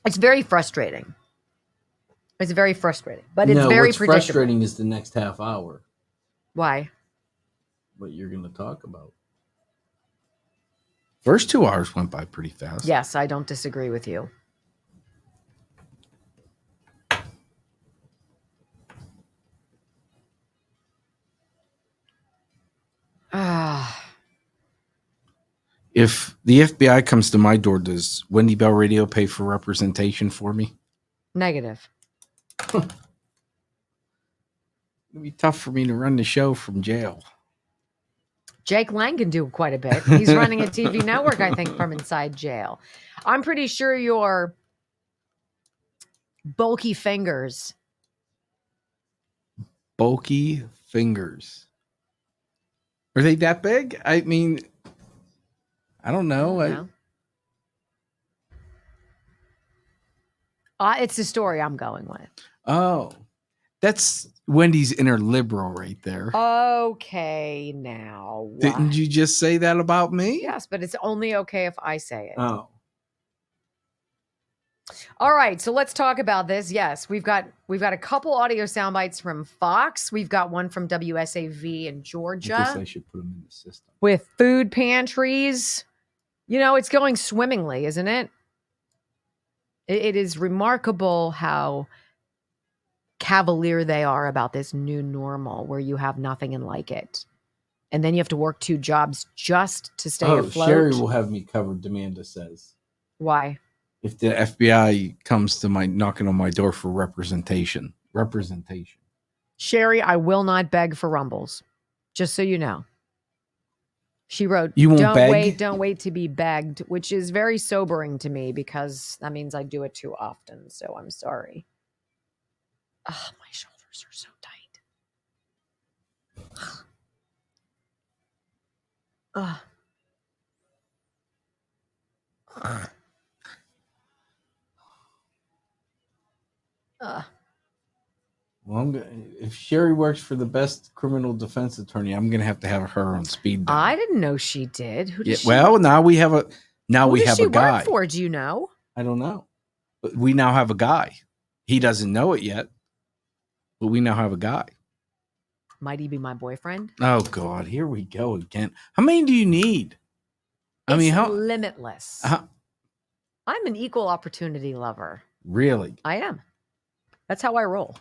It's very frustrating. But it's very what's predictable. frustrating is the next half hour. Why? What you're going to talk about. First 2 hours went by pretty fast. Yes, I don't disagree with you. If the FBI comes to my door, does Wendy Bell Radio pay for representation for me? Negative. It'll be tough for me to run the show from jail. Jake Lang can do quite a bit. He's running a TV network, I think, from inside jail. I'm pretty sure your bulky fingers. Bulky fingers. Are they that big? I mean, I don't know. It's the story I'm going with. Oh, that's Wendy's inner liberal right there. Okay, now. Didn't you just say that about me? Yes, but it's only okay if I say it. Oh. All right, so let's talk about this. Yes, we've got a couple audio sound bites from Fox. We've got one from WSAV in Georgia. I guess I should put them in the system. With food pantries. You know, it's going swimmingly, isn't it? It is remarkable how cavalier they are about this new normal where you have nothing and like it. And then you have to work 2 jobs just to stay afloat. Sherry will have me covered, Demanda says. Why? If the FBI comes to knocking on my door for representation. Sherry, I will not beg for rumbles. Just so you know. She wrote, You won't don't wait to be begged, which is very sobering to me because that means I do it too often. So I'm sorry. Oh, my shoulders are so tight. Well, if Sherry works for the best criminal defense attorney, I'm going to have her on speed dial. I didn't know she did. Who does she? Well, now we have a Who does she work for? Do you know? I don't know. But we now have a guy. He doesn't know it yet, but we now have a guy. Might he be my boyfriend? Oh God, here we go again. How many do you need? How limitless. I'm an equal opportunity lover. Really? I am. That's how I roll.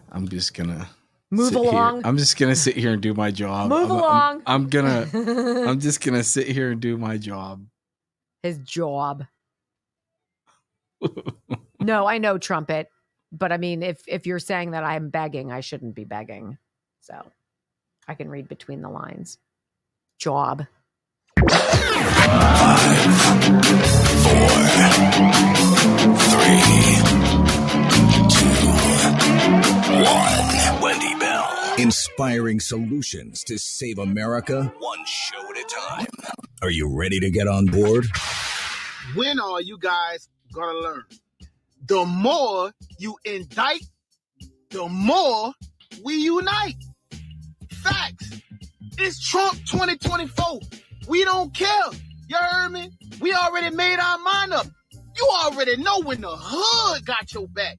I'm just gonna move along. I'm just gonna sit here and do my job. Move along. I'm just gonna sit here and do my job. His job. No, I know, Trumpet. But I mean, if you're saying that I'm begging, I shouldn't be begging. So I can read between the lines. Job. 5, 4, 3, 2, 1. Wendy Bell. Inspiring solutions to save America, one show at a time. Are you ready to get on board? When are you guys gonna learn? The more you indict, the more we unite. Facts. It's Trump 2024. We don't care. You heard me? We already made our mind up. You already know when the hood got your back.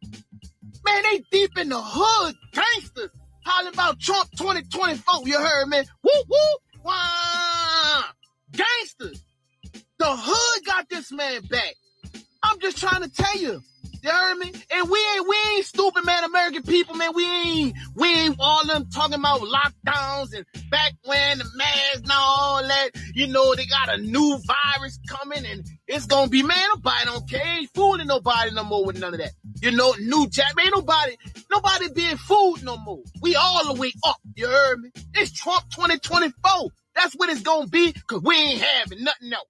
Man, they deep in the hood. Gangsters hollering about Trump 2024. You heard me? Woo, woo, wah. Gangsters. The hood got this man back. I'm just trying to tell you. You heard me? And we ain't stupid, man. American people, man. We ain't all them talking about lockdowns and back when the masks and all that. You know, they got a new virus coming and it's gonna be, man, nobody don't care. Ain't fooling nobody no more with none of that. You know, new jack, man, nobody being fooled no more. We all the way up, you heard me? It's Trump 2024. That's what it's gonna be, cause we ain't having nothing else.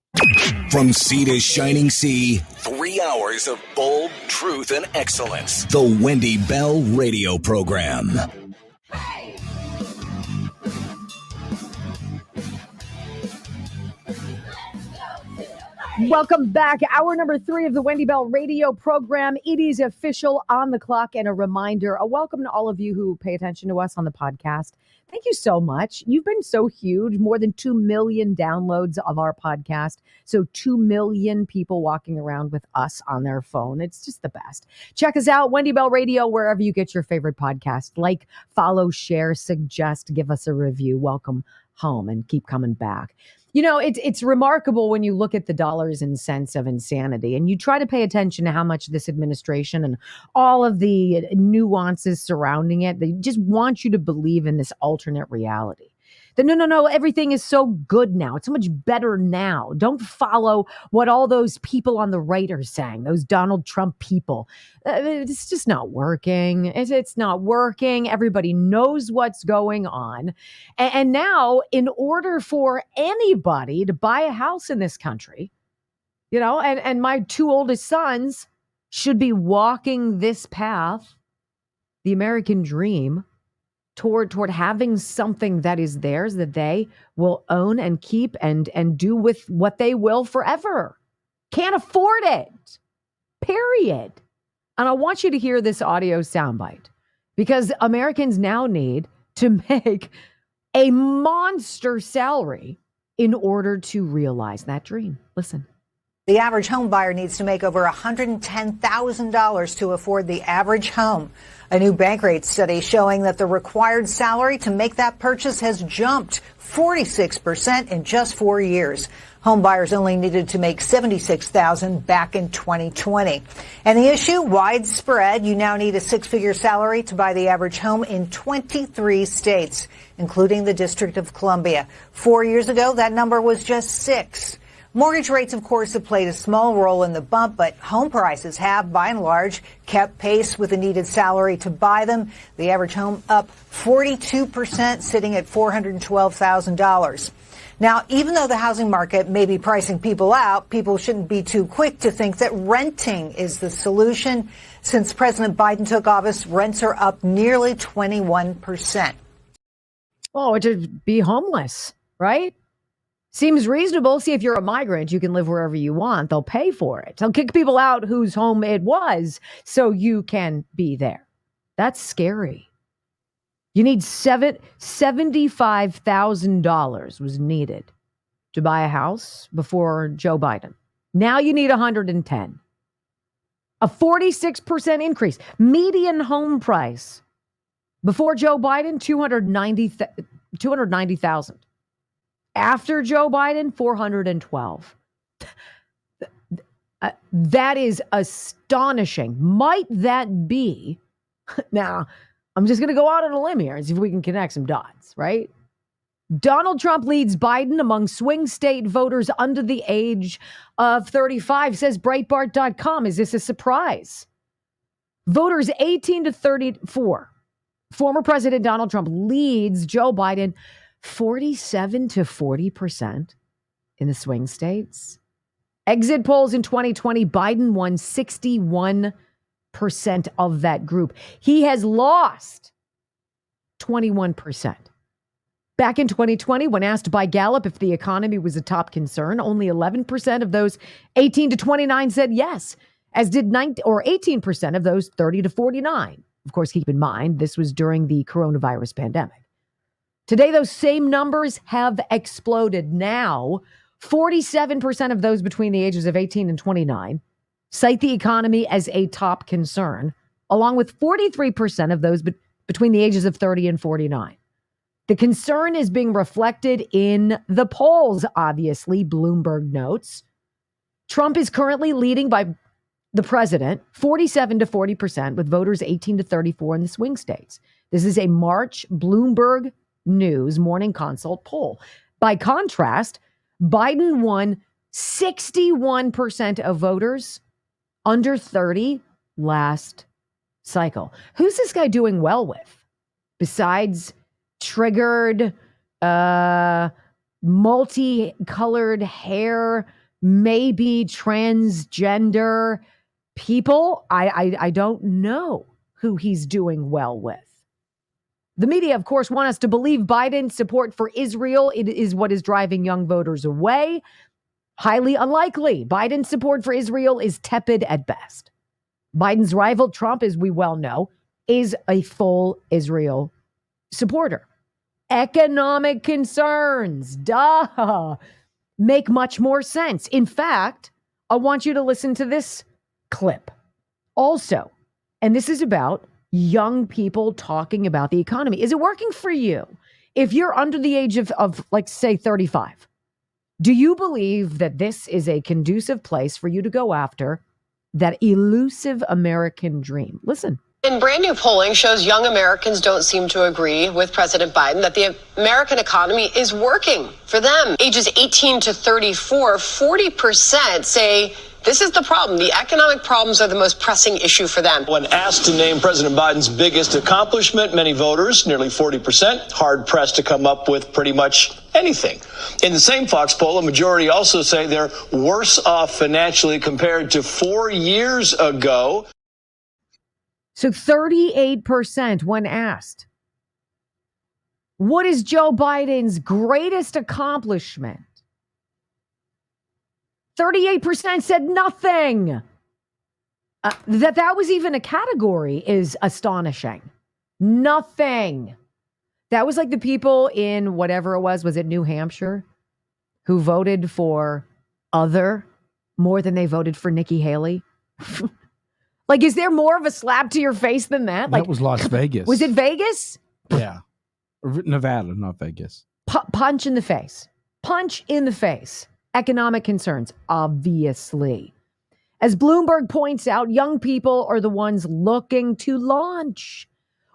From sea to shining sea, 3 hours of bold truth and excellence. The Wendy Bell Radio Program. Welcome back. Hour number 3 of the Wendy Bell Radio Program. It is official, on the clock, and a reminder. A welcome to all of you who pay attention to us on the podcast. Thank you so much. You've been so huge. More than 2 million downloads of our podcast. So 2 million people walking around with us on their phone. It's just the best. Check us out, Wendy Bell Radio, wherever you get your favorite podcast. Like, follow, share, suggest, give us a review. Welcome home and keep coming back. You know, it's remarkable when you look at the dollars and cents of insanity and you try to pay attention to how much this administration and all of the nuances surrounding it, they just want you to believe in this alternate reality. That no, everything is so good now. It's so much better now. Don't follow what all those people on the right are saying, those Donald Trump people. It's just not working. It's not working. Everybody knows what's going on. And now, in order for anybody to buy a house in this country, you know, and my 2 oldest sons should be walking this path, the American dream, toward having something that is theirs, that they will own and keep and do with what they will forever. Can't afford it. Period. And I want you to hear this audio soundbite because Americans now need to make a monster salary in order to realize that dream. Listen. The average home buyer needs to make over $110,000 to afford the average home. A new Bankrate study showing that the required salary to make that purchase has jumped 46% in just 4 years. Home buyers only needed to make $76,000 back in 2020. And the issue, widespread. You now need a 6-figure salary to buy the average home in 23 states, including the District of Columbia. 4 years ago, that number was just 6. Mortgage rates, of course, have played a small role in the bump, but home prices have, by and large, kept pace with the needed salary to buy them. The average home up 42%, sitting at $412,000. Now, even though the housing market may be pricing people out, people shouldn't be too quick to think that renting is the solution. Since President Biden took office, rents are up nearly 21%. Oh, to be homeless, right? Seems reasonable. See, if you're a migrant, you can live wherever you want. They'll pay for it. They'll kick people out whose home it was so you can be there. That's scary. You need $75,000 was needed to buy a house before Joe Biden. Now you need 110. A 46% increase. Median home price before Joe Biden, $290,000. After Joe Biden, $412,000. That is astonishing. Might that be? Now, I'm just going to go out on a limb here and see if we can connect some dots, right? Donald Trump leads Biden among swing state voters under the age of 35, says Breitbart.com. Is this a surprise? Voters 18 to 34. Former President Donald Trump leads Joe Biden 47 to 40% in the swing states. Exit polls in 2020, Biden won 61% of that group. He has lost 21%. Back in 2020, when asked by Gallup if the economy was a top concern, only 11% of those 18 to 29 said yes, as did 18% of those 30 to 49. Of course, keep in mind, this was during the coronavirus pandemic. Today, those same numbers have exploded. Now, 47% of those between the ages of 18 and 29 cite the economy as a top concern, along with 43% of those between the ages of 30 and 49. The concern is being reflected in the polls, obviously, Bloomberg notes. Trump is currently leading by the president 47 to 40% with voters 18 to 34 in the swing states. This is a March Bloomberg News Morning Consult poll. By contrast, Biden won 61% of voters under 30 last cycle. Who's this guy doing well with? Besides triggered, multicolored hair, maybe transgender people? I don't know who he's doing well with. The media, of course, want us to believe Biden's support for Israel is what is driving young voters away. Highly unlikely. Biden's support for Israel is tepid at best. Biden's rival, Trump, as we well know, is a full Israel supporter. Economic concerns, make much more sense. In fact, I want you to listen to this clip also. And this is about young people talking about the economy. Is it working for you? If you're under the age of like, say, 35, do you believe that this is a conducive place for you to go after that elusive American dream? Listen. And brand new polling shows young Americans don't seem to agree with President Biden that the American economy is working for them. Ages 18 to 34, 40% say this is the problem. The economic problems are the most pressing issue for them. When asked to name President Biden's biggest accomplishment, many voters, nearly 40%, hard-pressed to come up with pretty much anything. In the same Fox poll, a majority also say they're worse off financially compared to 4 years ago. So 38% when asked, what is Joe Biden's greatest accomplishment? 38% said nothing. That was even a category is astonishing. Nothing. That was like the people in whatever it was it New Hampshire, who voted for other more than they voted for Nikki Haley? Like, is there more of a slap to your face than that? Like, that was Las Vegas. Was it Vegas? Yeah. Nevada, not Vegas. Punch in the face. Punch in the face. Economic concerns, obviously. As Bloomberg points out, young people are the ones looking to launch,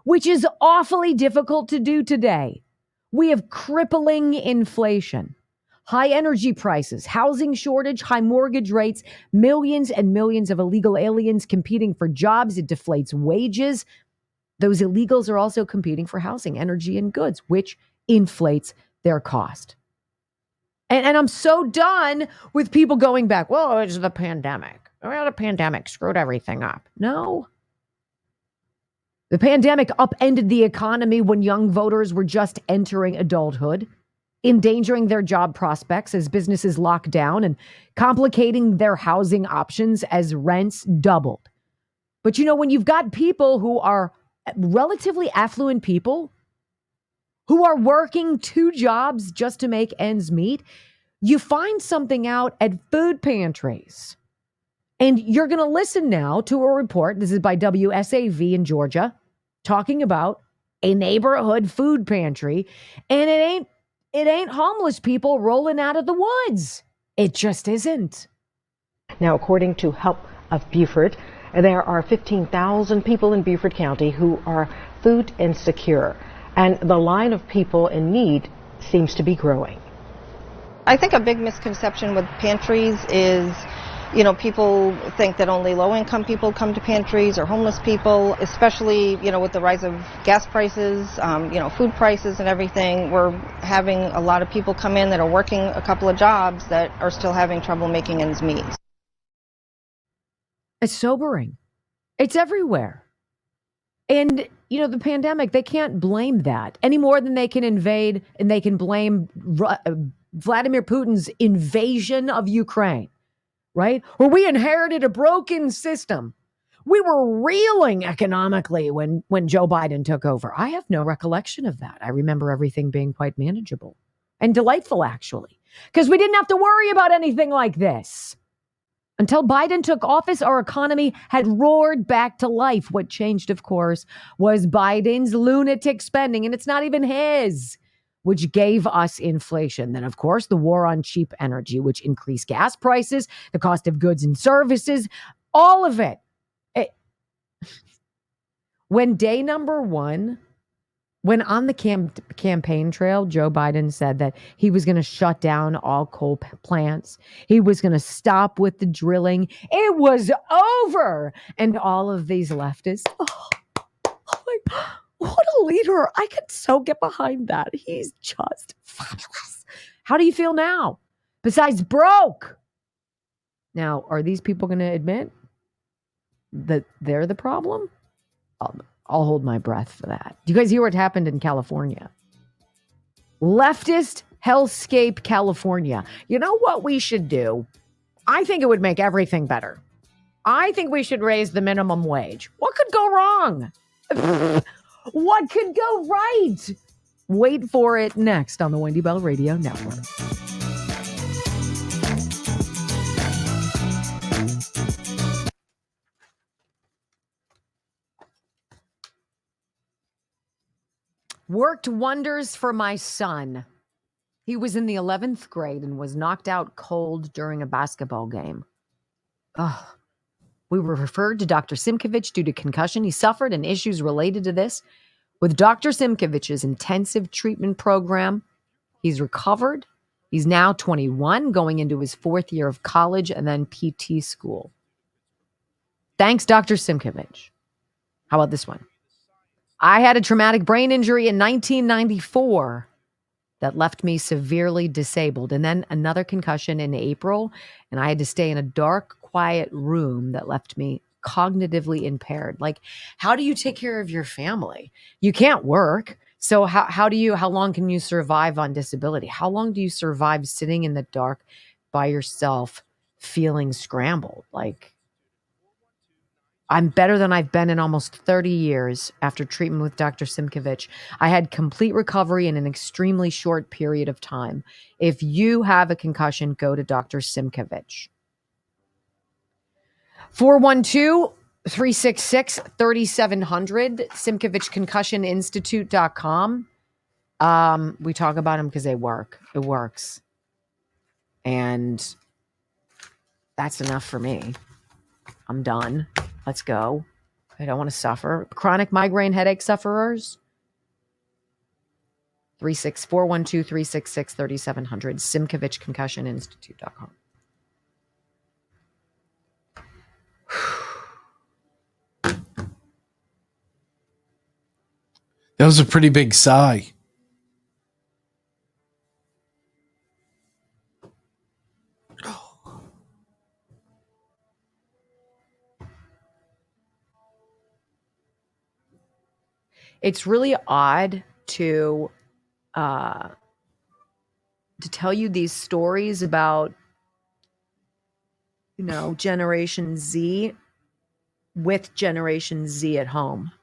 which is awfully difficult to do today. We have crippling inflation, high energy prices, housing shortage, high mortgage rates, millions and millions of illegal aliens competing for jobs. It deflates wages. Those illegals are also competing for housing, energy, and goods, which inflates their cost. And I'm so done with people going back, well, it's the pandemic. Well, the pandemic screwed everything up. No. The pandemic upended the economy when young voters were just entering adulthood, endangering their job prospects as businesses locked down and complicating their housing options as rents doubled. But when you've got people who are relatively affluent people who are working 2 jobs just to make ends meet, you find something out at food pantries. And you're going to listen now to a report. This is by WSAV in Georgia, talking about a neighborhood food pantry. And it ain't homeless people rolling out of the woods. It just isn't. Now, according to Help of Beaufort, there are 15,000 people in Beaufort County who are food insecure, and the line of people in need seems to be growing. I think a big misconception with pantries is, people think that only low-income people come to pantries or homeless people, especially, with the rise of gas prices, food prices and everything. We're having a lot of people come in that are working a couple of jobs that are still having trouble making ends meet. It's sobering. It's everywhere. And, the pandemic, they can't blame that any more than they can invade and they can blame Vladimir Putin's invasion of Ukraine, right? Where we inherited a broken system. We were reeling economically when Joe Biden took over. I have no recollection of that. I remember everything being quite manageable and delightful, actually, because we didn't have to worry about anything like this. Until Biden took office, our economy had roared back to life. What changed, of course, was Biden's lunatic spending, and it's not even his, which gave us inflation. Then, of course, the war on cheap energy, which increased gas prices, the cost of goods and services, all of it. When day number 1, when on the campaign trail, Joe Biden said that he was going to shut down all coal plants. He was going to stop with the drilling. It was over. And all of these leftists, what a leader. I could so get behind that. He's just fabulous. How do you feel now? Besides broke. Now, are these people going to admit that they're the problem? I'll hold my breath for that. Do you guys hear what happened in California? Leftist hellscape California. You know what we should do? I think it would make everything better. I think we should raise the minimum wage. What could go wrong? What could go right? Wait for it next on the Wendy Bell Radio Network. Worked wonders for my son. He was in the 11th grade and was knocked out cold during a basketball game. We were referred to Dr. Simkovich due to concussion he suffered and issues related to this. With Dr. Simkovich's intensive treatment program, he's recovered. He's now 21, going into his 4th year of college and then PT school. Thanks, Dr. Simkovich. How about this one? I had a traumatic brain injury in 1994 that left me severely disabled. And then another concussion in April, and I had to stay in a dark, quiet room that left me cognitively impaired. Like, how do you take care of your family? You can't work. So how long can you survive on disability? How long do you survive sitting in the dark by yourself, feeling scrambled? Like, I'm better than I've been in almost 30 years after treatment with Dr. Simkovich. I had complete recovery in an extremely short period of time. If you have a concussion, go to Dr. Simkovich. 412-366-3700, SimkovichConcussionInstitute.com. We talk about them because they work. It works. And that's enough for me. I'm done. Let's go. I don't want to suffer. Chronic migraine headache sufferers, 412-366-3700, SimkovichConcussionInstitute.com. That was a pretty big sigh. It's really odd to tell you these stories about, Generation Z with Generation Z at home.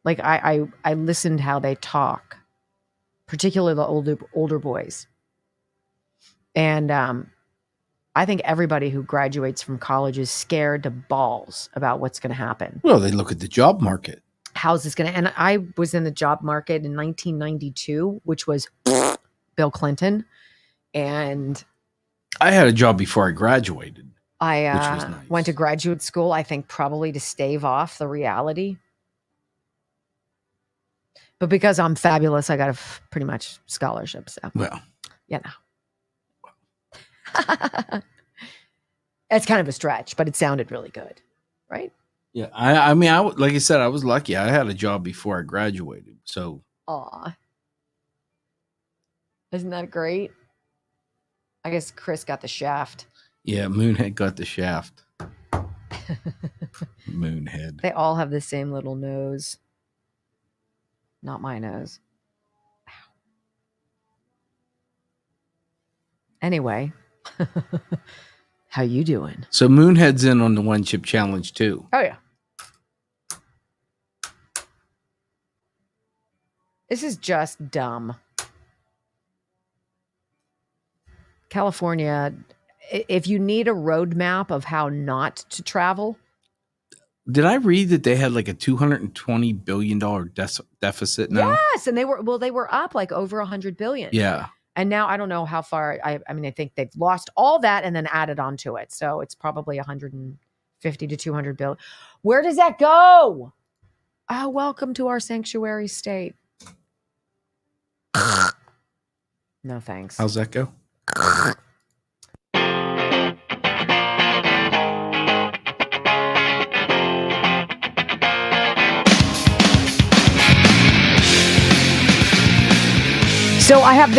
Like I listened how they talk, particularly the older boys. And I think everybody who graduates from college is scared to balls about what's going to happen. Well, they look at the job market. How's this going to, and I was in the job market in 1992, which was Bill Clinton. And I had a job before I graduated. I which was nice. went to graduate school, I think probably to stave off the reality. But because I'm fabulous, I got a pretty much scholarship. So, well, it's kind of a stretch, but it sounded really good, right? Yeah, I mean, like I said, I was lucky. I had a job before I graduated. So, aw, isn't that great? I guess Chris got the shaft. Yeah, Moonhead got the shaft. Moonhead. They all have the same little nose. Not my nose. Anyway, how you doing? So Moonhead's in on the one chip challenge too. Oh yeah. This is just dumb. California, if you need a roadmap of how not to travel. Did I read that they had like a $220 billion deficit now? Yes, and they were up like over $100 billion. Yeah. And now I don't know how far. I mean, I think they've lost all that and then added onto it. So it's probably 150 to 200 billion. Where does that go? Oh, welcome to our sanctuary state. No thanks. How's that go? So I have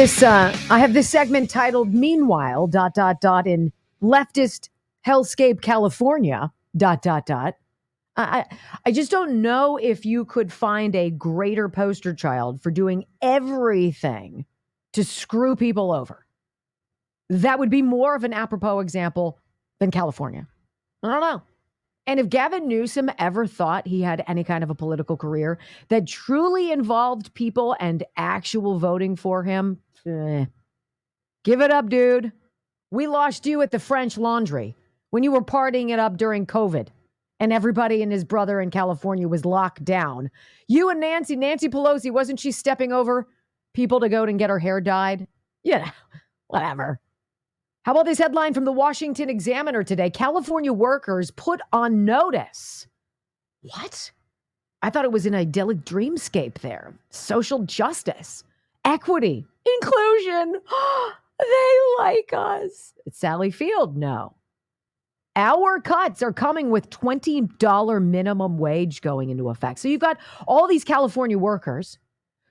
this segment titled "Meanwhile ... in leftist hellscape California ... I just don't know if you could find a greater poster child for doing everything to screw people over. That would be more of an apropos example than California. I don't know. And if Gavin Newsom ever thought he had any kind of a political career that truly involved people and actual voting for him, give it up, dude. We lost you at the French Laundry when you were partying it up during COVID and everybody and his brother in California was locked down. You and Nancy Pelosi, wasn't she stepping over people to go and get her hair dyed? Yeah, whatever. How about this headline from the Washington Examiner today? California workers put on notice. What? I thought it was an idyllic dreamscape there. Social justice, equity, inclusion. They like us. It's Sally Field. No. Our cuts are coming with $20 minimum wage going into effect. So you've got all these California workers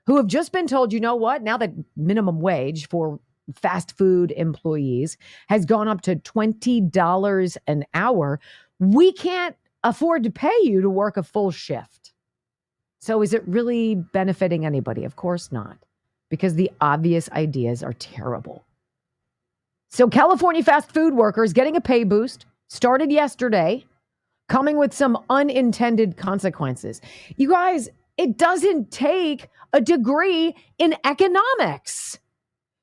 who have just been told, you know what? Now that minimum wage for fast food employees has gone up to $20 an hour, we can't afford to pay you to work a full shift. So is it really benefiting anybody? Of course not, because the obvious ideas are terrible. So California fast food workers getting a pay boost started yesterday, coming with some unintended consequences. You guys, it doesn't take a degree in economics.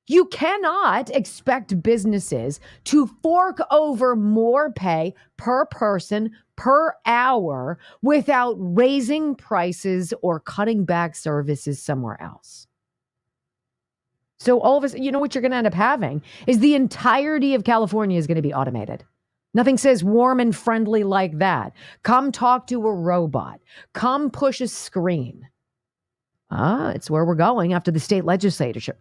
You cannot expect businesses to fork over more pay per person per hour without raising prices or cutting back services somewhere else. So all of us, you know what you're going to end up having is the entirety of California is going to be automated. Nothing says warm and friendly like that. Come talk to a robot. Come push a screen. It's where we're going after the state legislature,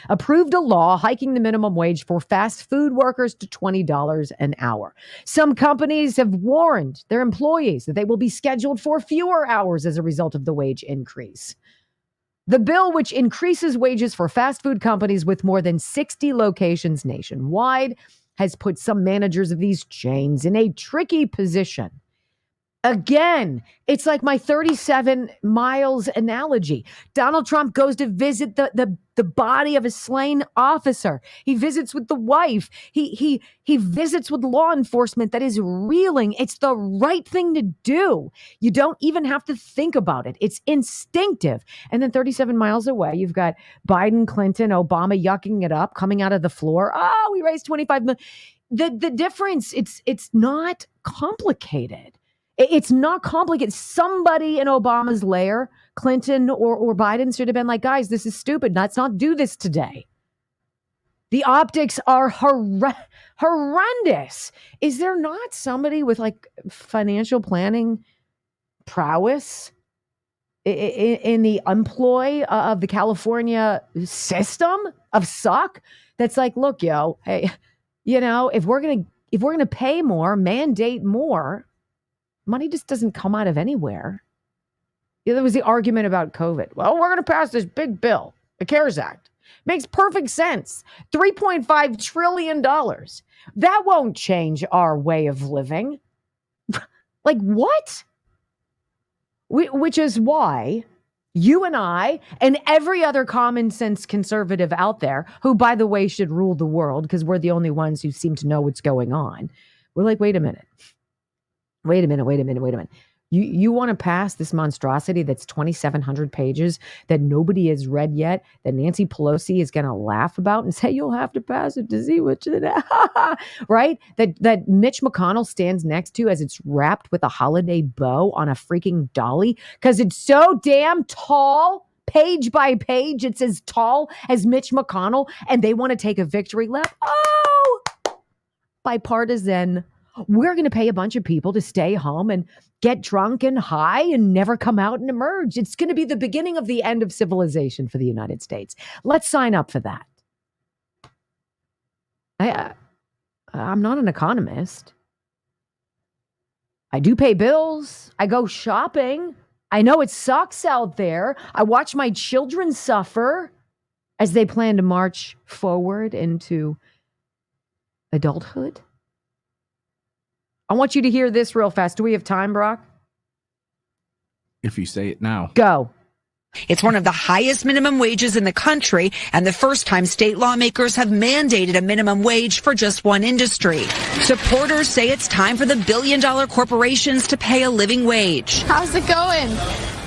approved a law hiking the minimum wage for fast food workers to $20 an hour. Some companies have warned their employees that they will be scheduled for fewer hours as a result of the wage increase. The bill, which increases wages for fast food companies with more than 60 locations nationwide, has put some managers of these chains in a tricky position. Again, it's like my 37 miles analogy. Donald Trump goes to visit the body of a slain officer. He visits with the wife. He visits with law enforcement that is reeling. It's the right thing to do. You don't even have to think about it. It's instinctive. And then 37 miles away, you've got Biden, Clinton, Obama yucking it up, coming out of the floor. Oh, we raised 25 million. The difference, it's not complicated. It's not complicated. Somebody in Obama's lair, Clinton or Biden, should have been like, guys, this is stupid. Let's not do this today. The optics are horrendous. Is there not somebody with like financial planning prowess in the employ of the California system of suck that's like, look, hey, if we're gonna pay more, mandate more, money just doesn't come out of anywhere. There was the argument about COVID. Well, we're going to pass this big bill, the CARES Act. Makes perfect sense. $3.5 trillion. That won't change our way of living. Like what? Which is why you and I and every other common sense conservative out there, who, by the way, should rule the world because we're the only ones who seem to know what's going on. We're like, wait a minute. You want to pass this monstrosity that's 2,700 pages that nobody has read yet, that Nancy Pelosi is going to laugh about and say, you'll have to pass it to see what you know, right? That Mitch McConnell stands next to as it's wrapped with a holiday bow on a freaking dolly because it's so damn tall, page by page. It's as tall as Mitch McConnell, and they want to take a victory lap. Oh, bipartisan. We're going to pay a bunch of people to stay home and get drunk and high and never come out and emerge. It's going to be the beginning of the end of civilization for the United States. Let's sign up for that. I'm not an economist. I do pay bills. I go shopping. I know it sucks out there. I watch my children suffer as they plan to march forward into adulthood. I want you to hear this real fast. Do we have time, Brock? If you say it now. Go. It's one of the highest minimum wages in the country, and the first time state lawmakers have mandated a minimum wage for just one industry. Supporters say it's time for the billion-dollar corporations to pay a living wage. How's it going?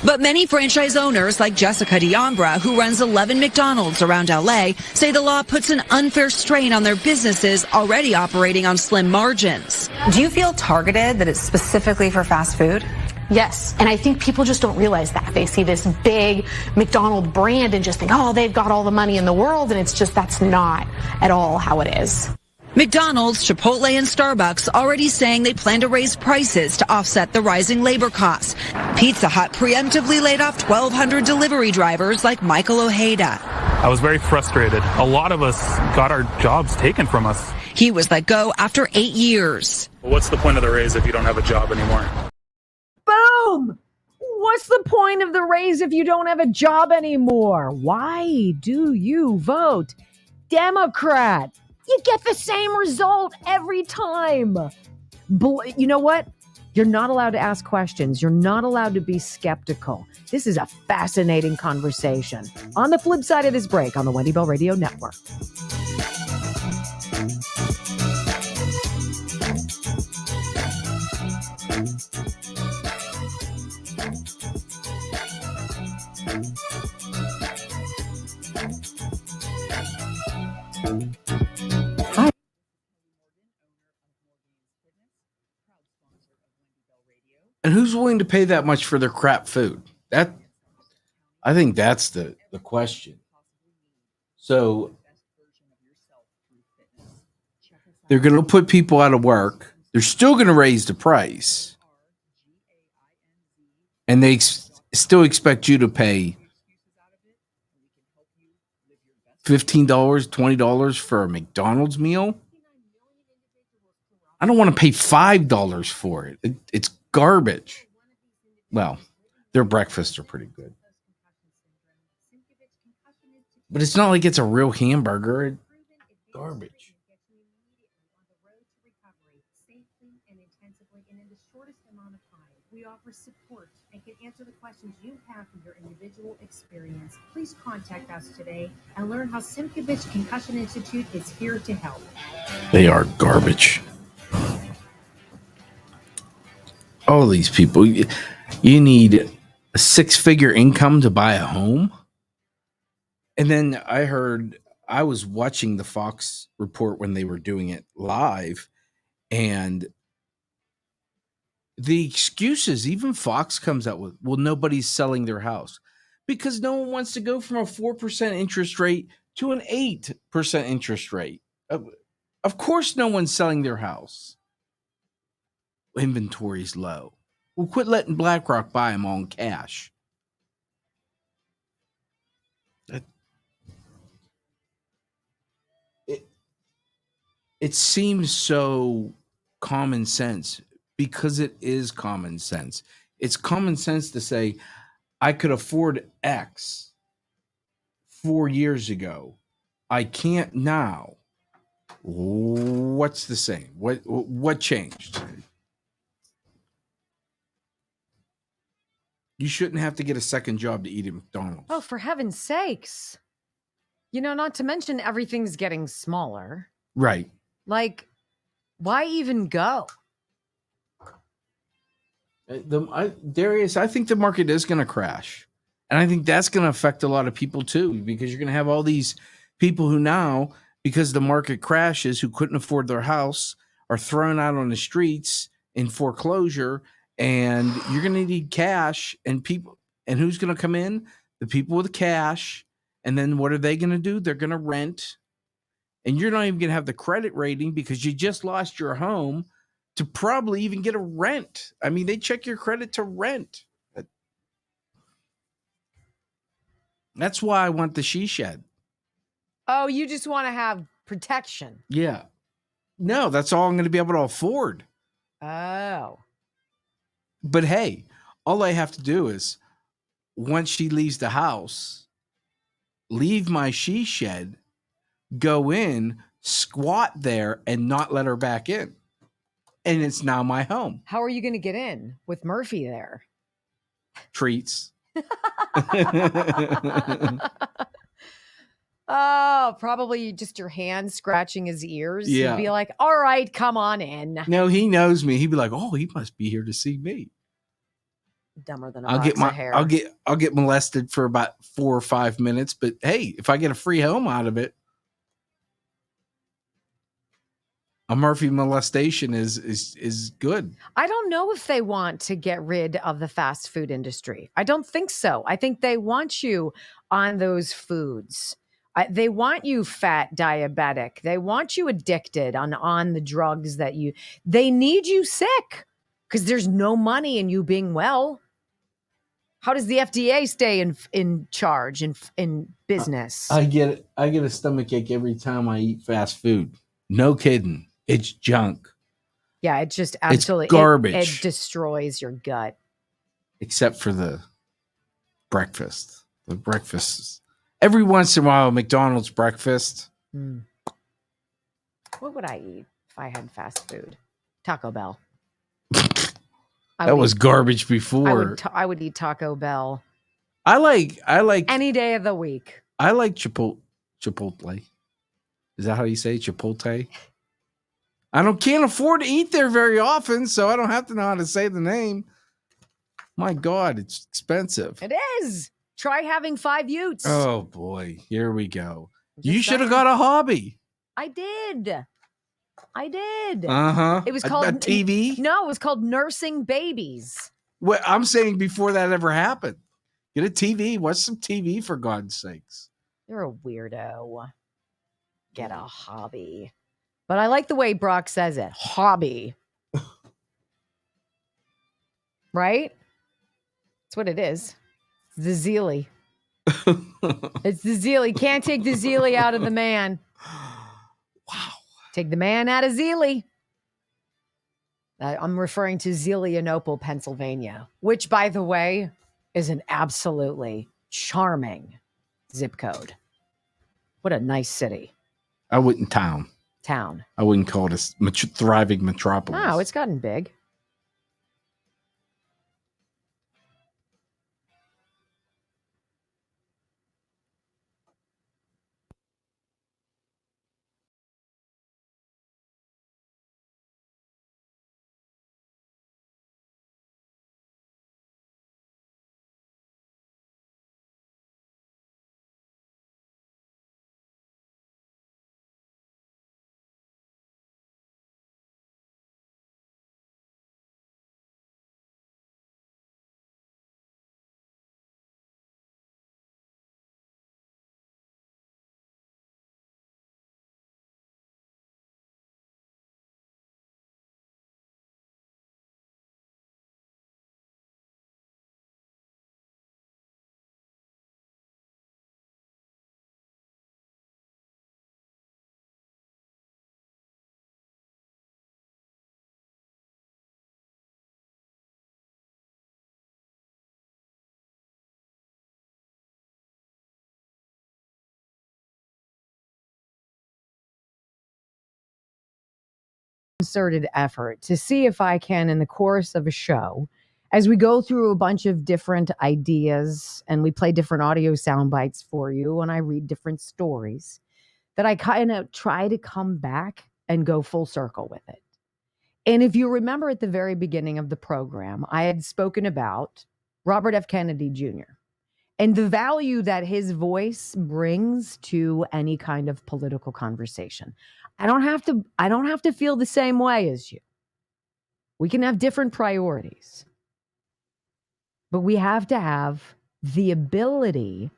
But many franchise owners, like Jessica Diambra, who runs 11 McDonald's around LA, say the law puts an unfair strain on their businesses already operating on slim margins. Do you feel targeted, that it's specifically for fast food? Yes, and I think people just don't realize that. They see this big McDonald's brand and just think, oh, they've got all the money in the world, and it's just that's not at all how it is. McDonald's, Chipotle, and Starbucks already saying they plan to raise prices to offset the rising labor costs. Pizza Hut preemptively laid off 1,200 delivery drivers like Michael Ojeda. I was very frustrated. A lot of us got our jobs taken from us. He was let go after 8 years. Well, what's the point of the raise if you don't have a job anymore? Boom! What's the point of the raise if you don't have a job anymore? Why do you vote Democrat? You get the same result every time. You know what? You're not allowed to ask questions. You're not allowed to be skeptical. This is a fascinating conversation. On the flip side of this break on the Wendy Bell Radio Network. And who's willing to pay that much for their crap food? I think that's the question. So they're going to put people out of work. They're still going to raise the price. And they still expect you to pay $15, $20 for a McDonald's meal. I don't want to pay $5 for it. It's garbage. Well, their breakfasts are pretty good. But it's not like it's a real hamburger. It's garbage. We offer support and can answer the questions you have from your individual experience. Please contact us today and learn how Simkovich Concussion Institute is here to help. They are garbage. All these people, you need a 6-figure income to buy a home. And then I was watching the Fox report when they were doing it live, and the excuses, even Fox comes out with, well, nobody's selling their house because no one wants to go from a 4% interest rate to an 8% interest rate. Of course, no one's selling their house. Inventory's low. Well, quit letting BlackRock buy them all in cash. It seems so common sense because it is common sense. It's common sense to say, I could afford X 4 years ago. I can't now. What's the same? What changed? You shouldn't have to get a second job to eat at McDonald's. Oh, for heaven's sakes. Not to mention everything's getting smaller. Right. Like, why even go? Darius, I think the market is going to crash. And I think that's going to affect a lot of people too, because you're going to have all these people who now, because the market crashes, who couldn't afford their house, are thrown out on the streets in foreclosure, and you're going to need cash and people. And who's going to come in? The people with cash. And then what are they going to do? They're going to rent. And you're not even going to have the credit rating because you just lost your home to probably even get a rent. I mean, they check your credit to rent. That's why I want the she shed. Oh, you just want to have protection. Yeah. No, that's all I'm going to be able to afford. Oh. But hey, all I have to do is, once she leaves the house, leave my she shed, go in, squat there, and not let her back in. And it's now my home. How are you going to get in with Murphy there? Treats. Oh, probably just your hand scratching his ears. Yeah. You'd be like, all right, come on in. No, he knows me. He'd be like, oh, he must be here to see me. Dumber than a box of hair. I'll get molested for about 4 or 5 minutes, but hey, if I get a free home out of it, a Murphy molestation is good. I don't know if they want to get rid of the fast food industry. I don't think so. I think they want you on those foods. They want you fat, diabetic. They want you addicted on the drugs that they need you sick because there's no money in you being well. How does the FDA stay in charge in business? I get a stomachache every time I eat fast food. No kidding. It's junk. Yeah, it just absolutely it's garbage. It destroys your gut. Except for the breakfast. The breakfast. Every once in a while, McDonald's breakfast. What would I eat if I had fast food? Taco Bell. That was garbage before. I would eat Taco Bell. I like any day of the week. I like Chipotle. Is that how you say Chipotle? Can't afford to eat there very often, so I don't have to know how to say the name. My God, it's expensive. It is. Try having 5 Utes. Oh boy, here we go. You should have got a hobby. I did. Uh-huh. It was called a TV? No, it was called Nursing Babies. Well, I'm saying before that ever happened. Get a TV. Watch some TV for God's sakes. You're a weirdo. Get a hobby. But I like the way Brock says it. Hobby. Right? That's what it is. The Zealy. It's the Zealy. Can't take the Zealy out of the man. Wow. Take the man out of Zealy. I'm referring to Zelienople, Pennsylvania, which, by the way, is an absolutely charming zip code. What a nice city. I wouldn't town. I wouldn't call it a thriving metropolis. Oh, it's gotten big. Concerted effort to see if I can, in the course of a show, as we go through a bunch of different ideas and we play different audio sound bites for you and I read different stories, that I kind of try to come back and go full circle with it. And if you remember at the very beginning of the program, I had spoken about Robert F. Kennedy Jr. and the value that his voice brings to any kind of political conversation. I don't have to feel the same way as you. We can have different priorities. But we have to have the ability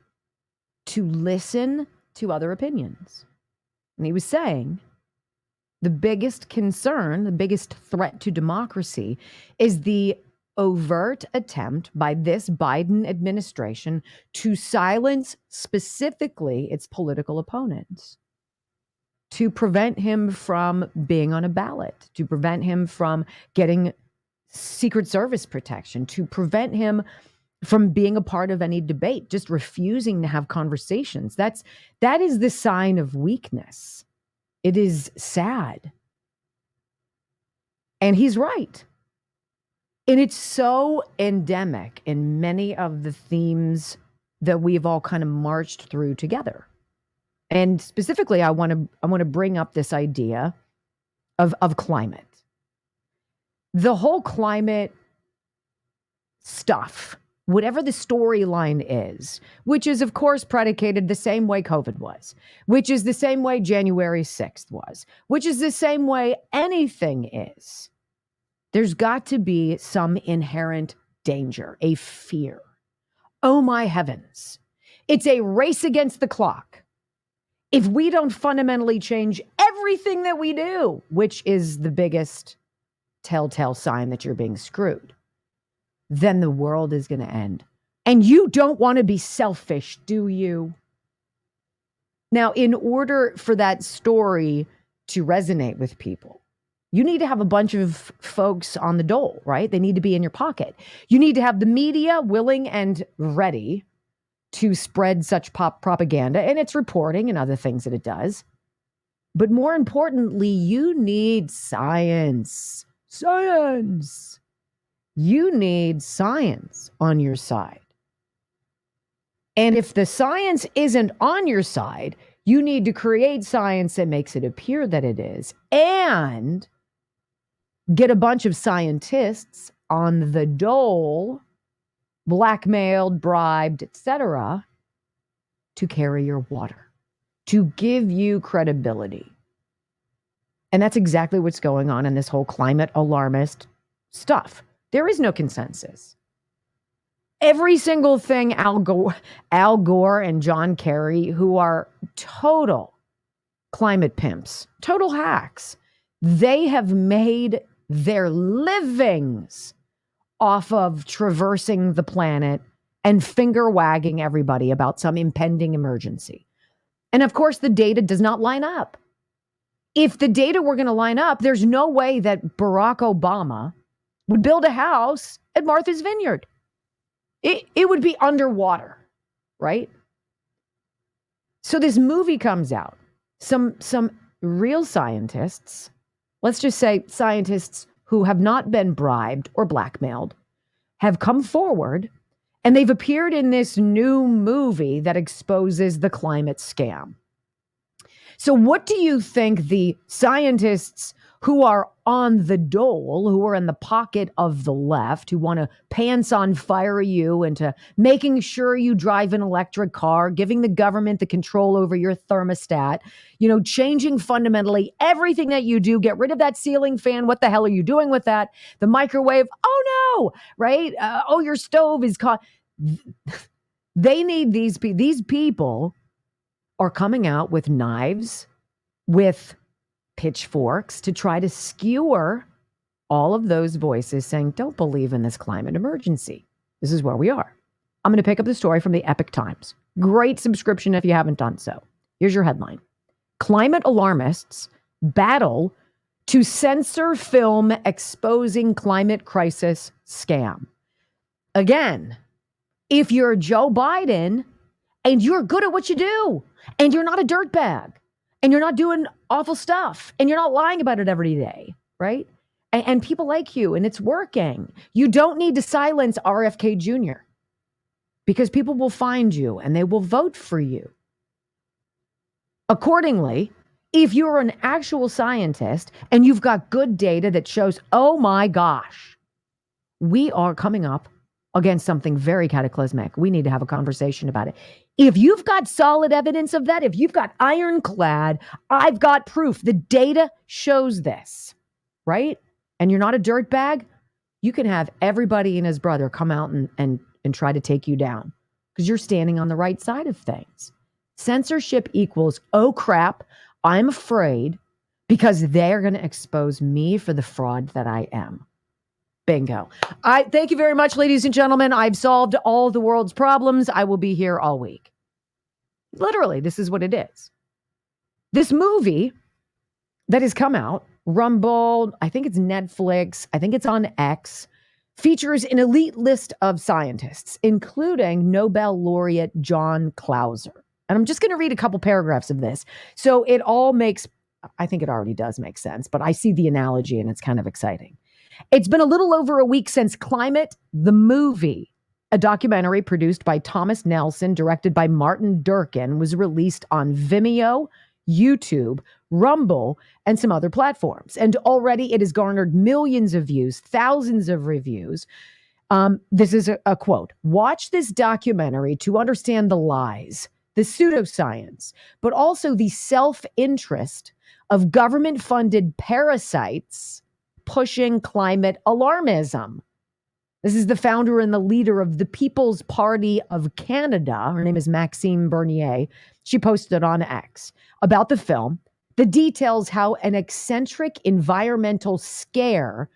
to listen to other opinions. And he was saying the biggest concern, the biggest threat to democracy is the overt attempt by this Biden administration to silence specifically its political opponents, to prevent him from being on a ballot, to prevent him from getting Secret Service protection, to prevent him from being a part of any debate, just refusing to have conversations. That is the sign of weakness. It is sad. And he's right. And it's so endemic in many of the themes that we've all kind of marched through together. And specifically, I want to bring up this idea of climate. The whole climate stuff, whatever the storyline is, which is, of course, predicated the same way COVID was, which is the same way January 6th was, which is the same way anything is. There's got to be some inherent danger, a fear. Oh, my heavens. It's a race against the clock. If we don't fundamentally change everything that we do, which is the biggest telltale sign that you're being screwed, then the world is going to end. And you don't want to be selfish, do you? Now, in order for that story to resonate with people, you need to have a bunch of folks on the dole, right? They need to be in your pocket. You need to have the media willing and ready to spread such propaganda and its reporting and other things that it does. But more importantly, you need science. Science. You need science on your side. And if the science isn't on your side, you need to create science that makes it appear that it is, and get a bunch of scientists on the dole, blackmailed, bribed, etc., to carry your water, to give you credibility. And that's exactly what's going on in this whole climate alarmist stuff. There is no consensus. Every single thing Al Gore and John Kerry, who are total climate pimps, total hacks, they have made their livings off of traversing the planet and finger wagging everybody about some impending emergency. And of course, the data does not line up. If the data were going to line up, there's no way that Barack Obama would build a house at Martha's Vineyard. It would be underwater, right? So this movie comes out. Some real scientists, let's just say scientists who have not been bribed or blackmailed, have come forward and they've appeared in this new movie that exposes the climate scam. So what do you think the scientists who are on the dole, who are in the pocket of the left, who want to pants on fire you into making sure you drive an electric car, giving the government the control over your thermostat, changing fundamentally everything that you do, get rid of that ceiling fan. What the hell are you doing with that? The microwave. Oh no, right? Your stove is caught. They need these people are coming out with knives, with pitchforks to try to skewer all of those voices saying, don't believe in this climate emergency. This is where we are. I'm going to pick up the story from the Epic Times. Great subscription if you haven't done so. Here's your headline. Climate alarmists battle to censor film exposing climate crisis scam. Again, if you're Joe Biden and you're good at what you do and you're not a dirtbag, and you're not doing awful stuff, and you're not lying about it every day, right? And people like you, and it's working. You don't need to silence RFK Jr. because people will find you, and they will vote for you. Accordingly, if you're an actual scientist, and you've got good data that shows, oh my gosh, we are coming up against something very cataclysmic. We need to have a conversation about it. If you've got solid evidence of that, if you've got ironclad, I've got proof. The data shows this, right? And you're not a dirtbag, you can have everybody and his brother come out and try to take you down because you're standing on the right side of things. Censorship equals, oh crap, I'm afraid because they're going to expose me for the fraud that I am. Bingo. I thank you very much, ladies and gentlemen. I've solved all the world's problems. I will be here all week. Literally, this is what it is. This movie that has come out, Rumble, I think it's Netflix, I think it's on X, features an elite list of scientists, including Nobel laureate John Clauser. And I'm just going to read a couple paragraphs of this. So it all makes, I think it already does make sense, but I see the analogy and it's kind of exciting. It's been a little over a week since Climate, the movie, a documentary produced by Thomas Nelson, directed by Martin Durkin, was released on Vimeo, YouTube, Rumble, and some other platforms. And already it has garnered millions of views, thousands of reviews. This is a quote. Watch this documentary to understand the lies, the pseudoscience, but also the self-interest of government-funded parasites pushing climate alarmism. This is the founder and the leader of the People's Party of Canada. Her name is Maxime Bernier. She posted on X about the film that details how an eccentric environmental scare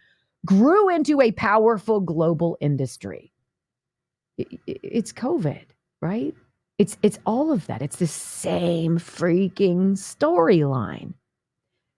grew into a powerful global industry. It's COVID, right? It's all of that. It's the same freaking storyline.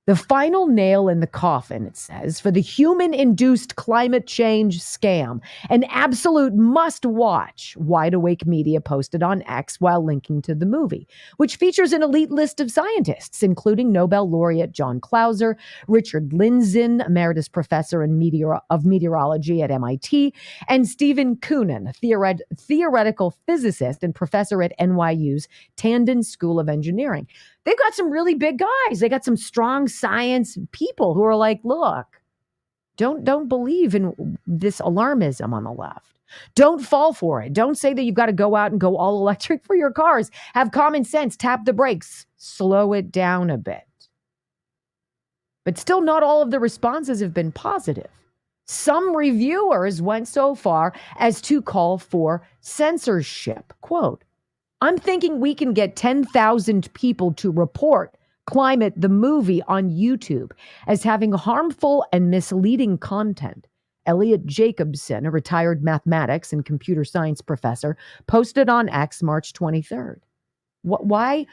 The final nail in the coffin, it says, for the human-induced climate change scam. An absolute must-watch, Wide Awake Media posted on X while linking to the movie, which features an elite list of scientists, including Nobel laureate John Clauser, Richard Lindzen, emeritus professor of meteorology at MIT, and Stephen Koonin, theoretical physicist and professor at NYU's Tandon School of Engineering. They've got some really big guys. They got some strong science people who are like, look, don't believe in this alarmism on the left. Don't fall for it. Don't say that you've got to go out and go all electric for your cars. Have common sense. Tap the brakes. Slow it down a bit. But still, not all of the responses have been positive. Some reviewers went so far as to call for censorship. Quote, I'm thinking we can get 10,000 people to report Climate, the movie, on YouTube as having harmful and misleading content Elliot Jacobson, a retired mathematics and computer science professor, posted on X March 23rd. Why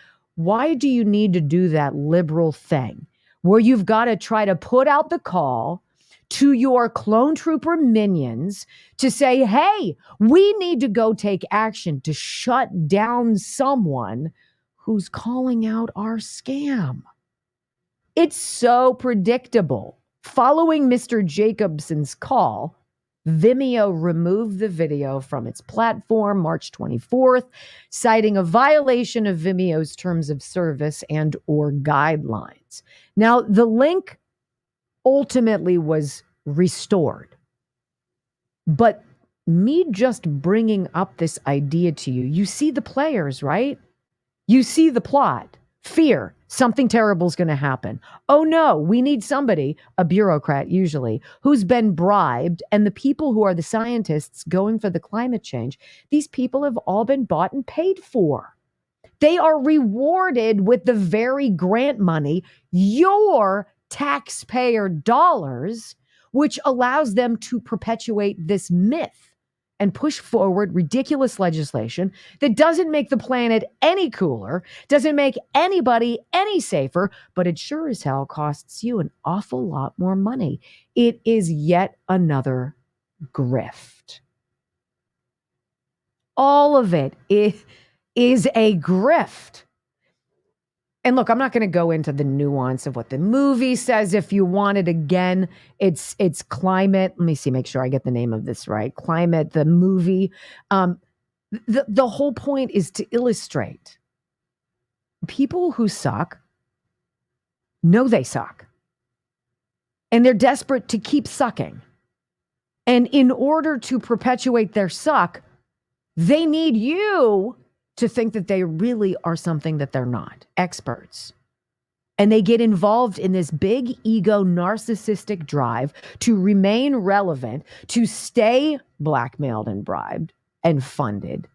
do you need to do that liberal thing where you've got to try to put out the call to your clone trooper minions to say, hey, we need to go take action to shut down someone who's calling out our scam? It's so predictable. Following Mr. Jacobson's call, Vimeo removed the video from its platform March 24th, citing a violation of Vimeo's terms of service and or guidelines. Now, the link ultimately was restored. But me just bringing up this idea to you, you see the players, right? You see the plot. Fear, something terrible is going to happen. Oh no, we need somebody, a bureaucrat usually, who's been bribed, and the people who are the scientists going for the climate change, these people have all been bought and paid for. They are rewarded with the very grant money, your taxpayer dollars, which allows them to perpetuate this myth and push forward ridiculous legislation that doesn't make the planet any cooler, doesn't make anybody any safer, but it sure as hell costs you an awful lot more money. It is yet another grift. All of it is a grift. And look, I'm not going to go into the nuance of what the movie says. If you want it again, it's Climate. Let me see, make sure I get the name of this right. Climate, the movie. The whole point is to illustrate people who suck know they suck. And they're desperate to keep sucking. And in order to perpetuate their suck, they need you to think that they really are something that they're not, experts. And they get involved in this big ego narcissistic drive to remain relevant, to stay blackmailed and bribed and funded,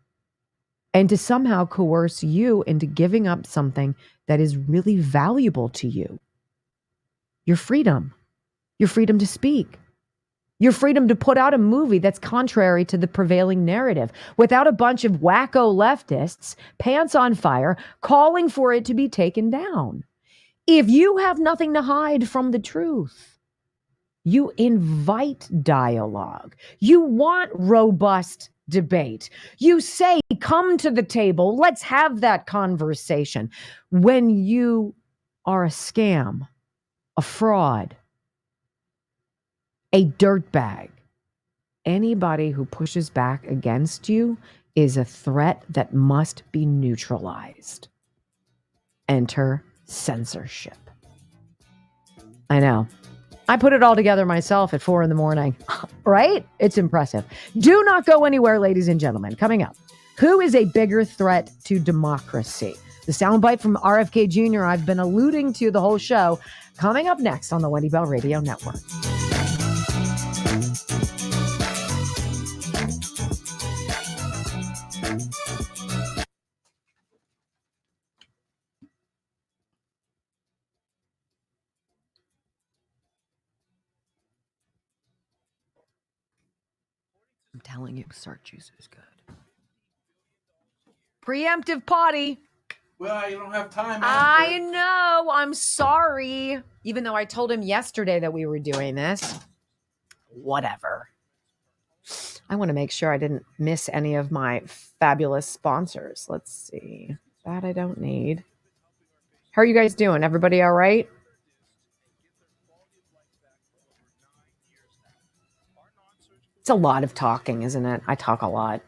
and to somehow coerce you into giving up something that is really valuable to you. Your freedom to speak. Your freedom to put out a movie that's contrary to the prevailing narrative without a bunch of wacko leftists, pants on fire, calling for it to be taken down. If you have nothing to hide from the truth, you invite dialogue. You want robust debate. You say, come to the table. Let's have that conversation. When you are a scam, a fraud, a dirtbag, anybody who pushes back against you is a threat that must be neutralized. Enter censorship. I know. I put it all together myself at 4 a.m, right? It's impressive. Do not go anywhere, ladies and gentlemen. Coming up, who is a bigger threat to democracy? The soundbite from RFK Jr. I've been alluding to the whole show. Coming up next on the Wendy Bell Radio Network. I'm telling you, Sart juice is good. Preemptive potty. Well, you don't have time. I know. I'm sorry. Even though I told him yesterday that we were doing this. Whatever. I want to make sure I didn't miss any of my fabulous sponsors. Let's see. That I don't need. How are you guys doing? Everybody all right? It's a lot of talking, isn't it? I talk a lot.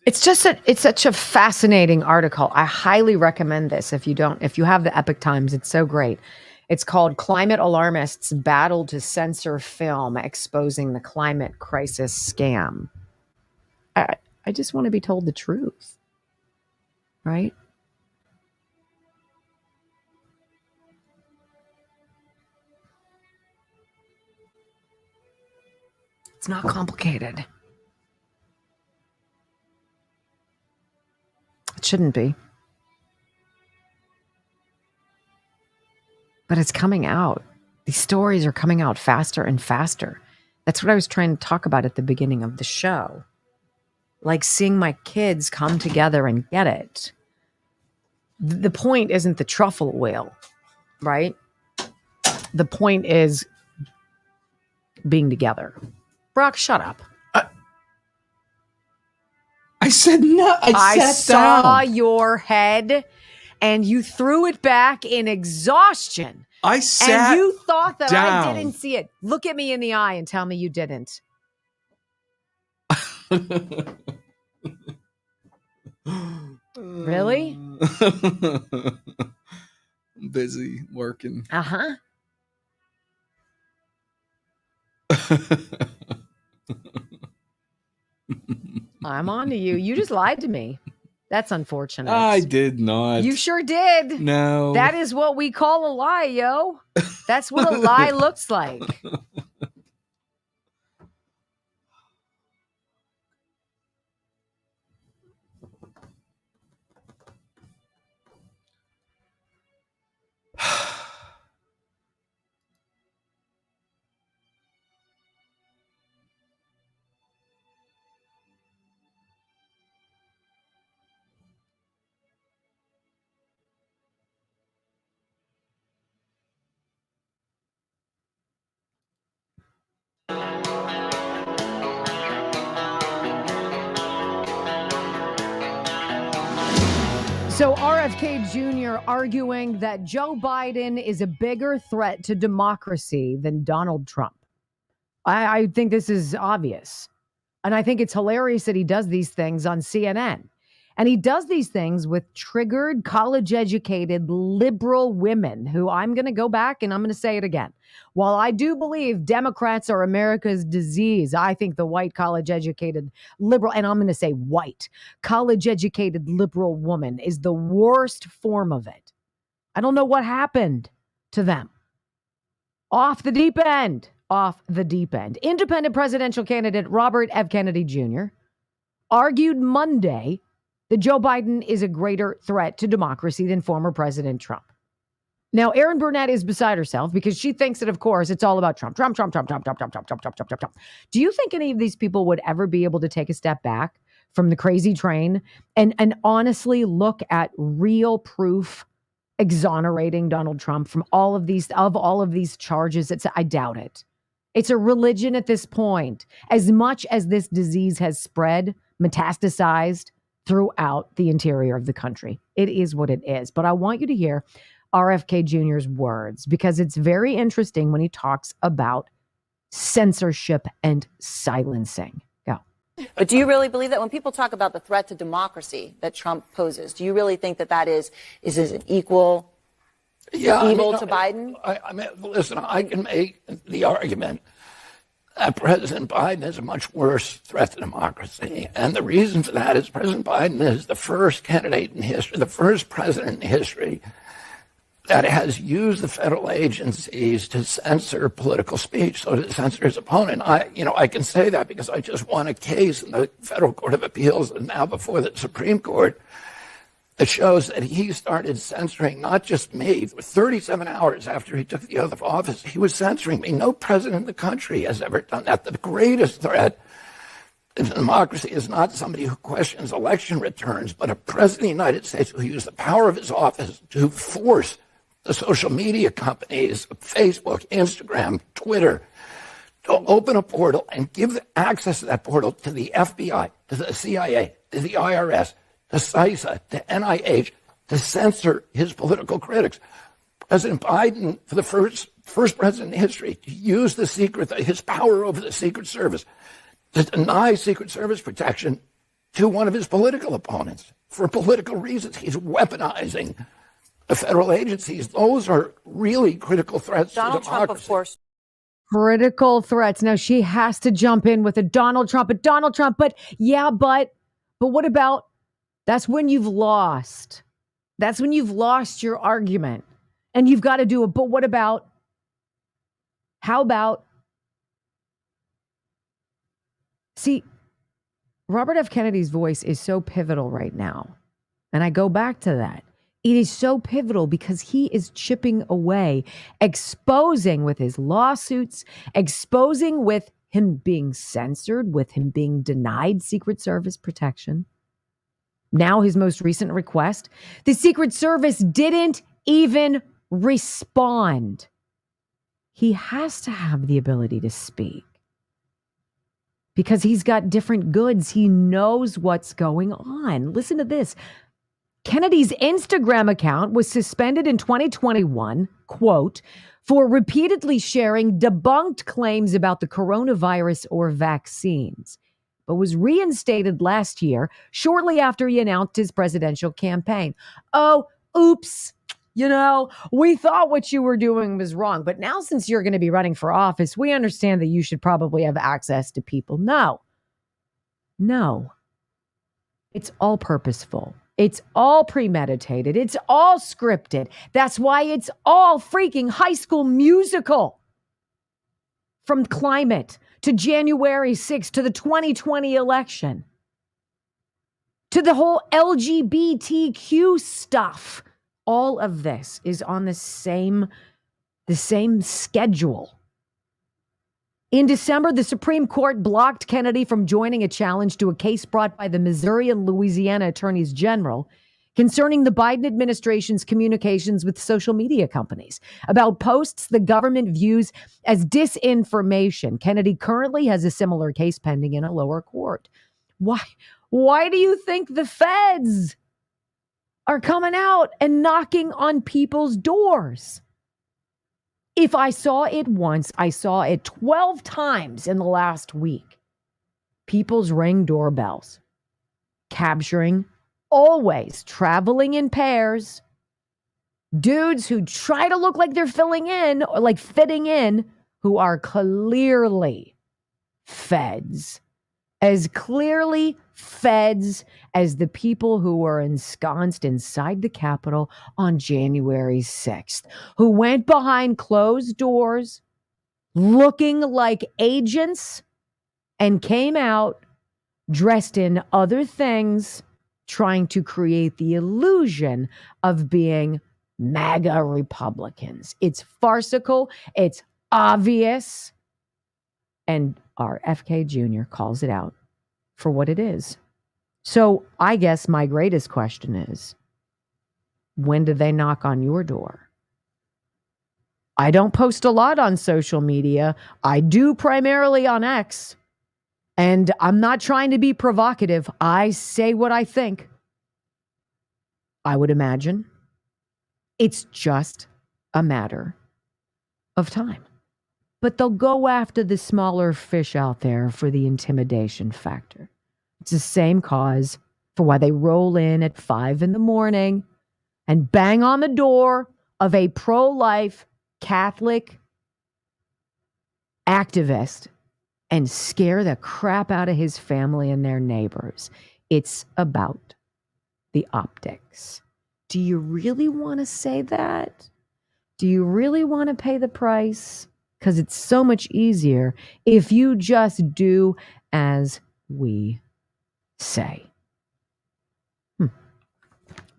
It's such a fascinating article. I highly recommend this if you have the Epic Times, it's so great. It's called Climate Alarmists Battle to Censor Film Exposing the Climate Crisis Scam. I just want to be told the truth. Right? It's not complicated. It shouldn't be. But it's coming out. These stories are coming out faster and faster. That's what I was trying to talk about at the beginning of the show. Like seeing my kids come together and get it. The point isn't the truffle whale, right? The point is being together. Brock, shut up. I said no. I saw down. your head and you threw it back in exhaustion. I sat and you thought that down. I didn't see it. Look at me in the eye and tell me you didn't. Really? I'm busy working. Uh-huh. I'm on to you. You just lied to me. That's unfortunate. I did not. You sure did. No. That is what we call a lie, yo. That's what a lie looks like. So RFK Jr. arguing that Joe Biden is a bigger threat to democracy than Donald Trump. I think this is obvious. And I think it's hilarious that he does these things on CNN. And he does these things with triggered, college-educated, liberal women who I'm going to go back and I'm going to say it again. While I do believe Democrats are America's disease, I think the white college-educated liberal, and I'm going to say white, college-educated liberal woman is the worst form of it. I don't know what happened to them. Off the deep end. Off the deep end. Independent presidential candidate Robert F. Kennedy Jr. argued Monday that Joe Biden is a greater threat to democracy than former President Trump. Now, Erin Burnett is beside herself because she thinks that, of course, it's all about Trump. Trump. Do you think any of these people would ever be able to take a step back from the crazy train and honestly look at real proof exonerating Donald Trump from all of these charges? I doubt it. It's a religion at this point. As much as this disease has spread, metastasized throughout the interior of the country, it is what it is. But I want you to hear RFK Jr.'s words because it's very interesting when he talks about censorship and silencing. Go. But do you really believe that when people talk about the threat to democracy that Trump poses, do you really think that that is an equal evil to Biden? I mean, listen, I can make the argument that President Biden is a much worse threat to democracy. And the reason for that is President Biden is the first candidate in history, the first president in history that has used the federal agencies to censor political speech, so to censor his opponent. I can say that because I just won a case in the Federal Court of Appeals and now before the Supreme Court that shows that he started censoring not just me. 37 hours after he took the oath of office, he was censoring me. No president in the country has ever done that. The greatest threat to democracy is not somebody who questions election returns, but a president of the United States who used the power of his office to force the social media companies, Facebook, Instagram, Twitter, to open a portal and give access to that portal to the FBI, to the CIA, to the IRS, to CISA, to NIH, to censor his political critics. President Biden, for the first president in history, to use his power over the Secret Service to deny Secret Service protection to one of his political opponents for political reasons. He's weaponizing the federal agencies. Those are really critical threats to democracy. Donald Trump, of course. Critical threats. Now she has to jump in with a Donald Trump, but what about, that's when you've lost. That's when you've lost your argument. And you've got to do it. But what about, how about See, Robert F. Kennedy's voice is so pivotal right now. And I go back to that. It is so pivotal because he is chipping away, exposing with his lawsuits, exposing with him being censored, with him being denied Secret Service protection. Now his most recent request, the Secret Service didn't even respond. He has to have the ability to speak because he's got different goods. He knows what's going on. Listen to this. Kennedy's Instagram account was suspended in 2021, quote, for repeatedly sharing debunked claims about the coronavirus or vaccines, but was reinstated last year shortly after he announced his presidential campaign. Oh, oops. You know, we thought what you were doing was wrong, but now since you're going to be running for office, we understand that you should probably have access to people. No. It's all purposeful. It's all premeditated. It's all scripted. That's why it's all freaking High School Musical. From climate to January 6th to the 2020 election to the whole LGBTQ stuff. All of this is on the same schedule. In December, the Supreme Court blocked Kennedy from joining a challenge to a case brought by the Missouri and Louisiana attorneys general concerning the Biden administration's communications with social media companies about posts the government views as disinformation. Kennedy currently has a similar case pending in a lower court. Why do you think the feds are coming out and knocking on people's doors? If I saw it once, I saw it 12 times in the last week. People's Ring doorbells, capturing, always traveling in pairs, dudes who try to look like they're filling in or like fitting in, who are clearly feds. As clearly feds as the people who were ensconced inside the Capitol on January 6th, who went behind closed doors looking like agents and came out dressed in other things, trying to create the illusion of being MAGA Republicans. It's farcical. It's obvious. And our FK Jr. calls it out for what it is. So I guess my greatest question is, when did they knock on your door? I don't post a lot on social media. I do primarily on X. And I'm not trying to be provocative. I say what I think. I would imagine it's just a matter of time. But they'll go after the smaller fish out there for the intimidation factor. It's the same cause for why they roll in at 5 a.m. and bang on the door of a pro-life Catholic activist and scare the crap out of his family and their neighbors. It's about the optics. Do you really want to say that? Do you really want to pay the price? Because it's so much easier if you just do as we say.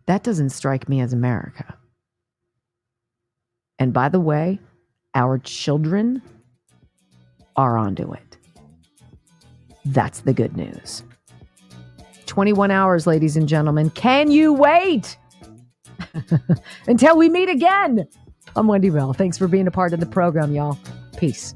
That doesn't strike me as America. And by the way, our children are onto it. That's the good news. 21 hours, ladies and gentlemen. Can you wait until we meet again? I'm Wendy Bell. Thanks for being a part of the program, y'all. Peace.